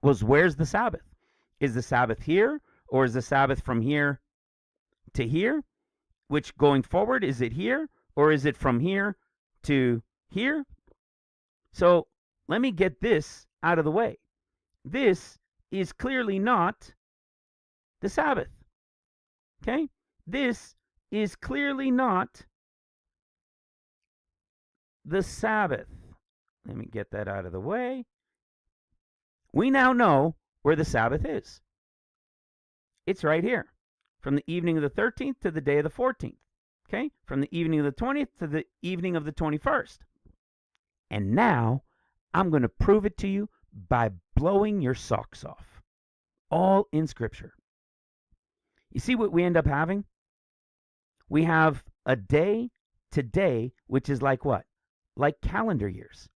was, where's the Sabbath? Is the Sabbath here, or is the Sabbath from here to here? Which, going forward, is it here, or is it from here to here? So let me get this out of the way. This is clearly not the Sabbath. Okay? This is clearly not the Sabbath. Let me get that out of the way. We now know where the Sabbath is. It's right here, from the evening of the 13th to the day of the 14th. Okay? From the evening of the 20th to the evening of the 21st. And now I'm going to prove it to you by blowing your socks off. All in Scripture. You see what we end up having? We have a day to day, which is like what? Like calendar years.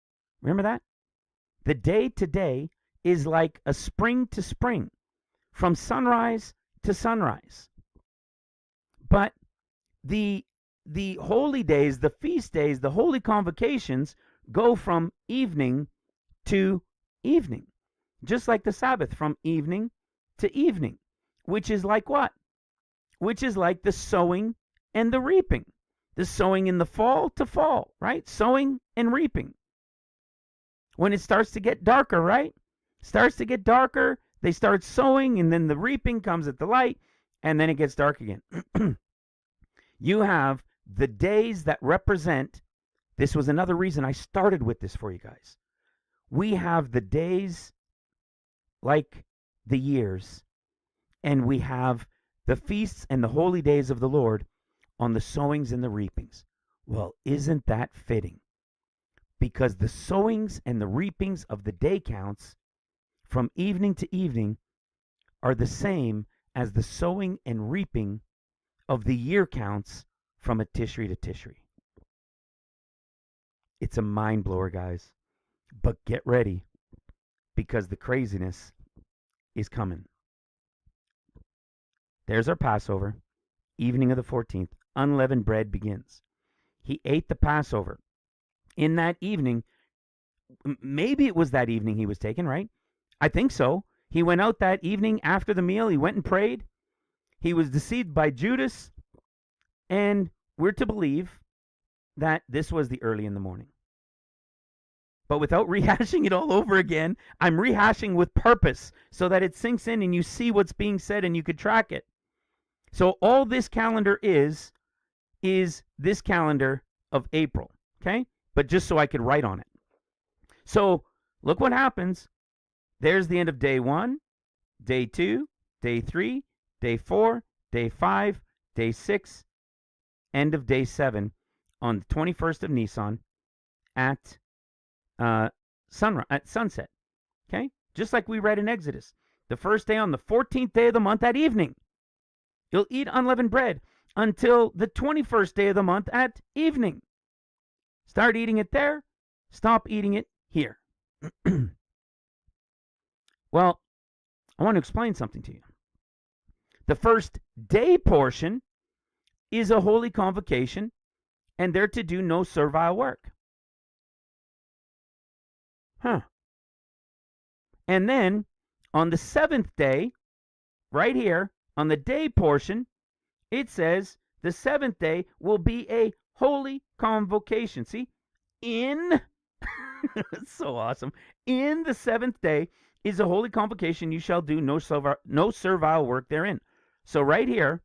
Remember that? The day to day is like a spring to spring, from sunrise to sunrise. But the holy days, the feast days, the holy convocations go from evening to evening, just like the Sabbath, from evening to evening, which is like what? Which is like the sowing and the reaping. The sowing in the fall to fall, right? Sowing and reaping. When it starts to get darker, right? Starts to get darker, they start sowing, and then the reaping comes at the light, and then it gets dark again. You have the days that represent, this was another reason I started with this for you guys. We have the days like the years, and we have the feasts and the holy days of the Lord on the sowings and the reapings. Well, isn't that fitting? Because the sowings and the reapings of the day counts from evening to evening are the same as the sowing and reaping of the year counts from a Tishri to Tishri. It's a mind blower, guys. But get ready, because the craziness is coming. There's our Passover, evening of the 14th. Unleavened bread begins. He ate the Passover. In that evening, maybe it was that evening he was taken, right? I think so. He went out that evening after the meal. He went and prayed. He was deceived by Judas. And we're to believe that this was the early in the morning. But without rehashing it all over again, I'm rehashing with purpose so that it sinks in and you see what's being said and you could track it. So all this calendar is this calendar of April, okay? But just so I could write on it. So look what happens. There's the end of day 1, day 2, day 3, day 4, day 5, day 6, end of day 7 on the 21st of Nisan at sunset. Okay? Just like we read in Exodus. The first day on the 14th day of the month at evening. You'll eat unleavened bread until the 21st day of the month at evening. Start eating it there. Stop eating it here. Well, I want to explain something to you. The first day portion is a holy convocation, and they're to do no servile work. And then on the 7th day, right here, on the day portion, it says the 7th day will be a holy convocation. See? In It's so awesome. In the seventh day is a holy convocation. You shall do no servile work therein. So right here,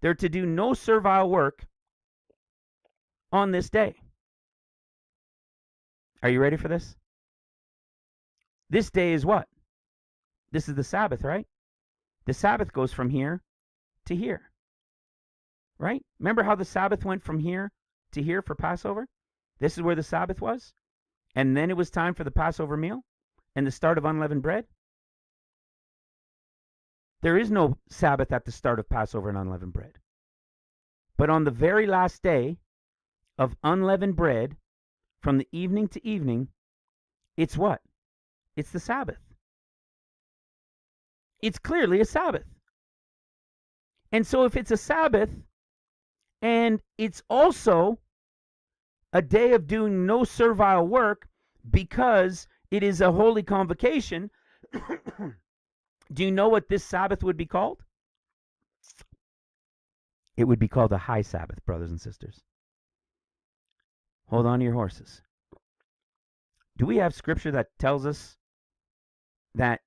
they're to do no servile work on this day. Are you ready for this? This day is what? This is the Sabbath, right? The Sabbath goes from here to here, right? Remember how the Sabbath went from here to here for Passover? This is where the Sabbath was. And then it was time for the Passover meal and the start of unleavened bread. There is no Sabbath at the start of Passover and unleavened bread. But on the very last day of unleavened bread, from the evening to evening, it's what? It's the Sabbath. It's clearly a Sabbath. And so if it's a Sabbath, and it's also a day of doing no servile work because it is a holy convocation, do you know what this Sabbath would be called? It would be called a high Sabbath, brothers and sisters. Hold on to your horses. Do we have scripture that tells us that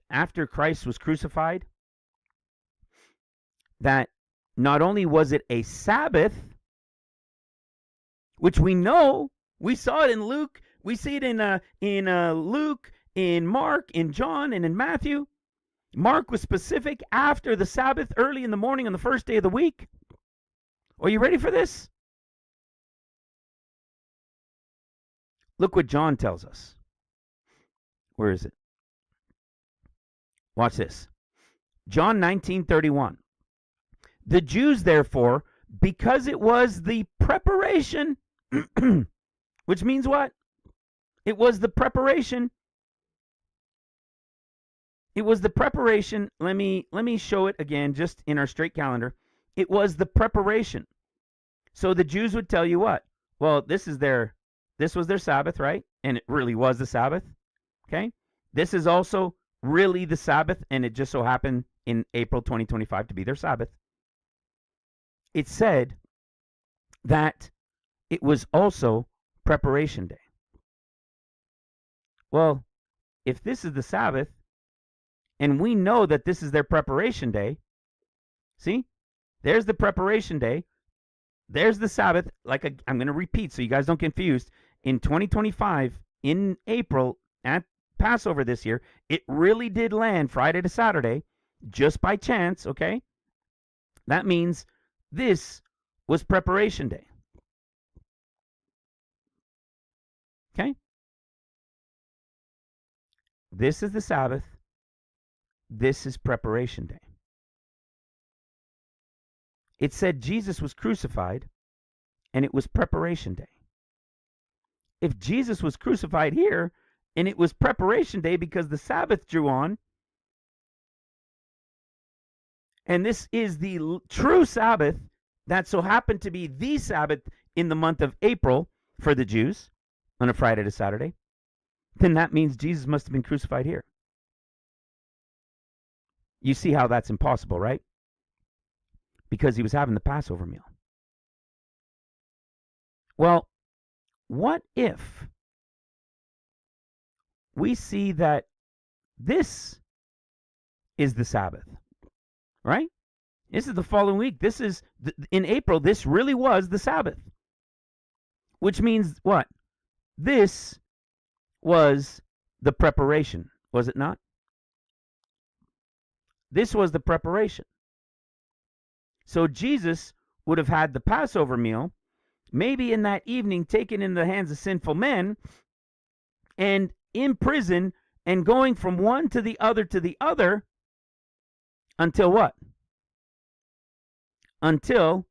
after Christ was crucified, that not only was it a Sabbath, which we know, we saw it in Luke, we see it in Luke, in Mark, in John, and in Matthew. Mark was specific after the Sabbath, early in the morning on the first day of the week. Are you ready for this? Look what John tells us. Where is it? Watch this. John 19:31. The Jews, therefore, because it was the preparation, which means what? It was the preparation. It was the preparation. Let me show it again, just in our straight calendar. It was the preparation. So the Jews would tell you what? Well, this was their Sabbath, right? And it really was the Sabbath. Okay? This is also really the Sabbath, and it just so happened in April 2025 to be their Sabbath. It said that it was also preparation day. Well, if this is the Sabbath, and we know that this is their preparation day, see? There's the preparation day. There's the Sabbath. I'm going to repeat so you guys don't get confused. In 2025, in April, at Passover this year, it really did land Friday to Saturday, just by chance, okay? That means this was preparation day. Okay? This is the Sabbath. This is preparation day. It said Jesus was crucified, and it was preparation day. If Jesus was crucified here, and it was preparation day because the Sabbath drew on, and this is the true Sabbath that so happened to be the Sabbath in the month of April for the Jews on a Friday to Saturday, then that means Jesus must have been crucified here. You see how that's impossible, right? Because he was having the Passover meal. Well, what if we see that this is the Sabbath, right? This is the following week. This is, in April, this really was the Sabbath. Which means what? This was the preparation, was it not? This was the preparation. So Jesus would have had the Passover meal, maybe in that evening taken in the hands of sinful men, and in prison, and going from one to the other, until what? Until,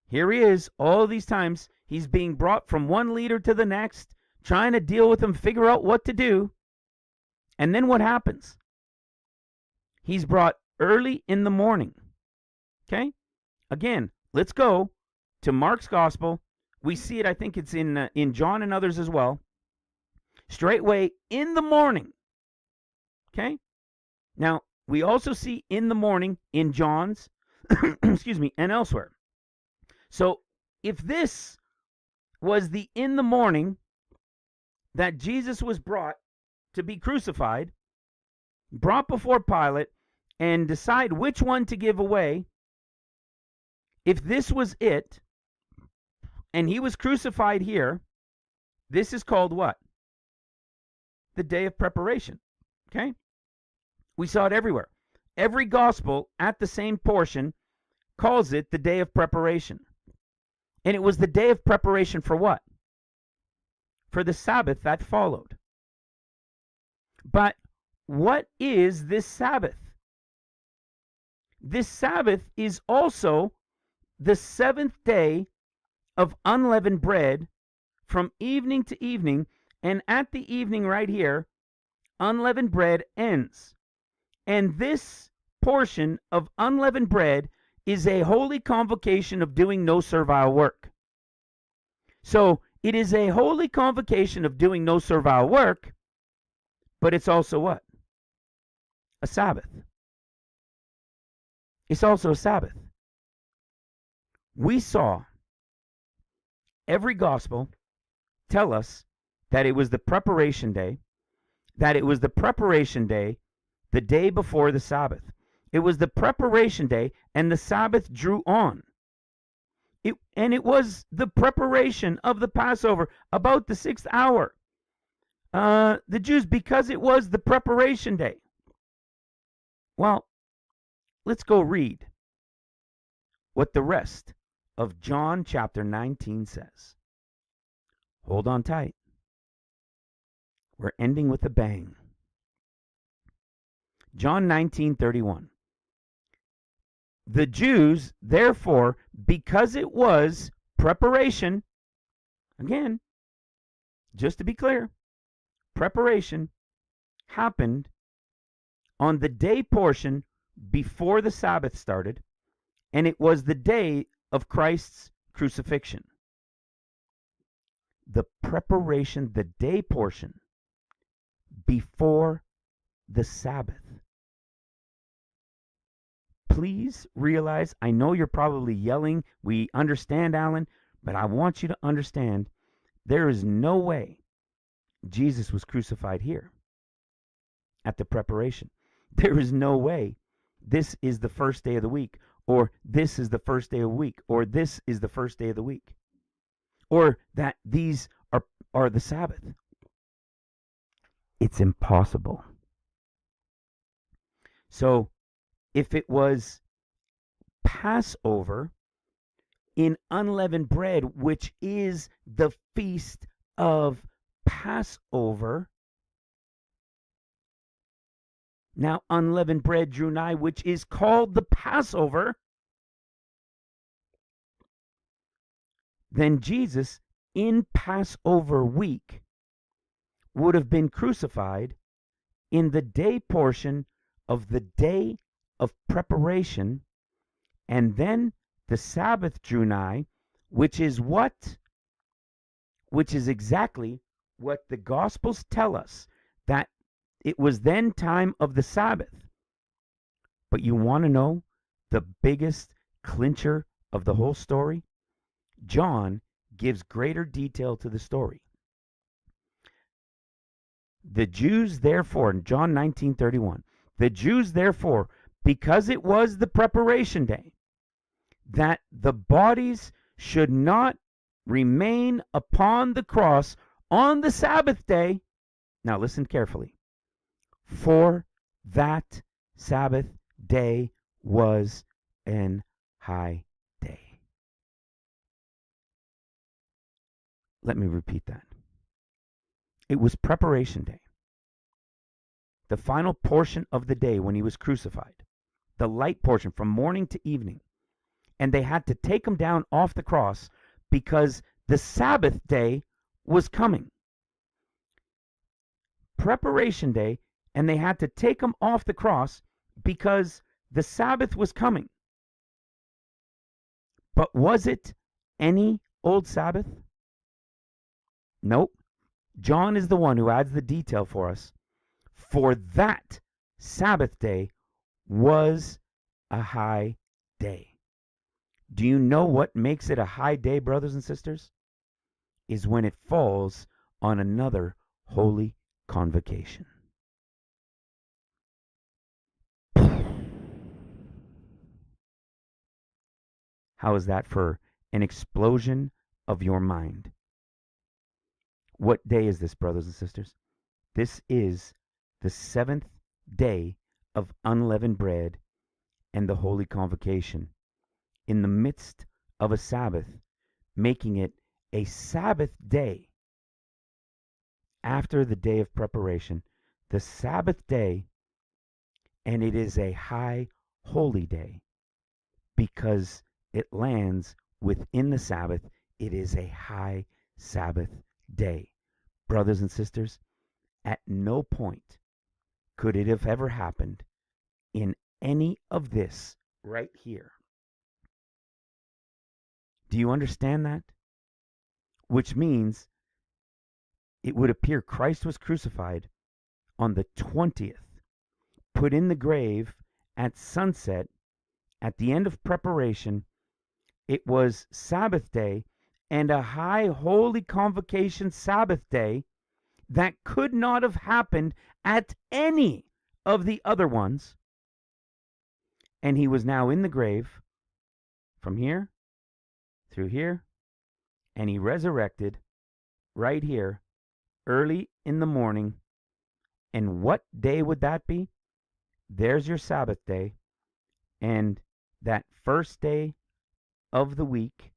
here he is, all these times, he's being brought from one leader to the next, trying to deal with them, figure out what to do. And then what happens? He's brought early in the morning. Okay? Again, let's go to Mark's Gospel. We see it, I think it's in John and others as well. Straightway in the morning. Okay? Now, we also see in the morning in John's, excuse me, and elsewhere. So, if this was in the morning that Jesus was brought to be crucified, brought before Pilate, and decide which one to give away. If this was it, and he was crucified here, this is called what? The day of preparation. Okay? We saw it everywhere. Every gospel at the same portion calls it the day of preparation. And it was the day of preparation for what? For the Sabbath that followed. But what is this Sabbath? This Sabbath is also the seventh day of unleavened bread from evening to evening, and at the evening right here, unleavened bread ends. And this portion of unleavened bread is a holy convocation of doing no servile work. So it is a holy convocation of doing no servile work, but it's also what? A Sabbath. It's also a Sabbath. We saw every gospel tell us that it was the preparation day, the day before the Sabbath. It was the preparation day, and the Sabbath drew on. And it was the preparation of the Passover, about the 6th hour. The Jews, because it was the preparation day. Well, let's go read what the rest of John chapter 19 says. Hold on tight. We're ending with a bang. John 19:31. The Jews, therefore, because it was preparation, again, just to be clear, preparation happened on the day portion before the Sabbath started, and it was the day of Christ's crucifixion. The preparation, the day portion before the Sabbath. Please realize, I know you're probably yelling, we understand, Alan, but I want you to understand there is no way Jesus was crucified here at the preparation. There is no way this is the first day of the week, or this is the first day of the week, or this is the first day of the week, or that these are the Sabbath. It's impossible. So if it was Passover in unleavened bread, which is the feast of Passover, now unleavened bread drew nigh, which is called the Passover, then Jesus in Passover week would have been crucified in the day portion of the day of preparation, and then the Sabbath drew nigh, which is exactly what the Gospels tell us, that it was then time of the Sabbath. But you want to know the biggest clincher of the whole story? John gives greater detail to the story. The Jews therefore, in John 19:31, the Jews therefore, because it was the preparation day, that the bodies should not remain upon the cross on the Sabbath day. Now listen carefully. For that Sabbath day was an high day. Let me repeat that. It was preparation day. The final portion of the day when he was crucified. The light portion from morning to evening. And they had to take him down off the cross because the Sabbath day was coming. Preparation day, and they had to take him off the cross because the Sabbath was coming. But was it any old Sabbath? Nope. John is the one who adds the detail for us. For that Sabbath day was a high day. Do you know what makes it a high day, brothers and sisters? is when it falls on another holy convocation. How is that for an explosion of your mind? What day is this, brothers and sisters? This is the 7th day of unleavened bread and the holy convocation, in the midst of a Sabbath, making it a Sabbath day after the day of preparation, the Sabbath day, and it is a high holy day because it lands within the Sabbath. It is a high Sabbath day. Brothers and sisters, at no point could it have ever happened in any of this right here. Do you understand that? Which means it would appear Christ was crucified on the 20th, put in the grave at sunset, at the end of preparation. It was Sabbath day and a high holy convocation Sabbath day that could not have happened at any of the other ones. And he was now in the grave from here through here, and he resurrected right here early in the morning. And what day would that be? There's your Sabbath day, and that first day of the week,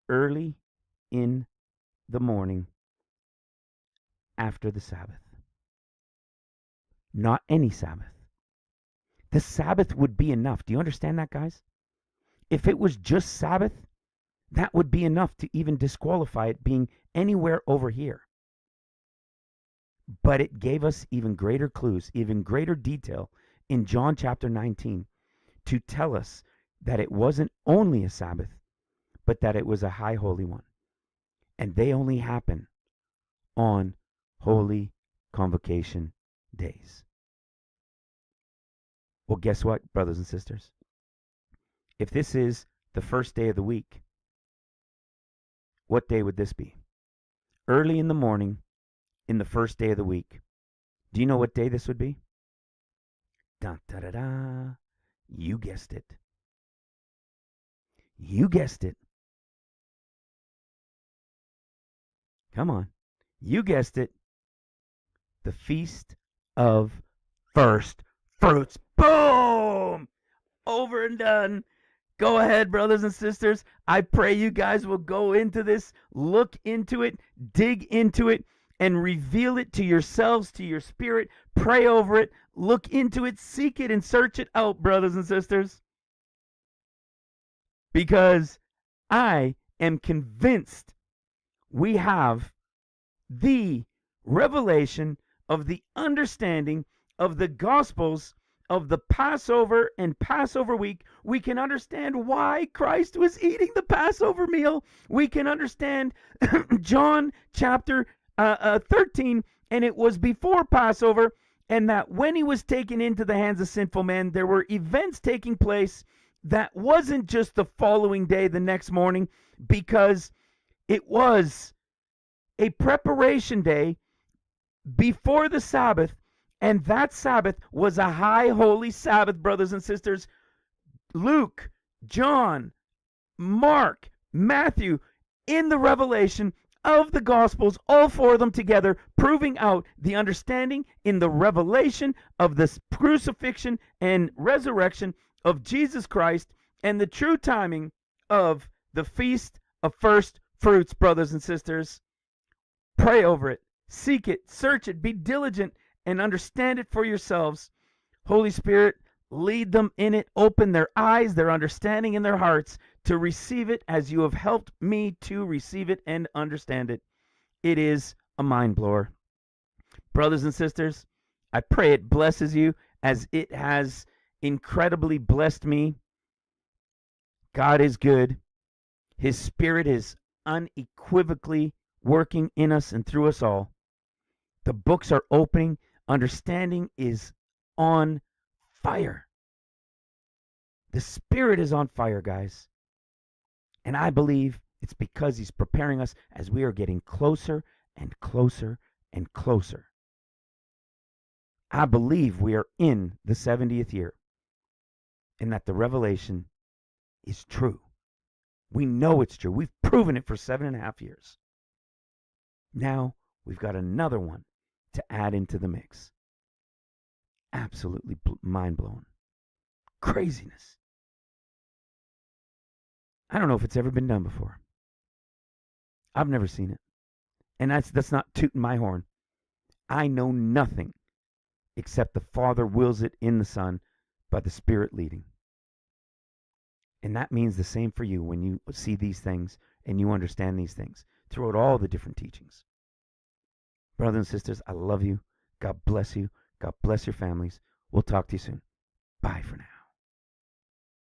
early in the morning after the Sabbath. Not any Sabbath. The Sabbath would be enough. Do you understand that, guys? If it was just Sabbath, that would be enough to even disqualify it being anywhere over here. But it gave us even greater clues, even greater detail in John chapter 19 to tell us that it wasn't only a Sabbath, but that it was a high holy one. And they only happen on holy convocation days. Well, guess what, brothers and sisters? If this is the first day of the week, what day would this be? Early in the morning, in the first day of the week. Do you know what day this would be? Dun, da, da, da. You guessed it. You guessed it. Come on. You guessed it. The Feast of First Fruits. Boom! Over and done. Go ahead, brothers and sisters. I pray you guys will go into this, look into it, dig into it, and reveal it to yourselves, to your spirit. Pray over it, look into it, seek it, and search it out, brothers and sisters. Because I am convinced we have the revelation of the understanding of the Gospels of the Passover and Passover week. We can understand why Christ was eating the Passover meal. We can understand John chapter 13, and it was before Passover, and that when he was taken into the hands of sinful men, there were events taking place that wasn't just the following day, the next morning, because it was a preparation day before the Sabbath, and that Sabbath was a high holy Sabbath, brothers and sisters. Luke, John, Mark, Matthew, in the revelation of the Gospels, all four of them together, proving out the understanding in the revelation of the crucifixion and resurrection of Jesus Christ and the true timing of the Feast of First Fruits, brothers and sisters. Pray over it, seek it, search it, be diligent, and understand it for yourselves. Holy Spirit, lead them in it, open their eyes, their understanding, and their hearts to receive it as you have helped me to receive it and understand it. It is a mind blower. Brothers and sisters, I pray it blesses you as it has incredibly blessed me. God is good. His Spirit is unequivocally working in us and through us all. The books are opening. Understanding is on fire. The Spirit is on fire, guys. And I believe It's because he's preparing us as we are getting closer and closer and closer. I believe we are in the 70th year and that the revelation is true. We know it's true. We've proven it for 7.5 years. Now we've got another one to add into the mix. Absolutely mind-blowing. Craziness. I don't know if it's ever been done before. I've never seen it. And that's not tooting my horn. I know nothing except the Father wills it in the Son by the Spirit leading. And that means the same for you when you see these things and you understand these things throughout all the different teachings. Brothers and sisters, I love you. God bless you. God bless your families. We'll talk to you soon. Bye for now.